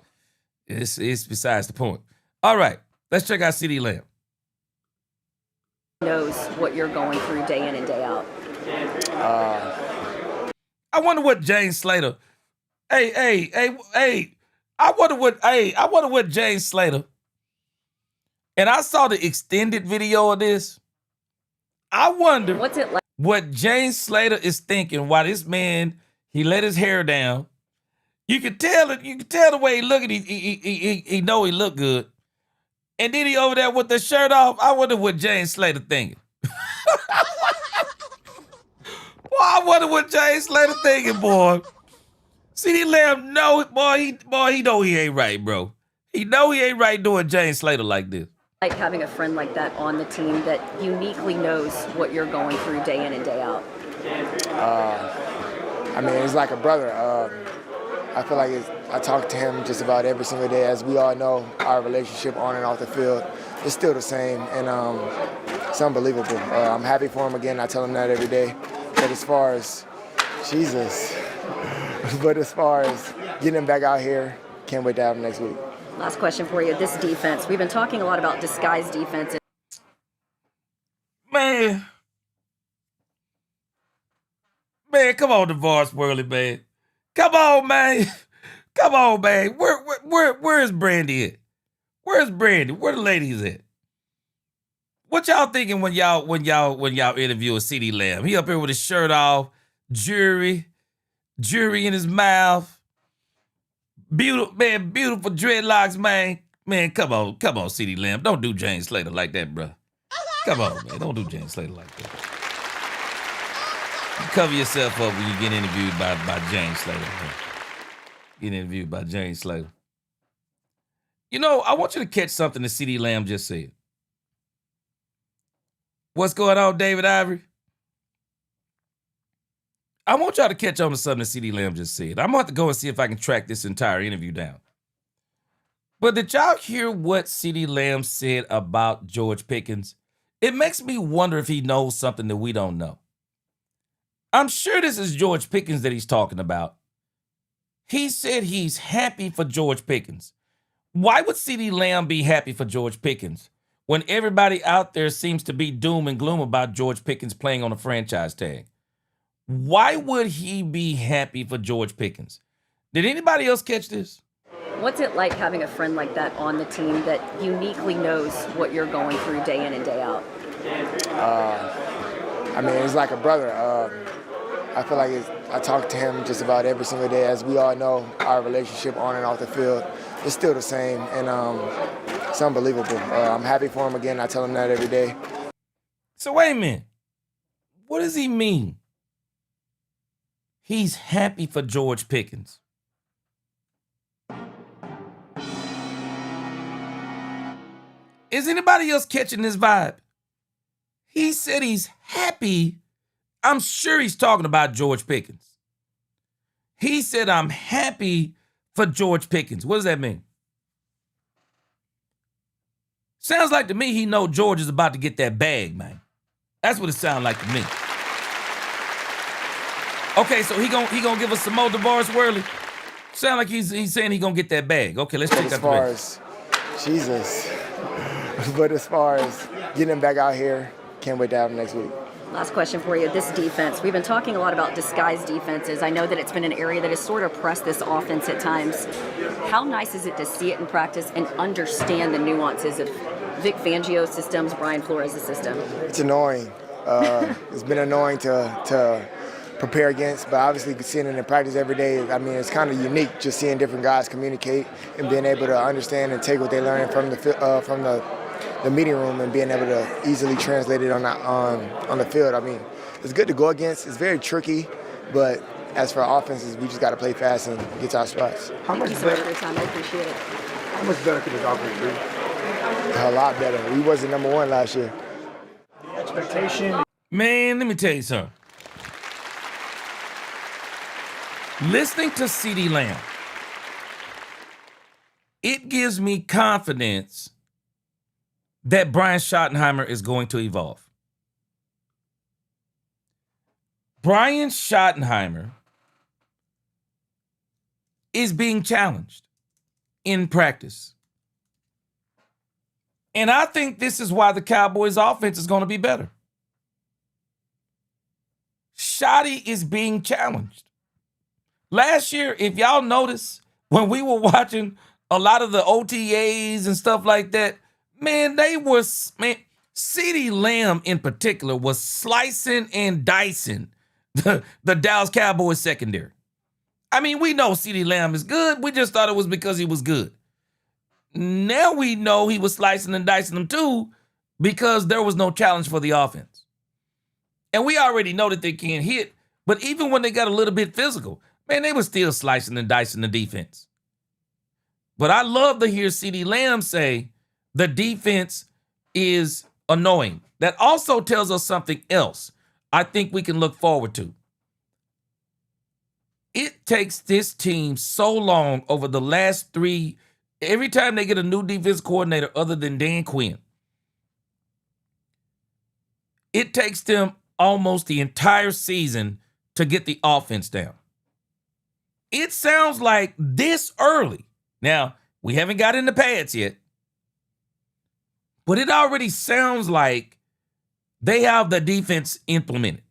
it's besides the point. All right, let's check out CeeDee Lamb. Knows what you're going through day in and day out. I wonder what James Slater. I wonder what James Slater. And I saw the extended video of this. I wonder What's it like? what James Slater is thinking while this man, he let his hair down. You can tell it. You can tell the way he looking. He know he look good. And then he over there with the shirt off. I wonder what James Slater thinking. Boy, I wonder what James Slater thinking, boy. CeeDee Lamb know it, boy, he know he ain't right, bro. He know he ain't right doing James Slater like this. Like having a friend like that on the team that uniquely knows what you're going through day in and day out. I mean, it's like a brother. I feel like I talk to him just about every single day. As we all know, our relationship on and off the field is still the same, and it's unbelievable. I'm happy for him again. I tell him that every day. But as far as Jesus, but as far as getting him back out here, can't wait to have him next week. Last question for you. This defense, we've been talking a lot about disguised defense. Man, come on, DeVar Swirly, man. Come on, man. Where's Brandy at? Where's Brandy? Where the ladies at? What y'all thinking when y'all interview a CeeDee Lamb? He up here with his shirt off, jury in his mouth. Beautiful dreadlocks, man. Man, come on, CeeDee Lamb. Don't do James Slater like that, bro. Come on, man. Don't do James Slater like that. You cover yourself up when you get interviewed by James Slater. Man. Get interviewed by James Slater. You know, I want you to catch something that CeeDee Lamb just said. What's going on, David Ivory? I want y'all to catch on to something that CeeDee Lamb just said. I'm going to have to go and see if I can track this entire interview down. But did y'all hear what CeeDee Lamb said about George Pickens? It makes me wonder if he knows something that we don't know. I'm sure this is George Pickens that he's talking about. He said he's happy for George Pickens. Why would CeeDee Lamb be happy for George Pickens when everybody out there seems to be doom and gloom about George Pickens playing on a franchise tag? Why would he be happy for George Pickens? Did anybody else catch this? What's it like having a friend like that on the team that uniquely knows what you're going through day in and day out? I mean, it's like a brother. I feel like I talk to him just about every single day. As we all know, our relationship on and off the field is still the same, and it's unbelievable. I'm happy for him again. I tell him that every day. So wait a minute. What does he mean? He's happy for George Pickens. Is anybody else catching this vibe? He said he's happy. I'm sure he's talking about George Pickens. He said, I'm happy for George Pickens. What does that mean? Sounds like to me he know George is about to get that bag, man. That's what it sounds like to me. Okay, so he gonna give us some more DeVar Swirly. Sound like he's saying he gonna get that bag. Okay, let's check out the bag. As far as Jesus, but as far as getting him back out here, can't wait to have him next week. Last question for you. This defense, we've been talking a lot about disguised defenses. I know that it's been an area that has sort of pressed this offense at times. How nice is it to see it in practice and understand the nuances of Vic Fangio's systems, Brian Flores' system? It's annoying. It's been annoying to prepare against, but obviously seeing it in practice every day, I mean, it's kind of unique just seeing different guys communicate and being able to understand and take what they learn from the the meeting room and being able to easily translate it on the field. I mean, it's good to go against. It's very tricky, but as for our offenses, we just got to play fast and get to our spots. How much better? I appreciate it. How much better could this offense be? A lot better. We wasn't number one last year. Expectation. Man, let me tell you something. Listening to CeeDee Lamb, it gives me confidence that Brian Schottenheimer is going to evolve. Brian Schottenheimer is being challenged in practice. And I think this is why the Cowboys offense is going to be better. Shotty is being challenged. Last year, if y'all notice, when we were watching a lot of the OTAs and stuff like that, man, CeeDee Lamb in particular was slicing and dicing the Dallas Cowboys secondary. I mean, we know CeeDee Lamb is good. We just thought it was because he was good. Now we know he was slicing and dicing them too because there was no challenge for the offense. And we already know that they can't hit, but even when they got a little bit physical, man, they were still slicing and dicing the defense. But I love to hear CeeDee Lamb say the defense is annoying. That also tells us something else I think we can look forward to. It takes this team so long over the last three, every time they get a new defense coordinator other than Dan Quinn, it takes them almost the entire season to get the offense down. It sounds like this early. Now, we haven't got in the pads yet, but it already sounds like they have the defense implemented.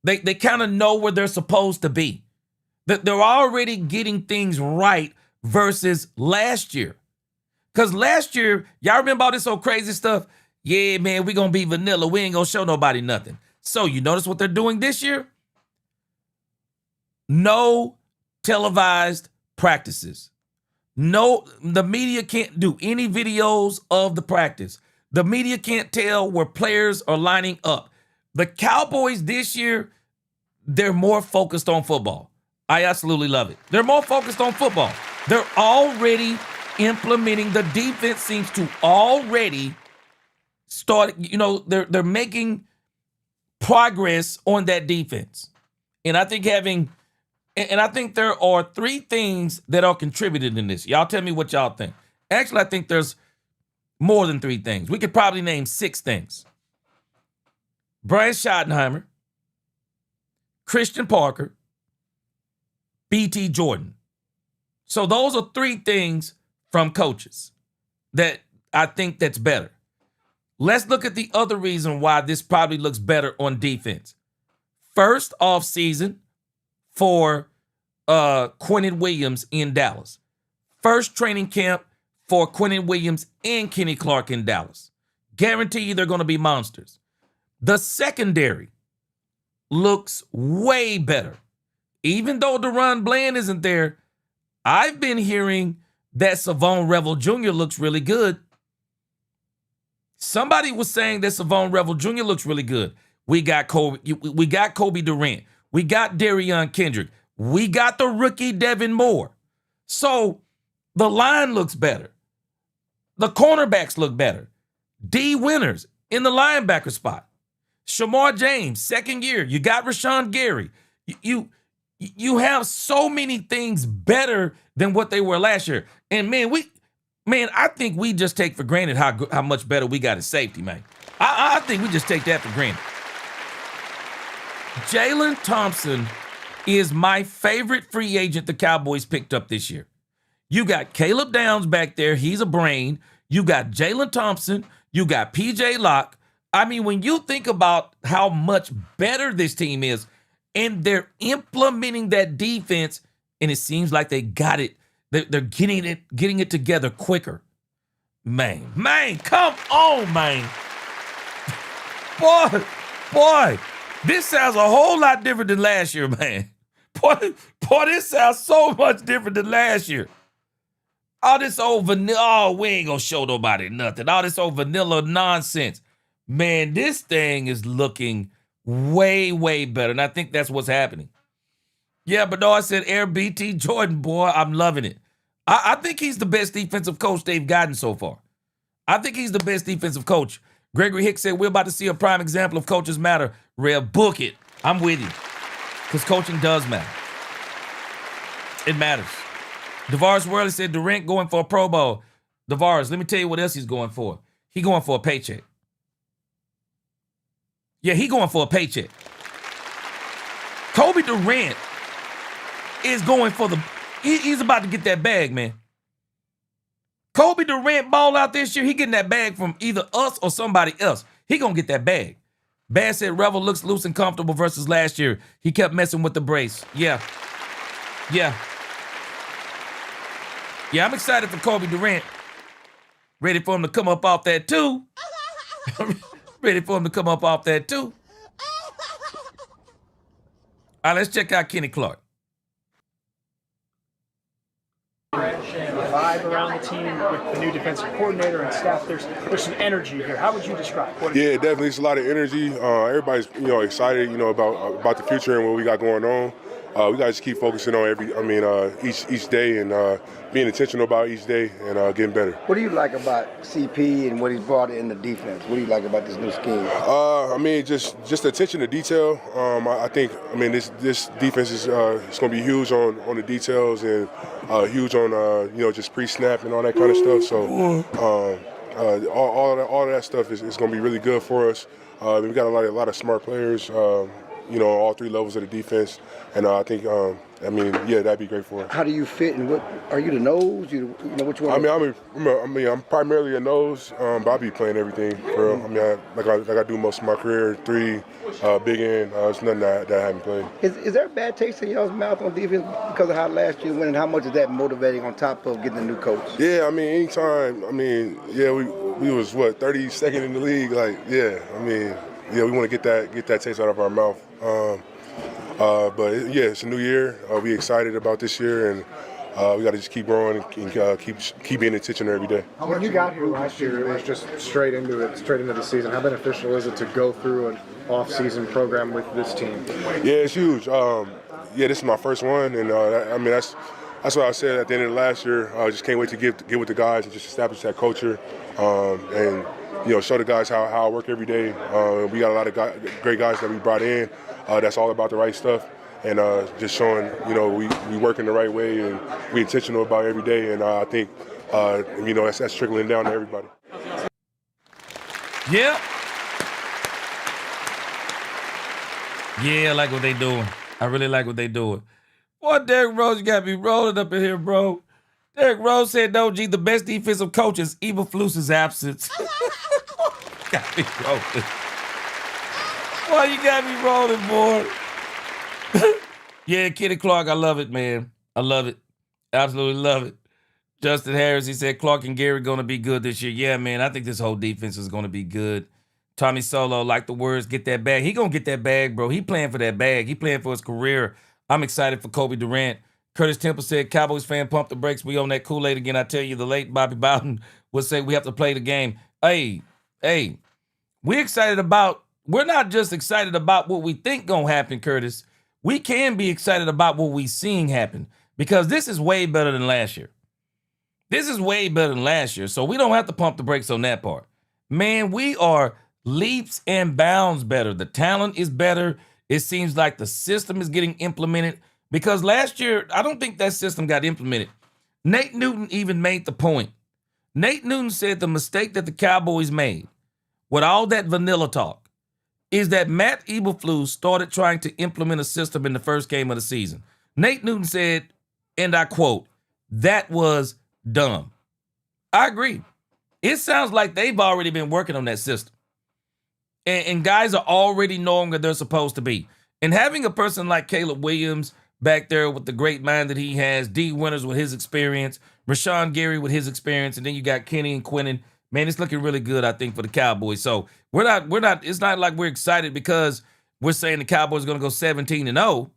They kind of know where they're supposed to be. That they're already getting things right versus last year. Because last year, y'all remember all this old crazy stuff? Yeah, man, we going to be vanilla. We ain't going to show nobody nothing. So you notice what they're doing this year? No televised practices. No, the media can't do any videos of the practice. The media can't tell where players are lining up. The Cowboys this year, they're more focused on football. I absolutely love it. They're more focused on football. They're already implementing. The defense seems to already start, they're making progress on that defense. And I think there are three things that are contributed in this. Y'all tell me what y'all think. Actually, I think there's more than three things. We could probably name 6 things. Brian Schottenheimer, Christian Parker, BT Jordan. So those are 3 things from coaches that I think that's better. Let's look at the other reason why this probably looks better on defense. First off season for Quinnen Williams in Dallas. First training camp for Quinnen Williams and Kenny Clark in Dallas. Guarantee you they're going to be monsters. The secondary looks way better. Even though Deron Bland isn't there, I've been hearing that Savon Revel Jr. looks really good. Somebody was saying that Savon Revel Jr. looks really good. We got Kobe Durant. We got Darion Kendrick. We got the rookie Devin Moore. So the line looks better. The cornerbacks look better. D. Winters in the linebacker spot. Shamar James, second year. You got Rashan Gary. You have so many things better than what they were last year. And I think we just take for granted how much better we got at safety, man. I think we just take that for granted. Jalen Thompson is my favorite free agent the Cowboys picked up this year. You got Caleb Downs back there. He's a brain. You got Jalen Thompson. You got PJ Locke. I mean, when you think about how much better this team is, and they're implementing that defense, and it seems like they got it. They're getting it together quicker. Man, come on, man. Boy, this sounds a whole lot different than last year, man. Boy, this sounds so much different than last year. All this old vanilla, oh, we ain't gonna show nobody nothing. All this old vanilla nonsense. Man, this thing is looking way, way better. And I think that's what's happening. Yeah, but no, I said Air BT Jordan, boy, I'm loving it. I think he's the best defensive coach they've gotten so far. I think he's the best defensive coach. Gregory Hicks said, we're about to see a prime example of coaches matter. Rev, book it. I'm with you. Because coaching does matter. It matters. DeVaris Worley said Durant going for a Pro Bowl. DeVaris, let me tell you what else he's going for. He going for a paycheck. Yeah, he going for a paycheck. Kobe Durant is going for he's about to get that bag, man. Kobe Durant ball out this year, he getting that bag from either us or somebody else. He gonna get that bag. Bass said Revel looks loose and comfortable versus last year. He kept messing with the brace. Yeah. Yeah, I'm excited for Kobe Durant. Ready for him to come up off that too. Ready for him to come up off that too. All right, let's check out Kenny Clark. Vibe around the team with the new defensive coordinator and staff. There's some energy here. How would you describe it? Yeah, definitely. It's a lot of energy. Everybody's excited about the future and what we got going on. We got to just keep focusing on each day and being intentional about each day and getting better. What do you like about CP and what he's brought in the defense? What do you like about this new scheme? Just attention to detail. I think this defense is it's going to be huge on the details and huge on just pre-snap and all that kind of stuff. So all that stuff is going to be really good for us. We got a lot of smart players. All three levels of the defense, and I think, that'd be great for us. How do you fit, and what are you, the nose? Which one? I'm primarily a nose, but I'll be playing everything. For real. Like I do most of my career, 3, big end. It's nothing that I haven't played. Is there a bad taste in y'all's mouth on defense because of how last year went, and how much is that motivating on top of getting a new coach? Yeah, anytime. We was 32nd in the league. We want to get that taste out of our mouth. It's a new year. We excited about this year, and we got to just keep growing and keep being intentional every day. When you got here last year, it was just straight into the season. How beneficial is it to go through an off-season program with this team? Yeah, it's huge. This is my first one, and that's what I said at the end of the last year. I just can't wait to get with the guys and just establish that culture and show the guys how I work every day. We got a lot of great guys that we brought in. That's all about the right stuff, and just showing we work in the right way and we intentional about every day. And I think that's trickling down to everybody. Yeah. Yeah, I like what they doing. I really like what they doing. Boy, Derrick Rose, you got me rolling up in here, bro. Derrick Rose said, no, G, the best defensive coach is Eberflus's absence. Got me rolling. Boy, you got me rolling, boy. Yeah, Kenny Clark, I love it, man. I love it. Absolutely love it. Justin Harris, he said Clark and Gary going to be good this year. Yeah, man, I think this whole defense is going to be good. Tommy Solo, like the words, get that bag. He going to get that bag, bro. He playing for that bag. He playing for his career. I'm excited for Kobe Durant. Curtis Temple said, Cowboys fan, pump the brakes. We on that Kool-Aid again. I tell you, the late Bobby Bowden would say we have to play the game. Hey, we're not just excited about what we think gonna happen, Curtis. We can be excited about what we seeing happen because this is way better than last year. This is way better than last year, so we don't have to pump the brakes on that part. Man, we are leaps and bounds better. The talent is better. It seems like the system is getting implemented because last year, I don't think that system got implemented. Nate Newton even made the point. Nate Newton said the mistake that the Cowboys made with all that vanilla talk is that Matt Eberflus started trying to implement a system in the first game of the season. Nate Newton said, and I quote, that was dumb. I agree. It sounds like they've already been working on that system. And guys are already knowing where they're supposed to be. And having a person like Caleb Williams back there with the great mind that he has, D. Winters with his experience, Rashan Gary with his experience, and then you got Kenny and Quinnen. Man, it's looking really good, I think, for the Cowboys. So we're not, it's not like we're excited because we're saying the Cowboys are going to go 17-0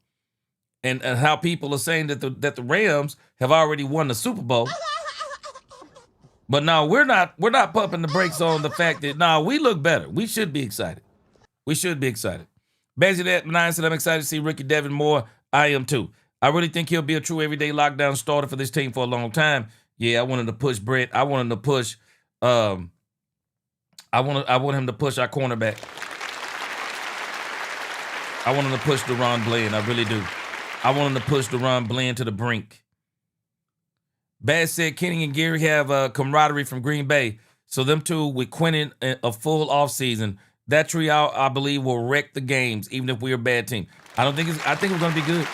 and how people are saying that the Rams have already won the Super Bowl. But no, we're not pumping the brakes on the fact that we look better. We should be excited. We should be excited. Basically, that 9 said I'm excited to see Ricky Devin Moore. I am too. I really think he'll be a true everyday lockdown starter for this team for a long time. Yeah, I wanted to push Brett. I want him to push I want him to push our cornerback. I want him to push DeRon Bland. I really do. I want him to push DeRon Bland to the brink. Baz said Kenny and Gary have camaraderie from Green Bay. So them two with Quinnen a full offseason, that trio, I believe, will wreck the games, even if we're a bad team. I think we're going to be good.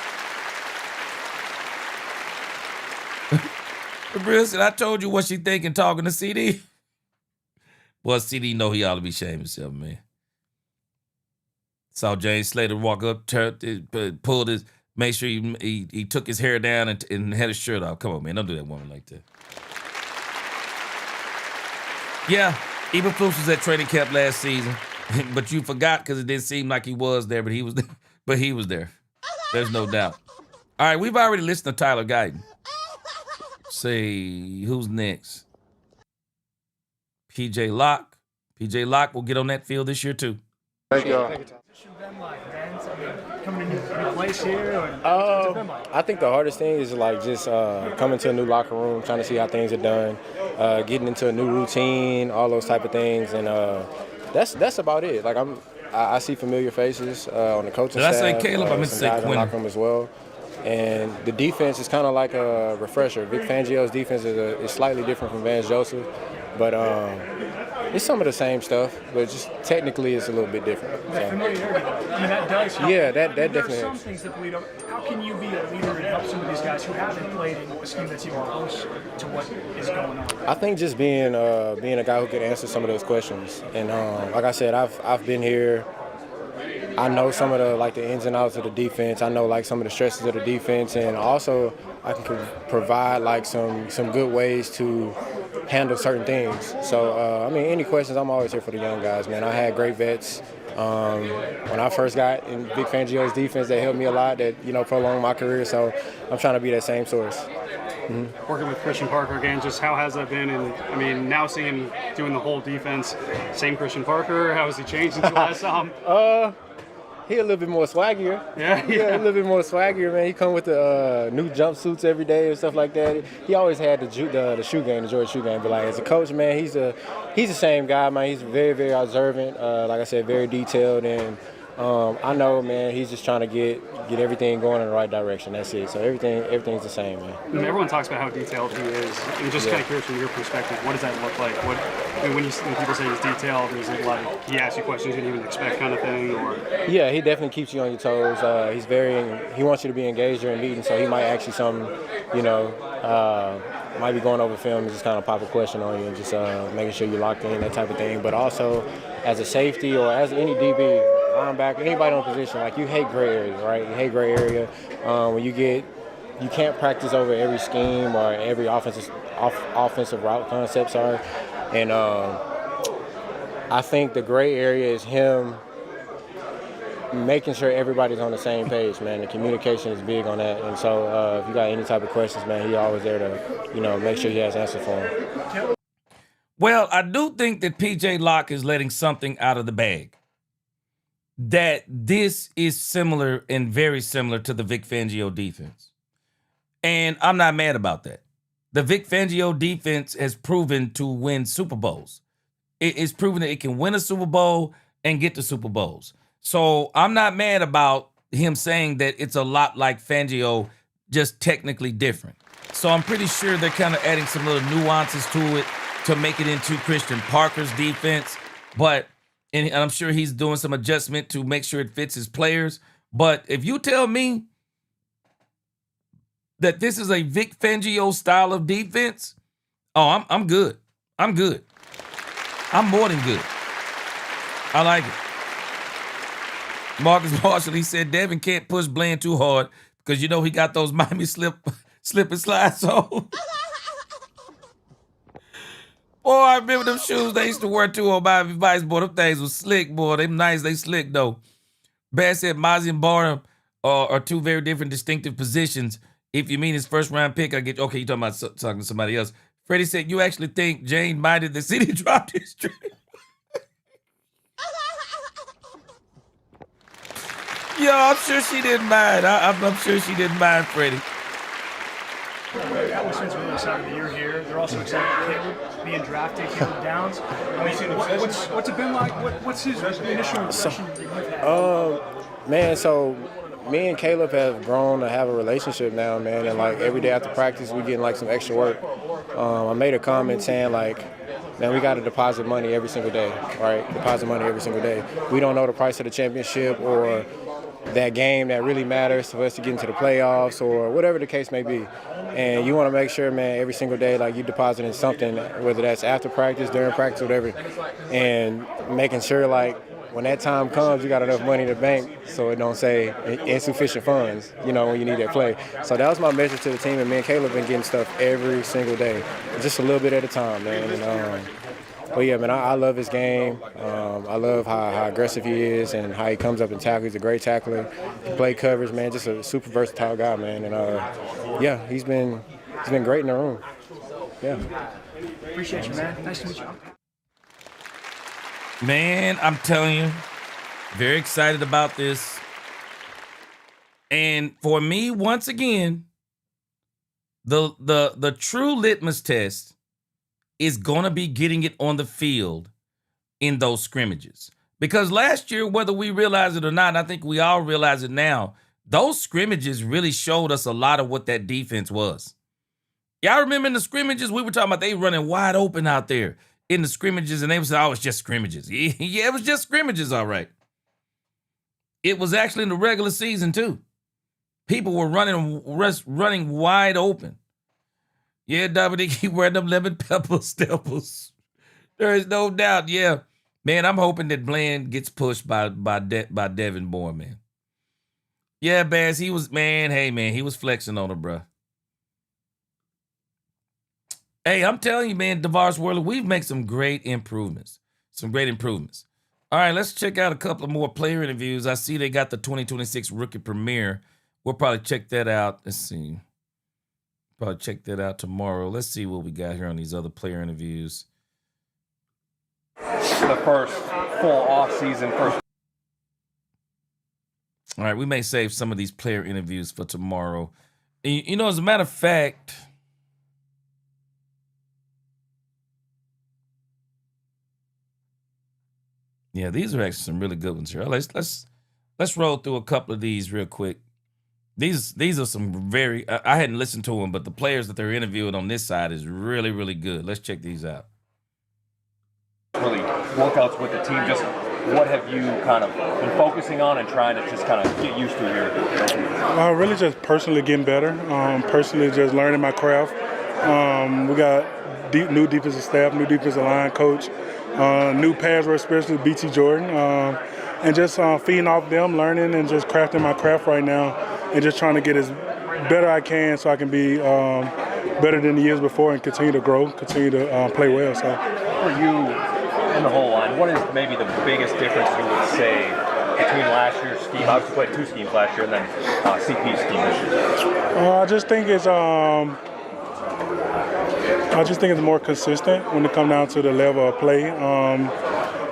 Brill said, I told you what she thinking talking to CD. Well, CD know he ought to be ashamed himself, man. Saw James Slater walk up, pulled his, made sure he took his hair down and had his shirt off. Come on, man, don't do that woman like that. Yeah, Eberflus was at training camp last season, but you forgot because it didn't seem like he was there, but he was there. But he was there. There's no doubt. All right, we've already listened to Tyler Guyton. Say, who's next? PJ Locke. PJ Locke will get on that field this year, too. Thank you. Coming to a new place here? I think the hardest thing is just coming to a new locker room, trying to see how things are done, getting into a new routine, all those type of things, and that's about it. I see familiar faces on the coaching staff. Did I say Caleb? I meant to say Quinn. In the locker room as well. And the defense is kind of like a refresher. Vic Fangio's defense is slightly different from Vance Joseph, but it's some of the same stuff, but just technically it's a little bit different. So. Familiarity, I mean, that does help. Yeah, that definitely There are some things that we don't. How can you be a leader and help some of these guys who haven't played in a scheme that's even close to what is going on? I think just being a guy who can answer some of those questions. And like I said, I've been here. I know some of the ins and outs of the defense. I know some of the stresses of the defense, and also I can provide some good ways to handle certain things. So any questions, I'm always here for the young guys, man. I had great vets. When I first got in Vic Fangio's defense, they helped me a lot. That prolonged my career. So I'm trying to be that same source. Mm-hmm. Working with Christian Parker again, just how has that been? And now seeing him doing the whole defense, same Christian Parker. How has he changed since you last saw him? He a little bit more swaggier. Yeah, a little bit more swaggier, man. He come with the new jumpsuits every day and stuff like that. He always had the shoe game, the Jordan shoe game. But as a coach, man, he's the same guy, man. He's very, very observant. Like I said, very detailed, and I know, man. He's just trying to get everything going in the right direction. That's it. So everything's the same, man. And everyone talks about how detailed he is. I'm just kind of curious from your perspective, what does that look like? When people say he's detailed, is it he asks you questions you didn't even expect, kind of thing, or? Yeah, he definitely keeps you on your toes. He wants you to be engaged during meetings, so he might ask you something, might be going over film and just kind of pop a question on you and just making sure you're locked in, that type of thing. But also, as a safety or as any DB, linebacker, anybody on position, you hate gray area, right? You hate gray area. When you can't practice over every scheme or every offensive route concept, sorry. And I think the gray area is him making sure everybody's on the same page, man. The communication is big on that. And so if you got any type of questions, man, he's always there to, make sure he has answers for him. Well, I do think that PJ Locke is letting something out of the bag. That this is similar and very similar to the Vic Fangio defense. And I'm not mad about that. The Vic Fangio defense has proven to win Super Bowls. It's proven that it can win a Super Bowl and get to Super Bowls. So I'm not mad about him saying that it's a lot like Fangio, just technically different. So I'm pretty sure they're kind of adding some little nuances to it to make it into Christian Parker's defense. And I'm sure he's doing some adjustment to make sure it fits his players. But if you tell me that this is a Vic Fangio style of defense, I'm good. I'm good. I'm more than good. I like it. Marcus Marshall, he said Devin can't push Bland too hard because he got those Miami slip and slides on. Boy, I remember them shoes they used to wear too on Miami Vice. Boy, them things was slick, boy. They nice, they slick though. Bass said Mozzie and Barnum are two very different distinctive positions. If you mean his first round pick, I get, okay, you're talking to somebody else. Freddie said, you actually think Jane minded the city dropped his trip? Yo, I'm sure she didn't mind. I'm sure she didn't mind, Freddie. Cowboys fans are really excited that you're here. They're also excited that Caleb being drafted, Caleb Downs. I mean, what's it been like? What's his initial impression that you've had? Man, so me and Caleb have grown to have a relationship now, man. And like every day after practice, we getting like some extra work. I made a comment saying like, man, we got to deposit money every single day, right? Deposit money every single day. We don't know the price of the championship or that game that really matters for us to get into the playoffs or whatever the case may be. And you want to make sure, man, every single day, like you deposit in something, whether that's after practice, during practice, whatever, and making sure, like, when that time comes, you got enough money in the bank so it don't say insufficient funds, you know, when you need that play. So that was my message to the team, and me and Caleb been getting stuff every single day, just a little bit at a time, man. And, but yeah, man, I love his game. I love how aggressive he is and how he comes up and tackles. He's a great tackler. Play coverage, man, just a super versatile guy, man. And yeah, he's been great in the room. Yeah. Appreciate you, man. Nice to meet you. Man, I'm telling you, very excited about this. And for me, once again, the true litmus test is going to be getting it on the field in those scrimmages. Because last year, whether we realize it or not, I think we all realize it now, those scrimmages really showed us a lot of what that defense was. Y'all remember in the scrimmages, we were talking about they running wide open out there in the scrimmages, and they would say, oh, it's just scrimmages. Yeah, it was just scrimmages, all right. It was actually in the regular season, too. People were running wide open. Yeah, Dominic, he wearing them lemon pepper staples. There is no doubt. Yeah, man, I'm hoping that Bland gets pushed by Devin Bourne, man. Yeah, Baz, he was, man, hey, man, he was flexing on her, bro. Hey, I'm telling you, man, DeVar's Worley, we've made some great improvements. Some great improvements. All right, let's check out a couple of more player interviews. I see they got the 2026 rookie premiere. We'll probably check that out. Let's see. Probably check that out tomorrow. Let's see what we got here on these other player interviews. The first full off-season. All right, we may save some of these player interviews for tomorrow. You know, as a matter of fact, yeah, these are actually some really good ones here. Let's roll through a couple of these real quick. These are some very, I hadn't listened to them, but the players that they're interviewing on this side is really, really good. Let's check these out. Really workouts with the team, just what have you kind of been focusing on and trying to just kind of get used to here? Really just personally getting better, personally just learning my craft. We got new defensive staff, new defensive line coach, new pass rush specialist, BT Jordan, and just feeding off them, learning and just crafting my craft right now. And just trying to get as better I can so I can be better than the years before and continue to grow, continue to play well. So, for you and the whole line, what is maybe the biggest difference you would say between last year's scheme? Obviously played two schemes last year and then CP's scheme this year. I just think it's more consistent when it comes down to the level of play.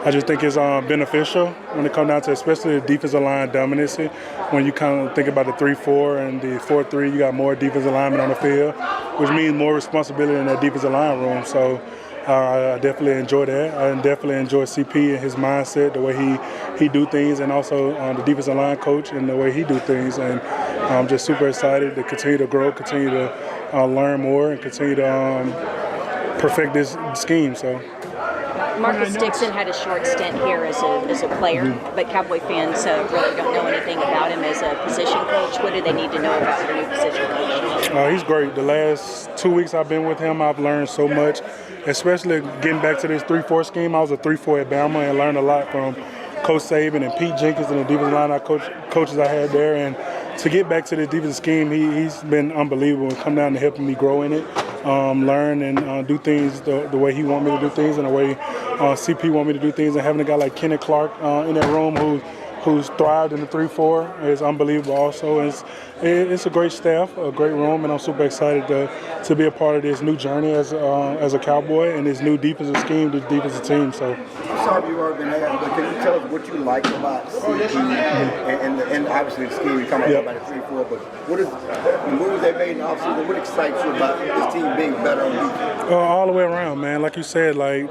I just think it's beneficial when it comes down to especially the defensive line dominancy. When you kind of think about the 3-4 and the 4-3, you got more defensive linemen on the field, which means more responsibility in that defensive line room. So I definitely enjoy that. I definitely enjoy CP and his mindset, the way he do things, and also the defensive line coach and the way he do things. And I'm just super excited to continue to grow, continue to learn more, and continue to perfect this scheme. So. Marcus Dixon had a short stint here as a player, but Cowboy fans really don't know anything about him as a position coach. What do they need to know about your new position coach? He's great. The last 2 weeks I've been with him, I've learned so much, especially getting back to this 3-4 scheme. I was a 3-4 at Bama and learned a lot from Coach Saban and Pete Jenkins and the defensive line coaches I had there. And to get back to the defensive scheme, he's been unbelievable and come down to helping me grow in it. Learn and do things the way he want me to do things and the way CP want me to do things, and having a guy like Kenneth Clark in that room who who's thrived in the 3-4 is unbelievable also. It's a great staff, a great room, and I'm super excited to be a part of this new journey as a Cowboy and this new defensive scheme, this defensive team. So. I'm sorry you already been asked, but can you tell us what you like about CP and obviously the scheme? You come about the 3-4, but what is the moves they made in the offseason? What excites you about this team being better on defense? All the way around, man. Like you said, like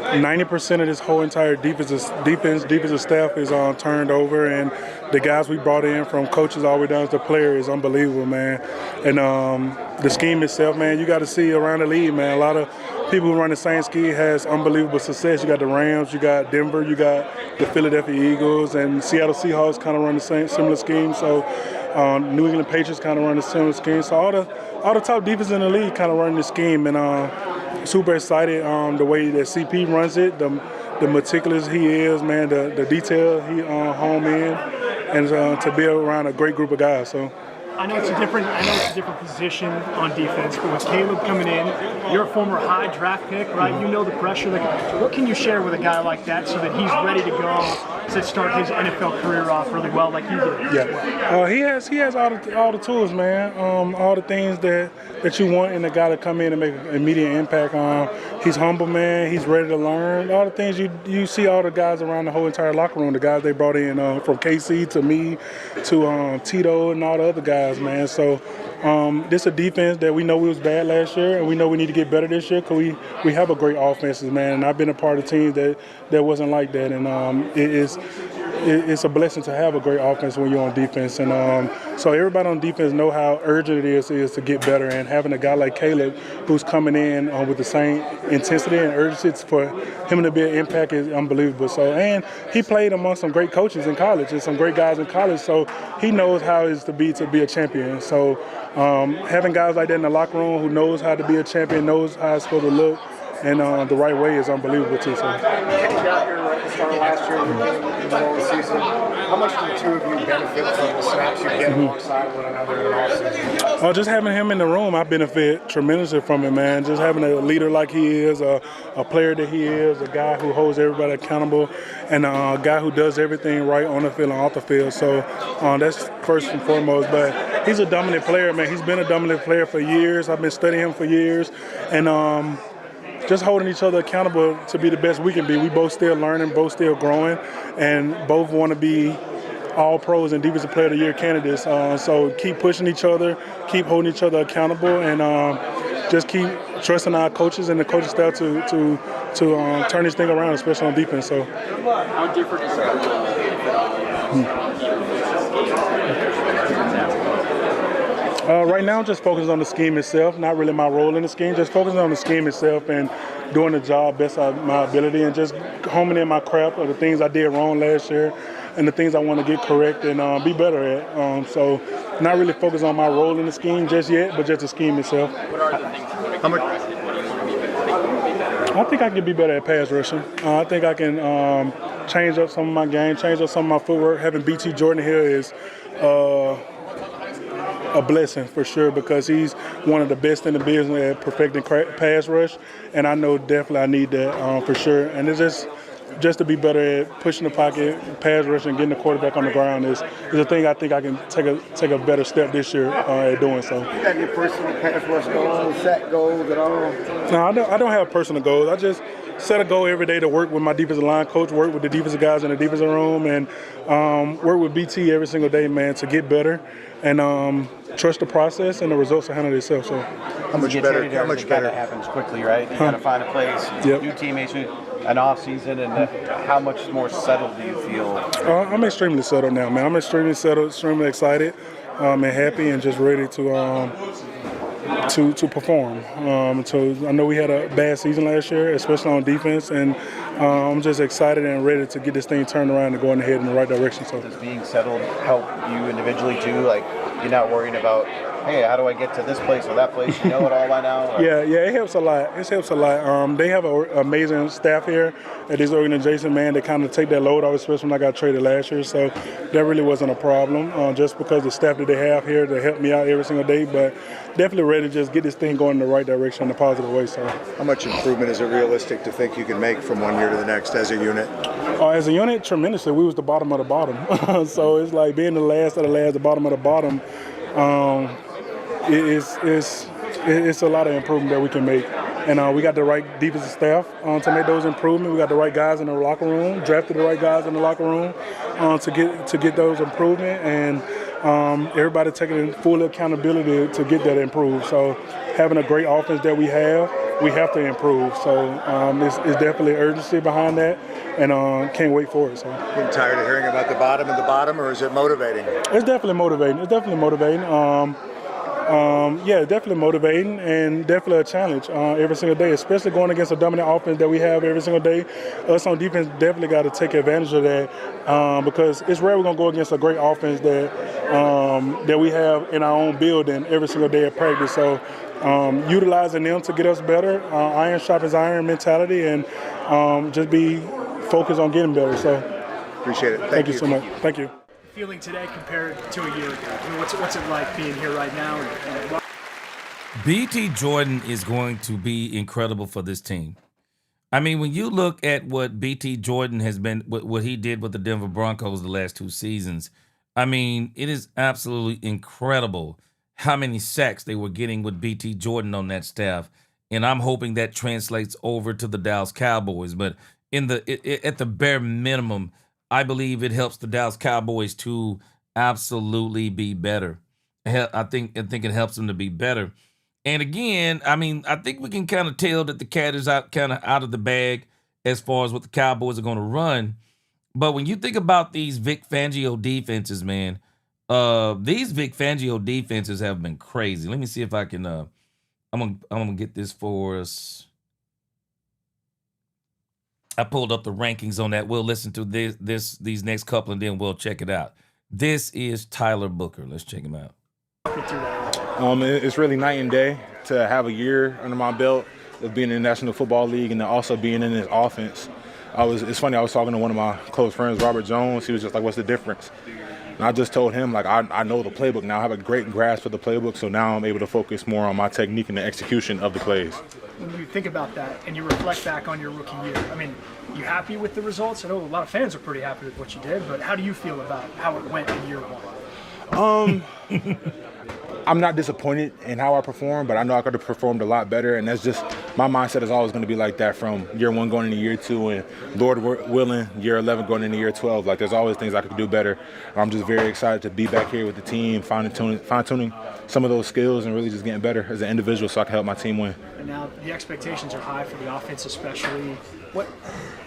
90% of this whole entire defensive staff is turned over, and the guys we brought in from coaches all the way down to the player is unbelievable, man. And the scheme itself, man, you got to see around the league, man. A lot of people who run the same scheme has unbelievable success. You got the Rams, you got Denver, you got the Philadelphia Eagles, and Seattle Seahawks kind of run the similar scheme. So New England Patriots kind of run the similar scheme. So all the top defenses in the league kind of run the scheme, and super excited the way that CP runs it, the meticulous he is, man, the detail he home in, and to be around a great group of guys. So. I know it's a different position on defense, but with Caleb coming in, you're a former high draft pick, right? You know the pressure. What can you share with a guy like that so that he's ready to go to start his NFL career off really well, like you did? Yeah, he has all the tools, man. All the things that you want in a guy to come in and make an immediate impact. He's humble, man. He's ready to learn. All the things you see all the guys around the whole entire locker room. The guys they brought in from KC to me to Tito and all the other guys. Man, so this is a defense that we know we was bad last year, and we know we need to get better this year because we have a great offenses, man. And I've been a part of teams that wasn't like that, and it's a blessing to have a great offense when you're on defense. And so everybody on defense know how urgent it is to get better, and having a guy like Caleb who's coming in with the same intensity and urgency for him to be an impact is unbelievable. So, and he played among some great coaches in college and some great guys in college, so he knows how it is to be a champion. So having guys like that in the locker room who knows how to be a champion, knows how it's supposed to look, and the right way is unbelievable too. So. Kenny got here right at the start of last year, in the middle of the season. How much do the two of you benefit from the snaps you get alongside one another in the offseason? Just having him in the room, I benefit tremendously from it, man. Just having a leader like he is, a player that he is, a guy who holds everybody accountable, and a guy who does everything right on the field and off the field. So that's first and foremost. But he's a dominant player, man. He's been a dominant player for years. I've been studying him for years, and just holding each other accountable to be the best we can be. We both still learning, both still growing, and both want to be all pros and defensive player of the year candidates. So keep pushing each other, keep holding each other accountable, and just keep trusting our coaches and the coaching staff to turn this thing around, especially on defense. So. How different is Right now, I'm just focused on the scheme itself, not really my role in the scheme, just focusing on the scheme itself and doing the job best of my ability and just homing in my craft of the things I did wrong last year and the things I want to get correct and be better at. So not really focused on my role in the scheme just yet, but just the scheme itself. What are the things that what do you want to be better? I think I can be better at pass rushing. I think I can change up some of my game, change up some of my footwork. Having BT Jordan here is a blessing for sure because he's one of the best in the business at perfecting pass rush, and I know definitely I need that for sure. And it's just to be better at pushing the pocket, pass rush, and getting the quarterback on the ground is a thing I think I can take a better step this year at doing so. You got any personal pass rush goals, sack goals at all? No, I don't have personal goals. I just set a goal every day to work with my defensive line coach, work with the defensive guys in the defensive room, and work with BT every single day, man, to get better and trust the process, and the results will handle itself. So, how much better? How much better happens quickly, right? You got to find a place, new teammates, an off season, and how much more settled do you feel? I'm extremely settled now, man. I'm extremely settled, extremely excited, and happy, and just ready to perform. So I know we had a bad season last year, especially on defense, and I'm just excited and ready to get this thing turned around and going ahead in the right direction. So does being settled help you individually too? Like you're not worrying about, hey, how do I get to this place or that place? You know it all by now? Or? Yeah, it helps a lot. It helps a lot. They have an amazing staff here at this organization, man. They kind of take that load off, especially when I got traded last year. So that really wasn't a problem, just because the staff that they have here to help me out every single day. But definitely ready to just get this thing going in the right direction in a positive way. So, how much improvement is it realistic to think you can make from one year to the next as a unit? As a unit, tremendously. We was the bottom of the bottom. So it's like being the last of the last, the bottom of the bottom. It's a lot of improvement that we can make. And we got the right defensive staff to make those improvements. We got the right guys in the locker room, drafted the right guys in the locker room to get those improvements. And everybody taking full accountability to get that improved. So having a great offense that we have to improve. So it's definitely urgency behind that, and can't wait for it. So. Getting tired of hearing about the bottom, or is it motivating? It's definitely motivating. Yeah, definitely motivating and definitely a challenge every single day, especially going against a dominant offense that we have every single day. Us on defense definitely got to take advantage of that because it's rare we're going to go against a great offense that we have in our own building every single day at practice. So utilizing them to get us better, iron sharpens iron mentality, and just be focused on getting better. So appreciate it. Thank you so much. Thank you. Feeling today compared to a year ago? I mean, what's it like being here right now? BT Jordan is going to be incredible for this team. I mean, when you look at what BT Jordan has been, what he did with the Denver Broncos the last 2 seasons, I mean, it is absolutely incredible how many sacks they were getting with BT Jordan on that staff. And I'm hoping that translates over to the Dallas Cowboys. But at the bare minimum, I believe it helps the Dallas Cowboys to absolutely be better. I think it helps them to be better. And again, I mean, I think we can kind of tell that the cat is out of the bag as far as what the Cowboys are going to run. But when you think about these Vic Fangio defenses, man, these Vic Fangio defenses have been crazy. Let me see if I can. I'm gonna get this for us. I pulled up the rankings on that. We'll listen to these next couple, and then we'll check it out. This is Tyler Booker. Let's check him out. It's really night and day to have a year under my belt of being in the National Football League and then also being in this offense. It's funny, I was talking to one of my close friends, Robert Jones. He was just like, what's the difference? And I just told him, like, I know the playbook now. I have a great grasp of the playbook, so now I'm able to focus more on my technique and the execution of the plays. When you think about that and you reflect back on your rookie year, I mean, you happy with the results? I know a lot of fans are pretty happy with what you did, but how do you feel about how it went in year 1? I'm not disappointed in how I performed, but I know I could have performed a lot better, and that's just my mindset is always going to be like that from year 1 going into year 2, and Lord willing, year 11 going into year 12. Like, there's always things I could do better. I'm just very excited to be back here with the team, fine-tuning some of those skills and really just getting better as an individual so I can help my team win. And now the expectations are high for the offense especially.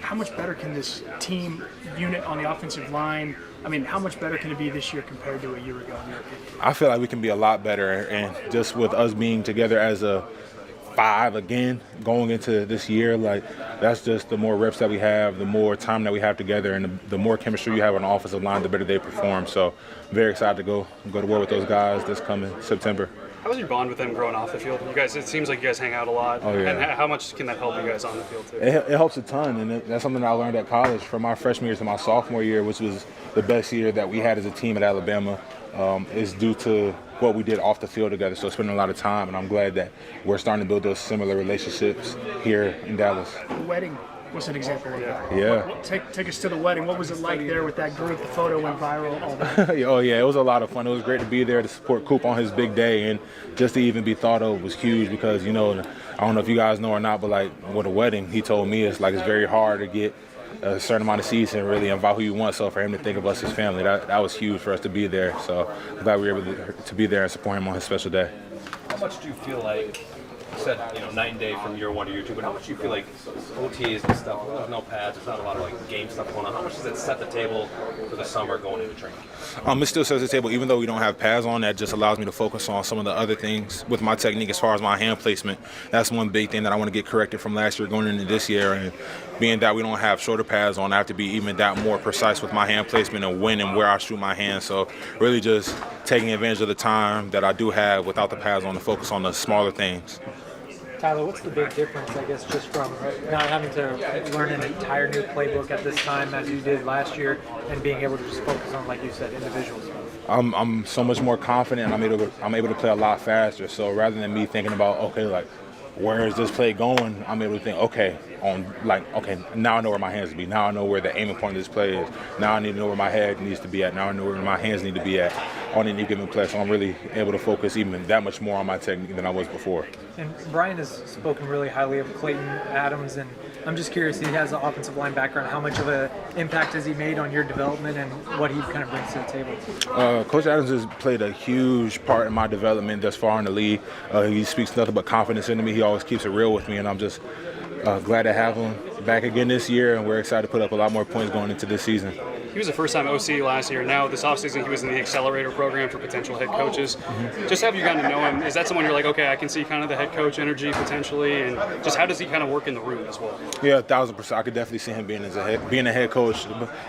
How much better can this team unit on the offensive line, I mean, how much better can it be this year compared to a year ago in your opinion? I feel like we can be a lot better, and just with us being together as a 5 again going into this year, like, that's just the more reps that we have, the more time that we have together, and the more chemistry you have on the offensive line, the better they perform. So very excited to go to war with those guys this coming September. How was your bond with them growing off the field? You guys, it seems like you guys hang out a lot. Oh, yeah. And how much can that help you guys on the field too? It helps a ton, and that's something I learned at college from my freshman year to my sophomore year, which was the best year that we had as a team at Alabama. Is due to what we did off the field together. So spending a lot of time, and I'm glad that we're starting to build those similar relationships here in Dallas. The wedding was an example of that. Yeah. Take us to the wedding. What was it like there with that group? The photo went viral. All that. Oh yeah, it was a lot of fun. It was great to be there to support Coop on his big day, and just to even be thought of was huge because, you know, I don't know if you guys know or not, but like with a wedding, he told me it's very hard to get a certain amount of seats and really invite who you want. So for him to think of us as family, that was huge for us to be there. So I'm glad we were able to be there and support him on his special day. How much do you feel like, you said, night and day from year 1 to year 2, but how much do you feel like OTAs and stuff, there's no pads, there's not a lot of like game stuff going on, how much does it set the table for the summer going into training? It still sets the table, even though we don't have pads on. That just allows me to focus on some of the other things with my technique as far as my hand placement. That's one big thing that I want to get corrected from last year going into this year. And being that we don't have shoulder pads on, I have to be even that more precise with my hand placement and when and where I shoot my hand. So really just taking advantage of the time that I do have without the pads on to focus on the smaller things. Tyler, what's the big difference, I guess, just from not having to learn an entire new playbook at this time as you did last year and being able to just focus on, like you said, individual stuff? I'm so much more confident, and I'm able to play a lot faster. So rather than me thinking about, okay, like, where is this play going, I'm able to think, okay, now I know where my hands will be. Now I know where the aiming point of this play is. Now I need to know where my head needs to be at. Now I know where my hands need to be at on any given play. So I'm really able to focus even that much more on my technique than I was before. And Brian has spoken really highly of Clayton Adams, and I'm just curious, he has an offensive line background. How much of an impact has he made on your development and what he kind of brings to the table? Coach Adams has played a huge part in my development thus far in the league. He speaks nothing but confidence into me. He always keeps it real with me, and I'm just glad to have him back again this year, and we're excited to put up a lot more points going into this season. He was a first-time OC last year. Now this offseason he was in the accelerator program for potential head coaches. Just have you gotten to know him? Is that someone you're like, okay, I can see kind of the head coach energy potentially, and just how does he kind of work in the room as well? Yeah, 1,000%. I could definitely see him being a head coach.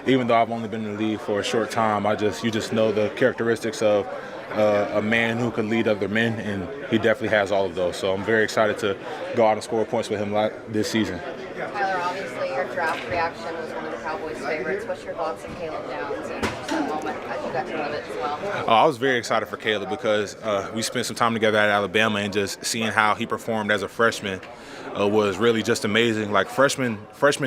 Even though I've only been in the league for a short time, you just know the characteristics of a man who can lead other men, and he definitely has all of those. So I'm very excited to go out and score points with him this season. Tyler, obviously your draft reaction was one of the Cowboys' favorites. What's your thoughts on Caleb Downs and just that moment as you got to live it as well? I was very excited for Caleb because we spent some time together at Alabama, and just seeing how he performed as a freshman was really just amazing. Like freshmen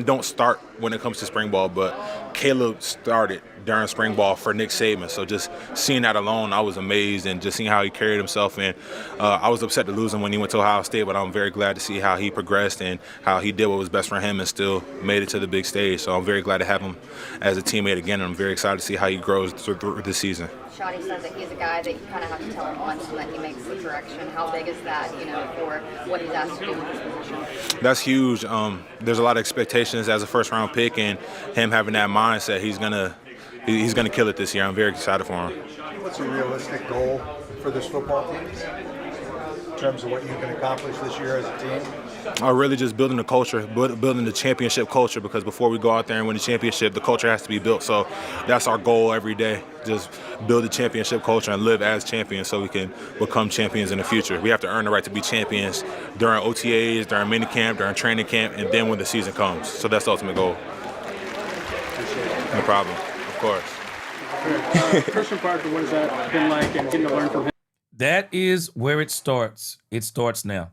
don't start when it comes to spring ball, but Caleb started during spring ball for Nick Saban. So just seeing that alone, I was amazed, and just seeing how he carried himself. And I was upset to lose him when he went to Ohio State, but I'm very glad to see how he progressed and how he did what was best for him and still made it to the big stage. So I'm very glad to have him as a teammate again, and I'm very excited to see how he grows through this season. Shotty says that he's a guy that you kind of have to tell him once and that he makes the correction. How big is that, for what he's asked to do with his position? That's huge. There's a lot of expectations as a first-round pick, and him having that mindset, he's gonna kill it this year. I'm very excited for him. What's a realistic goal for this football team in terms of what you can accomplish this year as a team? Really just building the culture, building the championship culture, because before we go out there and win the championship, the culture has to be built. So that's our goal every day, just build the championship culture and live as champions so we can become champions in the future. We have to earn the right to be champions during OTAs, during minicamp, during training camp, and then when the season comes. So that's the ultimate goal. No problem. Of course. Christian Parker, what has that been like and getting to learn from him? That is where it starts. It starts now.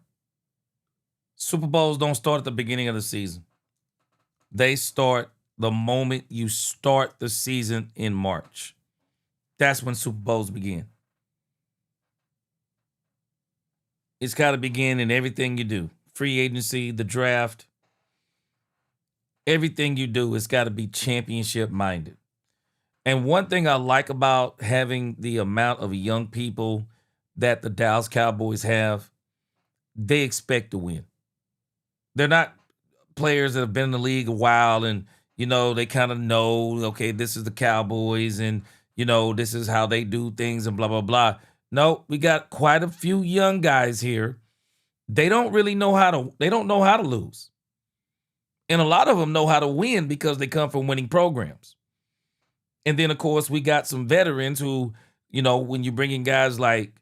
Super Bowls don't start at the beginning of the season. They start the moment you start the season in March. That's when Super Bowls begin. It's got to begin in everything you do. Free agency, the draft. Everything you do, it's got to be championship minded. And one thing I like about having the amount of young people that the Dallas Cowboys have, they expect to win. They're not players that have been in the league a while and, they kind of know, okay, this is the Cowboys and, this is how they do things and blah, blah, blah. No, we got quite a few young guys here. They don't really know how to lose. And a lot of them know how to win because they come from winning programs. And then, of course, we got some veterans who, when you bring in guys like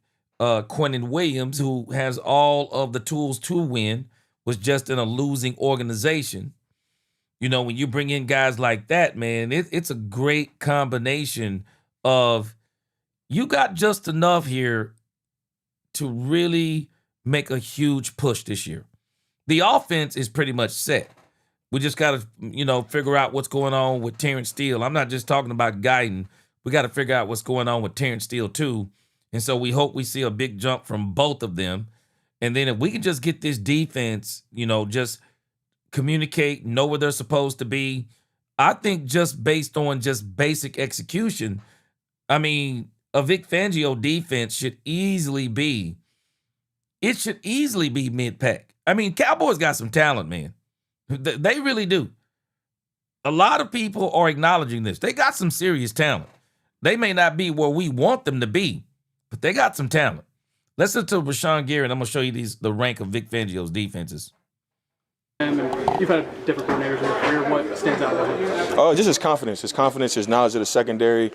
Quinnen Williams, who has all of the tools to win, was just in a losing organization. When you bring in guys like that, man, it's a great combination of you got just enough here to really make a huge push this year. The offense is pretty much set. We just got to, figure out what's going on with Terrence Steele. I'm not just talking about Guyton. We got to figure out what's going on with Terrence Steele too. And so we hope we see a big jump from both of them. And then if we can just get this defense, just communicate, know where they're supposed to be, I think just based on just basic execution, a Vic Fangio defense should easily be mid-pack. Cowboys got some talent, man. They really do. A lot of people are acknowledging this. They got some serious talent. They may not be where we want them to be, but they got some talent. Listen to Rashan Gary, and I'm going to show you the rank of Vic Fangio's defenses. And you've had different coordinators in your career. What stands out with him? Just his confidence, his knowledge of the secondary,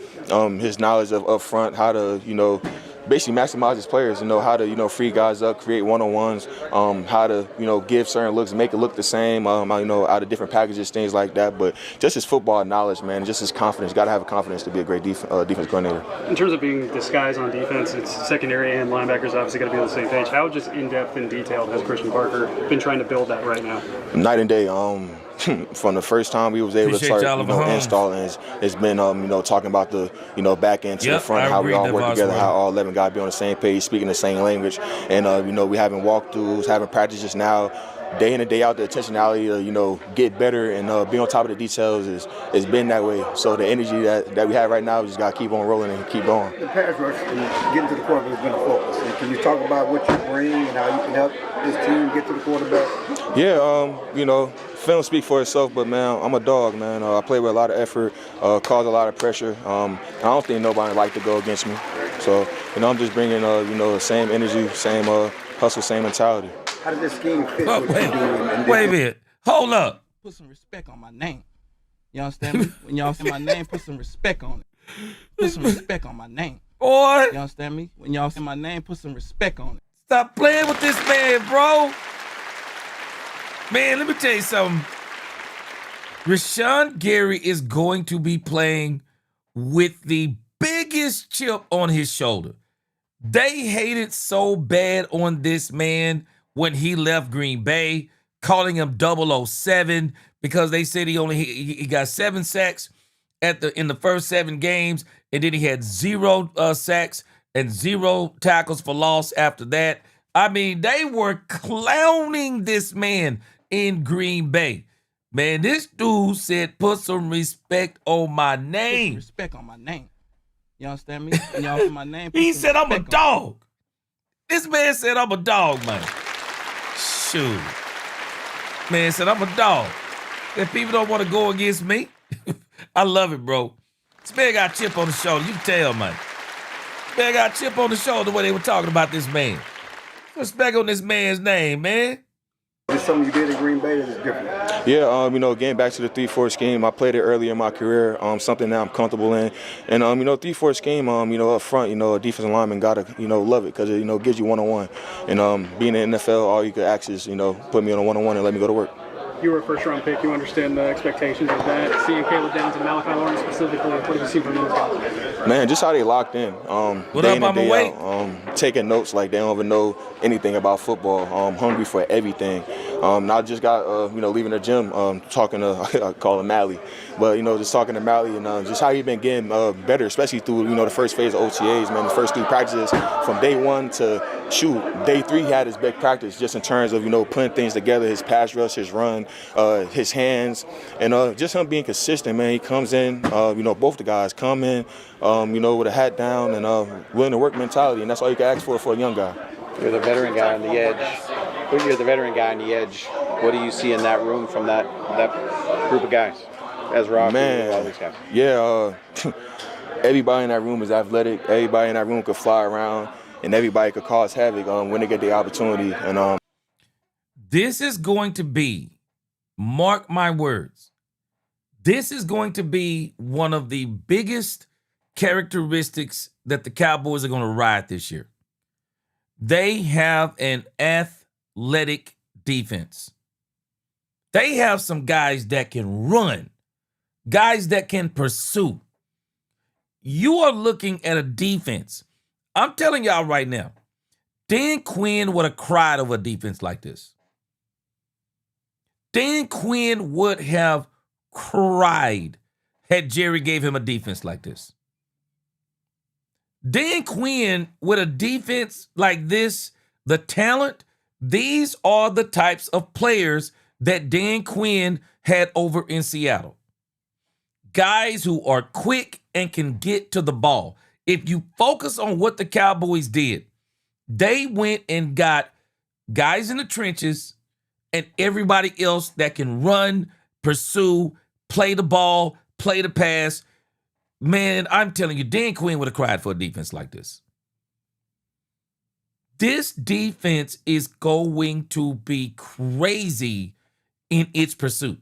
his knowledge of up front, how to, basically maximize his players, how to, free guys up, create one-on-ones, how to, give certain looks, make it look the same, out of different packages, things like that. But just his football knowledge, man, just his confidence. Got to have confidence to be a great defense coordinator. In terms of being disguised on defense, it's secondary and linebackers obviously got to be on the same page. How just in-depth and detailed has Christian Parker been trying to build that right now? Night and day. From the first time we was able to start, installing, it's been, talking about the, back end to the front, how we all work together, how all 11 guys be on the same page, speaking the same language, and we having walkthroughs, having practices now, day in and day out. The intentionality to, get better and be on top of the details is been that way. So the energy that we have right now, we just got to keep on rolling and keep going. The pass rush and getting to the quarterback has been a focus. And can you talk about what you bring and how you can help this team get to the quarterback? Yeah, film speak for itself, but man, I'm a dog, man. I play with a lot of effort, cause a lot of pressure. I don't think nobody like to go against me. So, I'm just bringing, the same energy, same hustle, same mentality. How does this scheme fit what you're doing? Wait a minute. Hold up. Put some respect on my name. You understand me? When y'all say my name, put some respect on it. Put some respect on my name. Boy. You understand me? When y'all say my name, put some respect on it. Stop playing with this man, bro. Man, let me tell you something. Rashan Gary is going to be playing with the biggest chip on his shoulder. They hated so bad on this man when he left Green Bay, calling him 007 because they said he got 7 sacks in the first 7 games, and then he had 0 sacks and 0 tackles for loss after that. I mean, they were clowning this man in Green Bay. Man, this dude said, put some respect on my name. Put some respect on my name. You understand me? When y'all say my name, he said, I'm a dog. This man said, I'm a dog, man. Shoot. Man said, I'm a dog. If people don't want to go against me, I love it, bro. This man got a chip on the shoulder. You can tell, man. This man got a chip on the shoulder when they were talking about this man. Respect on this man's name, man. Is something you did in Green Bay that is different? Yeah, getting back to the 3-4 scheme, I played it earlier in my career, something that I'm comfortable in. And, 3-4 scheme, up front, a defensive lineman got to, love it because it, gives you one-on-one. And being in the NFL, all you could ask is, put me on a one-on-one and let me go to work. You were a first-round pick. You understand the expectations of that. Seeing Caleb Downs and Malachi Lawrence specifically, what do you see from those guys? Man, just how they locked in. Day in and day out. Taking notes like they don't even know anything about football. Hungry for everything. I just got, leaving the gym, talking to, I call him Mally. But, just talking to Mally and just how he been getting better, especially through, the first phase of OTAs, man. The first 3 practices from day 1 to, day 3 he had his big practice just in terms of, putting things together, his pass rush, his run, his hands, and just him being consistent, man. He comes in, both the guys come in, with a hat down and willing to work mentality, and that's all you can ask for a young guy. You're the veteran guy on the edge. You're the veteran guy on the edge. What do you see in that room from that group of guys? As Rock, man, all these guys. Yeah, everybody in that room is athletic. Everybody in that room could fly around, and everybody could cause havoc when they get the opportunity. And this is going to be, mark my words, this is going to be one of the biggest characteristics that the Cowboys are going to ride this year. They have an athletic defense. They have some guys that can run, guys that can pursue. You are looking at a defense. I'm telling y'all right now, Dan Quinn would have cried over a defense like this. Dan Quinn would have cried had Jerry gave him a defense like this. Dan Quinn with a defense like this, the talent, these are the types of players that Dan Quinn had over in Seattle. Guys who are quick and can get to the ball. If you focus on what the Cowboys did, they went and got guys in the trenches and everybody else that can run, pursue, play the ball, play the pass. Man, I'm telling you, Dan Quinn would have cried for a defense like this. This defense is going to be crazy in its pursuit.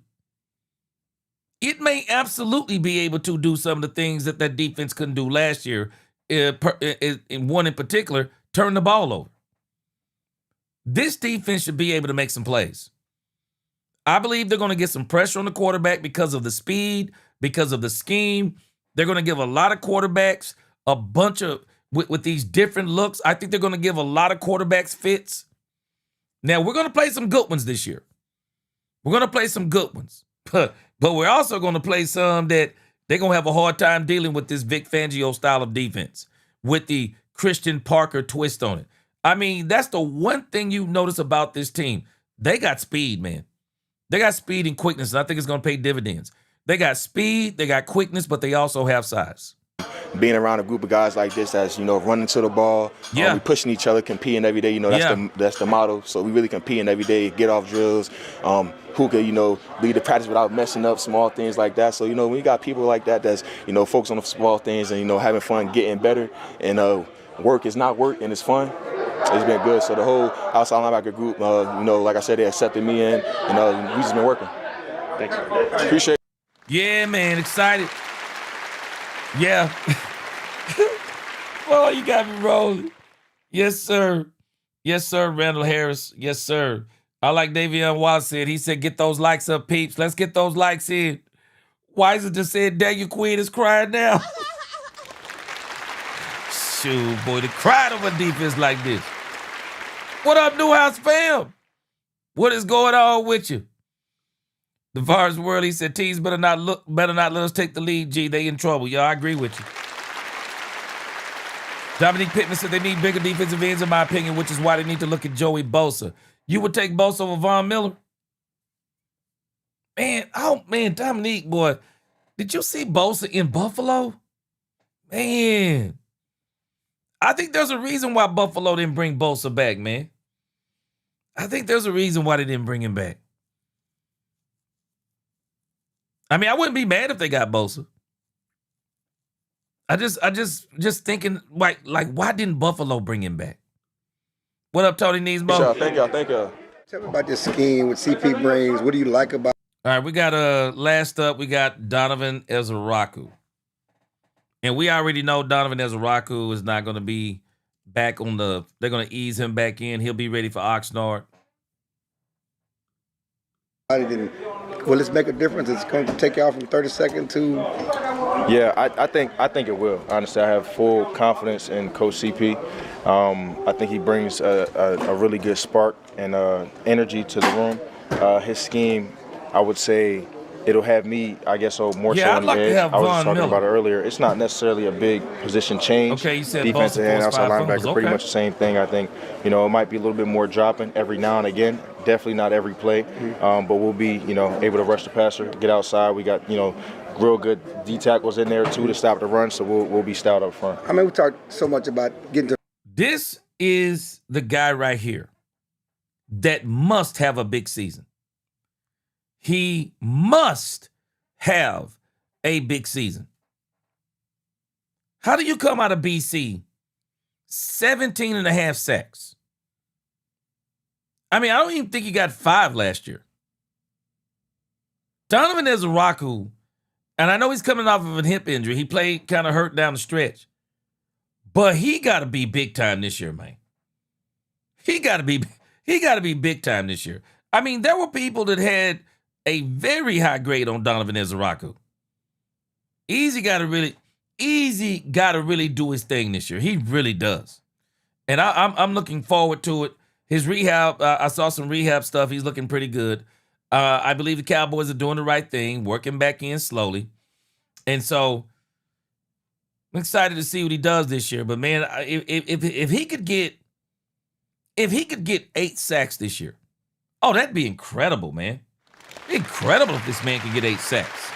It may absolutely be able to do some of the things that defense couldn't do last year in one in particular, turn the ball over. This defense should be able to make some plays. I believe they're going to get some pressure on the quarterback because of the speed, because of the scheme. They're going to give a lot of quarterbacks a bunch of, with these different looks. I think they're going to give a lot of quarterbacks fits. Now, we're going to play some good ones this year. We're going to play some good ones. But we're also going to play some that they're going to have a hard time dealing with this Vic Fangio style of defense with the Christian Parker twist on it. I mean, that's the one thing you notice about this team. They got speed, man. They got speed and quickness, and I think it's going to pay dividends. They got speed, they got quickness, but they also have size. Being around a group of guys like this that's, running to the ball, we pushing each other, competing every day, that's the motto. So we really competing every day, get off drills, who could, lead the practice without messing up, small things like that. So, when you got people like that that's, focused on the small things and, having fun, getting better, and work is not work and it's fun, it's been good. So the whole outside linebacker group, like I said, they accepted me in, and we just been working. Thanks. Appreciate it. Yeah, man, excited. Yeah. Well, you got me rolling. Yes, sir. Yes, sir, Randall Harris. Yes, sir. I like Davion Wallace said. He said, get those likes up, peeps. Let's get those likes in. Weiser just said, Daniel Quinn is crying now. Shoot, boy, to cry over defense like this. What up, Newhouse fam? What is going on with you? The Vars World, he said, teams better not let us take the lead, G. They in trouble. Yeah, I agree with you. Dominique Pittman said they need bigger defensive ends, in my opinion, which is why they need to look at Joey Bosa. You would take Bosa over Von Miller? Man, Dominique, boy. Did you see Bosa in Buffalo? Man. I think there's a reason why Buffalo didn't bring Bosa back, man. I think there's a reason why they didn't bring him back. I mean, I wouldn't be mad if they got Bosa. I just thinking, like, why didn't Buffalo bring him back? What up, Tony Neesmo? Thank y'all. Tell me about this scheme with CP brings. What do you like about? All right, we got last up, we got Donovan Ezeraku. And we already know Donovan Ezeraku is not going to be back on they're going to ease him back in. He'll be ready for Oxnard. Will this make a difference? It's going to take you off from 32nd to... Yeah, I think it will. Honestly, I have full confidence in Coach CP. I think he brings a really good spark and energy to the room. His scheme, I would say, it'll have me, I guess, more so on the edge. I was just talking about it earlier. It's not necessarily a big position change. Okay, you said defensive end, outside linebacker, pretty okay. much the same thing. I think, it might be a little bit more dropping every now and again. Definitely not every play, but we'll be, able to rush the passer, get outside. We got, real good D tackles in there too to stop the run, so we'll be stout up front. I mean, we talked so much about getting to. This is the guy right here that must have a big season. He must have a big season. How do you come out of BC 17 and a half sacks? I mean, I don't even think he got 5 last year. Donovan Ezeraku, and I know he's coming off of a hip injury. He played kind of hurt down the stretch. But he got to be big time this year, man. He got to be big time this year. I mean, there were people that had a very high grade on Donovan Ezeraku. Easy got to really do his thing this year. He really does. And I'm looking forward to it. His rehab, I saw some rehab stuff. He's looking pretty good. I believe the Cowboys are doing the right thing, working back in slowly. And so I'm excited to see what he does this year. But man, if he could get 8 sacks this year, oh, that'd be incredible, man. It'd be incredible if this man could get 8 sacks.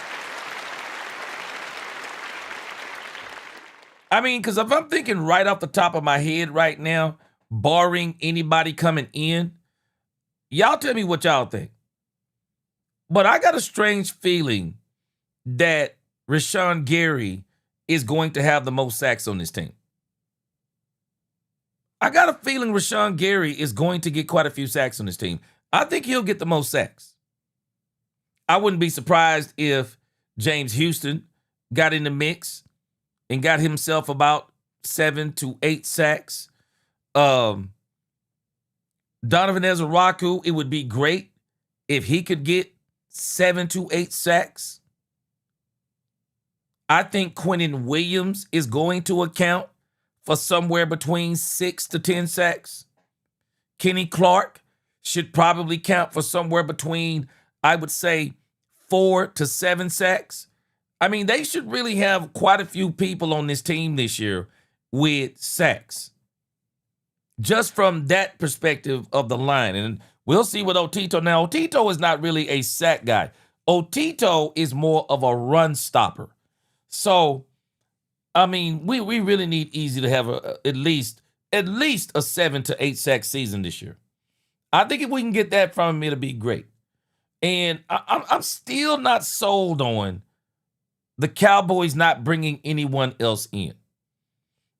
I mean, because if I'm thinking right off the top of my head right now, barring anybody coming in, y'all tell me what y'all think. But I got a strange feeling that Rashan Gary is going to have the most sacks on this team. I got a feeling Rashan Gary is going to get quite a few sacks on this team. I think he'll get the most sacks. I wouldn't be surprised if James Houston got in the mix and got himself about 7 to 8 sacks. Donovan Ezeraku, it would be great if he could get 7 to 8 sacks. I think Quinnen Williams is going to account for somewhere between 6 to 10 sacks. Kenny Clark should probably count for somewhere between, I would say, 4 to 7 sacks. I mean, they should really have quite a few people on this team this year with sacks. Just from that perspective of the line. And we'll see with Otito. Now, Otito is not really a sack guy. Otito is more of a run stopper. So, I mean, we really need Easy to have at least a 7 to 8 sack season this year. I think if we can get that from him, it'll be great. And I'm still not sold on the Cowboys not bringing anyone else in.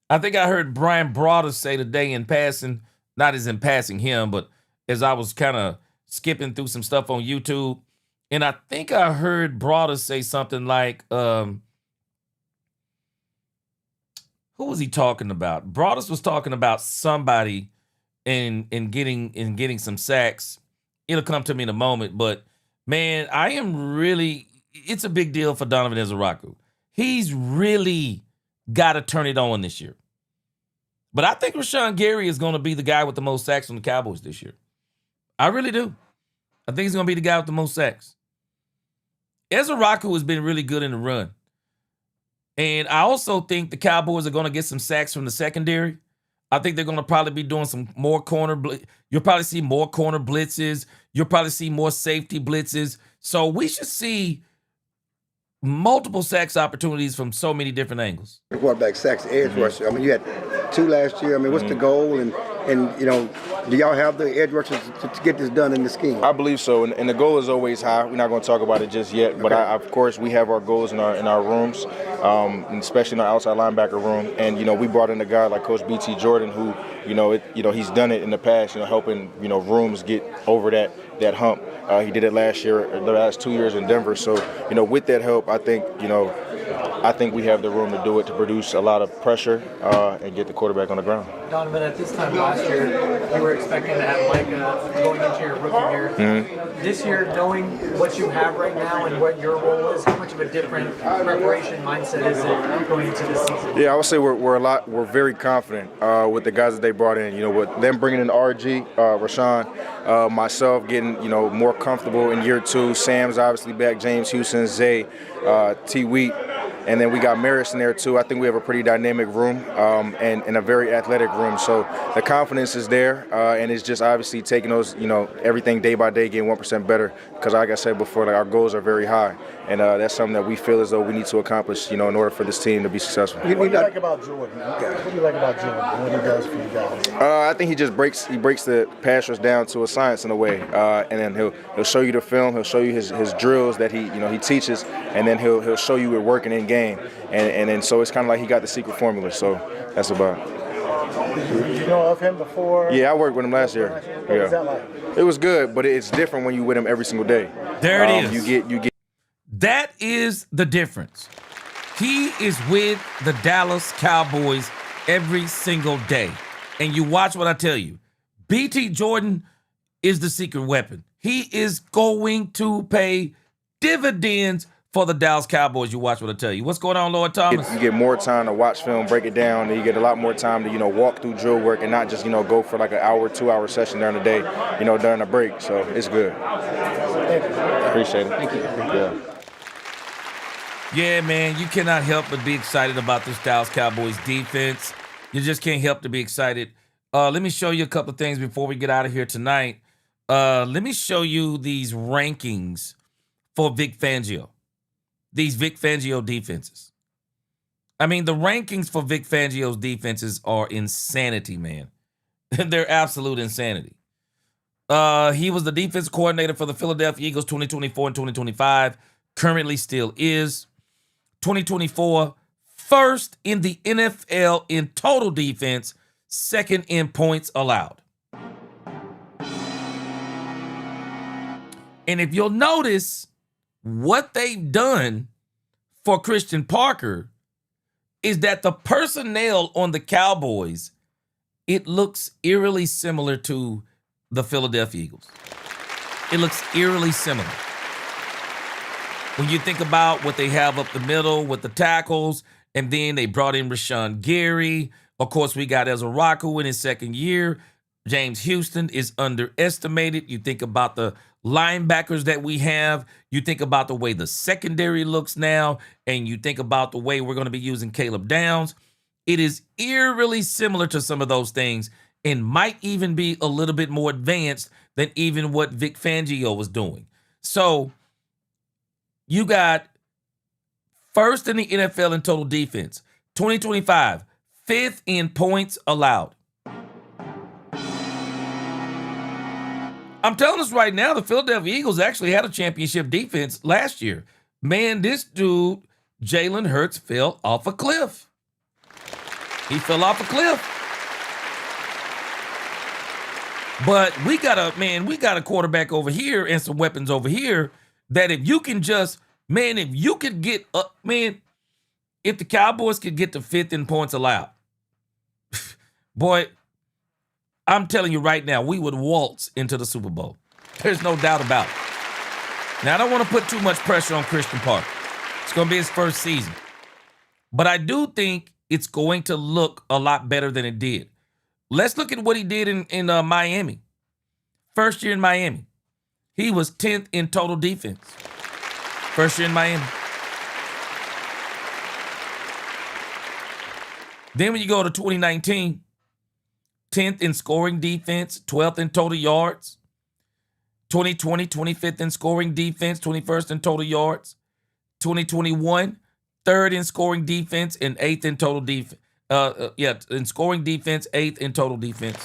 I think I heard Brian Broaddus say today in passing, not as in passing him, but as I was kind of skipping through some stuff on YouTube, and I think I heard Broaddus say something like, who was he talking about? Broaddus was talking about somebody in getting some sacks. It'll come to me in a moment, but man, it's a big deal for Donovan Ezeraku. He's really got to turn it on this year. But I think Rashan Gary is going to be the guy with the most sacks on the Cowboys this year. I really do. I think he's going to be the guy with the most sacks. Ezeraku has been really good in the run. And I also think the Cowboys are going to get some sacks from the secondary. I think they're going to probably be doing some more you'll probably see more corner blitzes. You'll probably see more safety blitzes. So we should see multiple sacks opportunities from so many different angles. Quarterback sacks, edge rusher. I mean, you had 2 last year. I mean, what's the goal? And you know, do y'all have the edge rushers to get this done in the scheme? I believe so, and the goal is always high. We're not going to talk about it just yet, but of course we have our goals in our rooms, and especially in our outside linebacker room. And you know, we brought in a guy like Coach BT Jordan, who he's done it in the past, helping rooms get over that hump. He did it last year, the last 2 years in Denver. So with that help, I think we have the room to do it, to produce a lot of pressure and get the quarterback on the ground. Donovan, at this time last year, you were expecting to have Micah going into your rookie year. Mm-hmm. This year, knowing what you have right now and what your role is, how much of a different preparation mindset is it going into this season? Yeah, I would say we're very confident with the guys that they brought in. With them bringing in RG, Rashan, myself getting more comfortable in year 2. Sam's obviously back, James Houston, Zay, T. Wheat. And then we got Maris in there too. I think we have a pretty dynamic room and a very athletic room. So the confidence is there, and it's just obviously taking those, everything day by day, getting 1% better. Because like I said before, our goals are very high, and that's something that we feel as though we need to accomplish, in order for this team to be successful. What do you like about Jordan? What do you like about Jordan? What he does for you guys? I think he just breaks the pass rush down to a science in a way, and then he'll show you the film. He'll show you his drills that he teaches, and then he'll show you it working in game, and then so it's kind of like he got the secret formula. So that's about it. Did you know of him before? Yeah, I worked with him last year. What was that like? It was good, but it's different when you're with him every single day. There it is. You get. That is the difference. He is with the Dallas Cowboys every single day. And you watch what I tell you. BT Jordan is the secret weapon. He is going to pay dividends for the Dallas Cowboys. You watch what I tell you. What's going on, Lord Thomas? You get more time to watch film, break it down, and you get a lot more time to, walk through drill work and not just, go for like an hour, 2-hour session during the day, during a break. So it's good. Appreciate it. Thank you. Yeah. Yeah, man, you cannot help but be excited about this Dallas Cowboys defense. You just can't help to be excited. Let me show you a couple of things before we get out of here tonight. Let me show you these rankings for Vic Fangio. These Vic Fangio defenses. I mean, the rankings for Vic Fangio's defenses are insanity, man. They're absolute insanity. He was the defense coordinator for the Philadelphia Eagles 2024 and 2025. Currently still is. 2024, first in the NFL in total defense, second in points allowed. And if you'll notice, what they've done for Christian Parker is that the personnel on the Cowboys, it looks eerily similar to the Philadelphia Eagles. It looks eerily similar. When you think about what they have up the middle with the tackles, and then they brought in Rashan Gary. Of course, we got Ezra Rocco in his second year. James Houston is underestimated. You think about the linebackers that we have. You think about the way the secondary looks now, and you think about the way we're going to be using Caleb Downs. It is eerily similar to some of those things and might even be a little bit more advanced than even what Vic Fangio was doing. So you got first in the NFL in total defense, 2025, fifth in points allowed. I'm telling us right now, the Philadelphia Eagles actually had a championship defense last year. Man, this dude, Jalen Hurts, fell off a cliff. He fell off a cliff. But we got a quarterback over here and some weapons over here that if you can just, if you could get up, if the Cowboys could get to fifth in points allowed, boy, I'm telling you right now, we would waltz into the Super Bowl. There's no doubt about it. Now, I don't want to put too much pressure on Christian Parker. It's going to be his first season. But I do think it's going to look a lot better than it did. Let's look at what he did in Miami. First year in Miami. He was 10th in total defense. First year in Miami. Then when you go to 2019, 10th in scoring defense, 12th in total yards. 2020, 25th in scoring defense, 21st in total yards. 2021, 3rd in scoring defense and 8th in total defense. In scoring defense, 8th in total defense.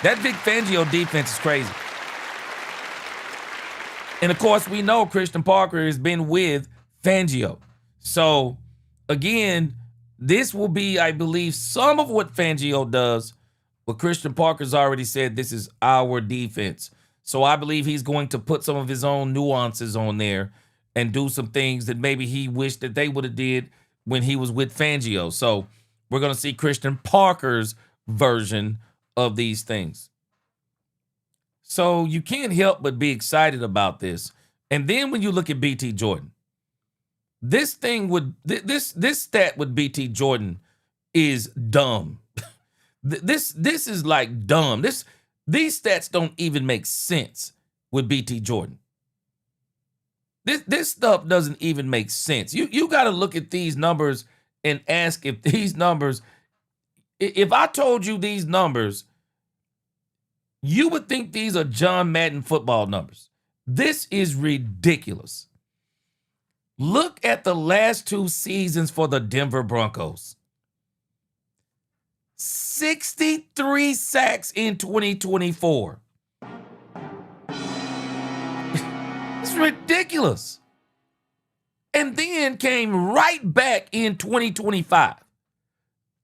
That Vic Fangio defense is crazy. And of course, we know Christian Parker has been with Fangio. So again, this will be, I believe, some of what Fangio does. But Christian Parker's already said this is our defense. So I believe he's going to put some of his own nuances on there and do some things that maybe he wished that they would have did when he was with Fangio. So we're going to see Christian Parker's version of these things. So you can't help but be excited about this. And then when you look at BT Jordan, this stat with BT Jordan is dumb. This is like dumb. These stats don't even make sense with BT Jordan. This stuff doesn't even make sense. You got to look at these numbers and ask if these numbers, if I told you these numbers, you would think these are John Madden football numbers. This is ridiculous. Look at the last 2 seasons for the Denver Broncos. 63 sacks in 2024. It's ridiculous. And then came right back in 2025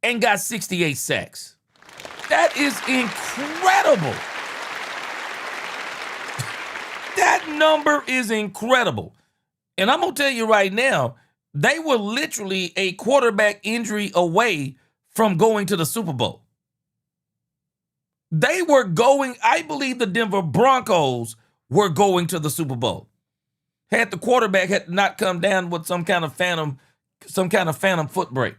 and got 68 sacks. That is incredible. That number is incredible. And I'm going to tell you right now, they were literally a quarterback injury away from going to the Super Bowl. They were going, I believe the Denver Broncos were going to the Super Bowl. Had the quarterback had not come down with some kind of phantom foot break.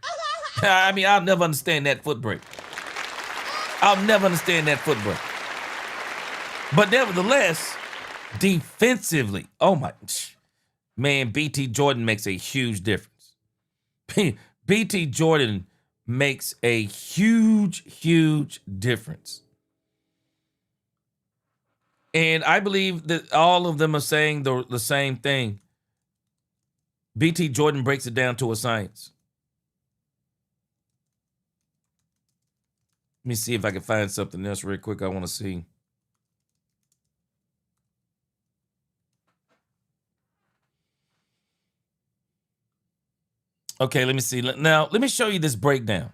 I mean, I'll never understand that foot break. I'll never understand that foot break. But nevertheless, defensively, man, BT Jordan makes a huge difference. BT Jordan makes a huge, huge difference. And I believe that all of them are saying the same thing. BT Jordan breaks it down to a science. Let me see if I can find something else real quick I want to see. Okay, let me see. Now, let me show you this breakdown.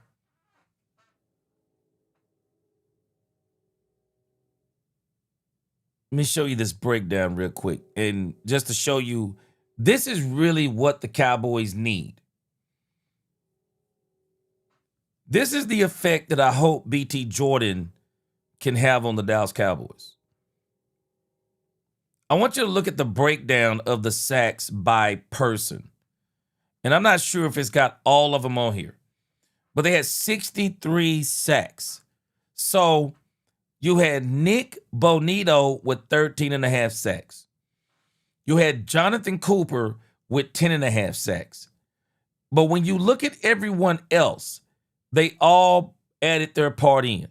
Let me show you this breakdown real quick. And just to show you, this is really what the Cowboys need. This is the effect that I hope BT Jordan can have on the Dallas Cowboys. I want you to look at the breakdown of the sacks by person. And I'm not sure if it's got all of them on here, but they had 63 sacks. So you had Nick Bonito with 13.5 sacks. You had Jonathan Cooper with 10.5 sacks. But when you look at everyone else, they all added their part in.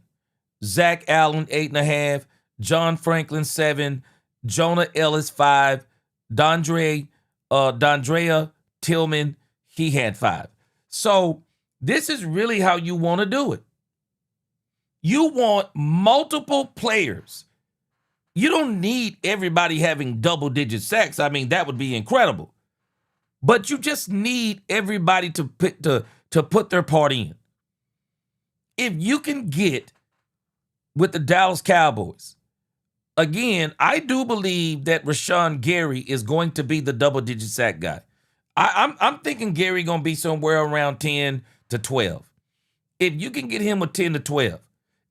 Zach Allen, 8.5. John Franklin, 7. Jonah Ellis, 5. Dondrea Tillman, he had 5. So this is really how you want to do it. You want multiple players. You don't need everybody having double-digit sacks. I mean, that would be incredible. But you just need everybody to put their part in. If you can get with the Dallas Cowboys, again, I do believe that Rashan Gary is going to be the double-digit sack guy. I'm thinking Gary going to be somewhere around 10 to 12. If you can get him with 10 to 12,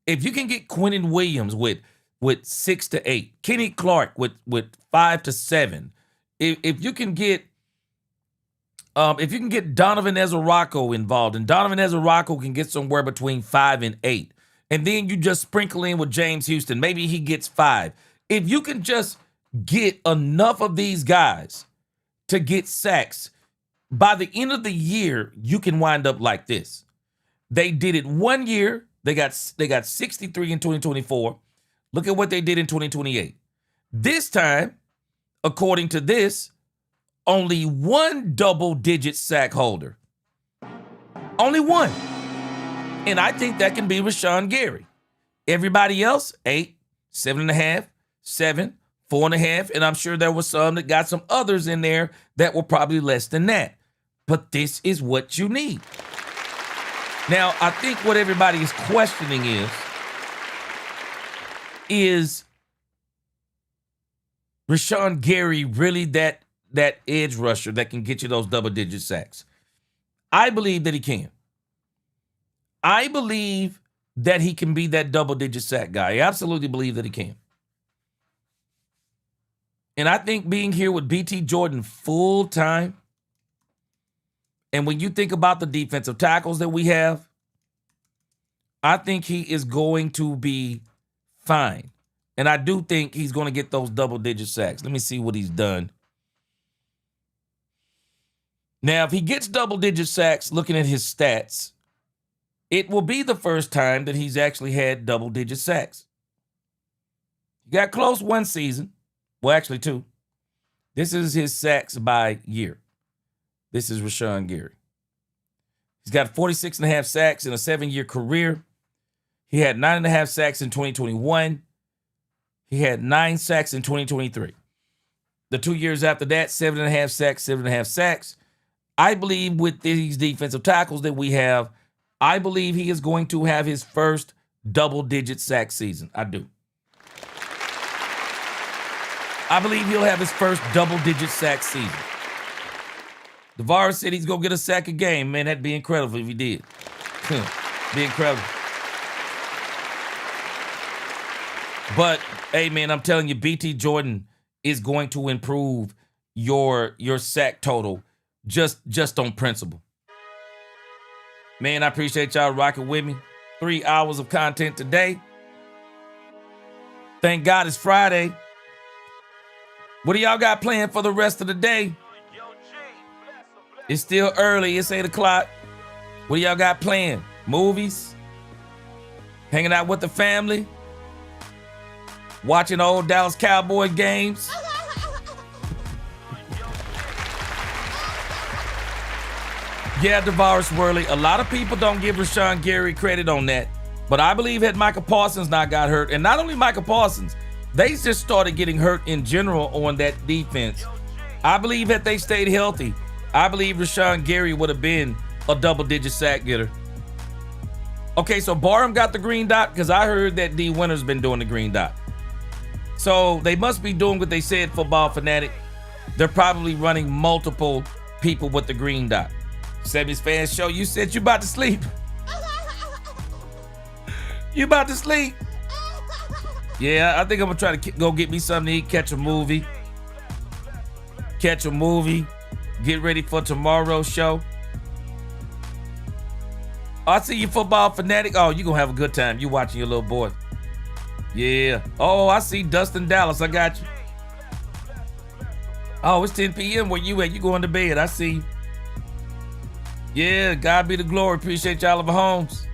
if you can get Quinnen Williams with 6 to 8, Kenny Clark with 5 to 7, if you can get Donovan Ezeracco involved, and Donovan Ezeracco can get somewhere between 5 and 8, and then you just sprinkle in with James Houston, maybe he gets 5. If you can just get enough of these guys to get sacks, by the end of the year, you can wind up like this. They did it 1 year. They got 63 in 2024. Look at what they did in 2028. This time, according to this, only one double-digit sack holder. Only one. And I think that can be Rashan Gary. Everybody else, 8, 7.5, 7, 4.5, and I'm sure there was some that got some others in there that were probably less than that. But this is what you need. Now, I think what everybody is questioning is Rashan Gary really that edge rusher that can get you those double-digit sacks? I believe that he can. I believe that he can be that double-digit sack guy. I absolutely believe that he can. And I think being here with BT Jordan full-time, and when you think about the defensive tackles that we have, I think he is going to be fine. And I do think he's going to get those double-digit sacks. Let me see what he's done. Now, if he gets double-digit sacks, looking at his stats, it will be the first time that he's actually had double-digit sacks. He got close one season. Well, actually two. This is his sacks by year. This is Rashan Gary. He's got 46.5 sacks in a 7-year career. He had 9.5 sacks in 2021. He had 9 sacks in 2023. The 2 years after that, 7.5 sacks, 7.5 sacks. I believe with these defensive tackles that we have, I believe he is going to have his first double-digit sack season. I do. I believe he'll have his first double-digit sack season. DeVar said he's going to get a sack a game. Man, that'd be incredible if he did. Be incredible. But, hey, man, I'm telling you, BT Jordan is going to improve your sack total just on principle. Man, I appreciate y'all rocking with me. 3 hours of content today. Thank God it's Friday. What do y'all got planned for the rest of the day? It's still early. It's 8 o'clock. What do y'all got planned? Movies? Hanging out with the family? Watching old Dallas Cowboys games? Yeah, DeVar Swirly. A lot of people don't give Rashan Gary credit on that. But I believe had Micah Parsons not got hurt, and not only Micah Parsons, they just started getting hurt in general on that defense. I believe that they stayed healthy, I believe Rashan Gary would have been a double-digit sack getter. Okay, so Barham got the green dot because I heard that D. Winter's been doing the green dot. So they must be doing what they said, Football Fanatic. They're probably running multiple people with the green dot. Sammy's Fan Show, you said you about to sleep. You about to sleep? Yeah, I think I'm gonna try to go get me something to eat, catch a movie, get ready for tomorrow's show. Oh, I see you, football fanatic. Oh, you gonna have a good time. You watching your little boy. Yeah. Oh, I see Dustin Dallas. I got you. Oh, it's 10 p.m. Where you at? You going to bed. I see you. Yeah, God be the glory. Appreciate y'all of homes.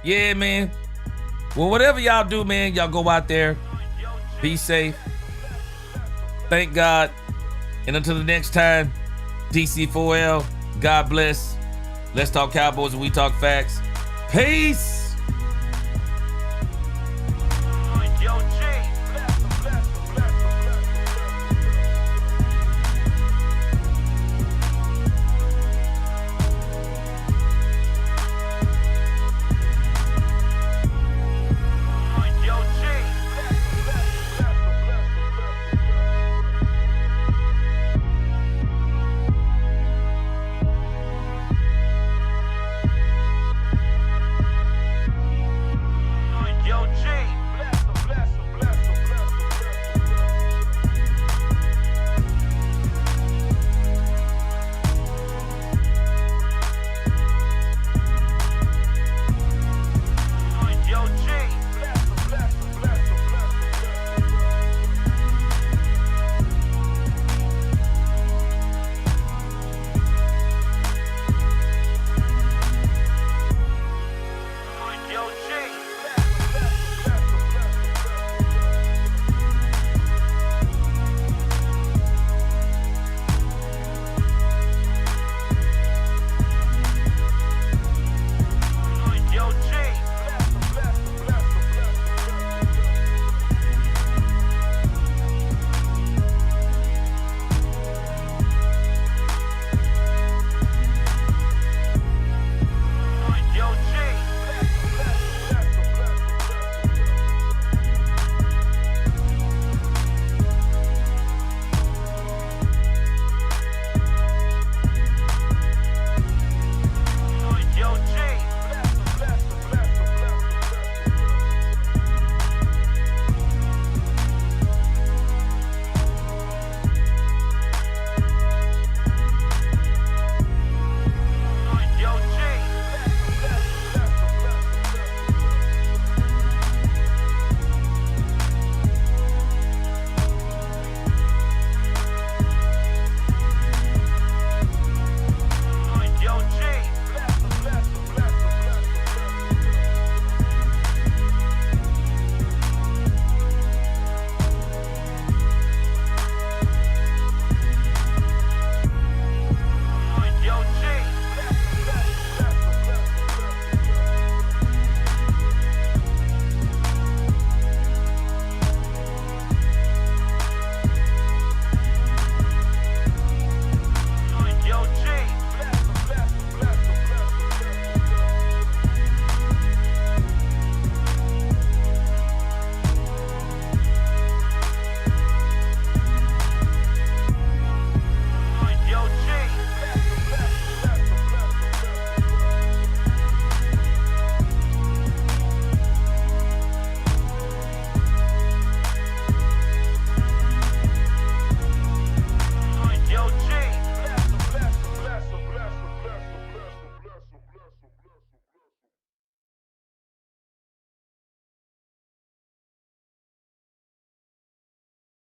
Yeah, man. Well, whatever y'all do, man, y'all go out there. Be safe. Thank God. And until the next time, DC4L, God bless. Let's talk Cowboys and we talk facts. Peace.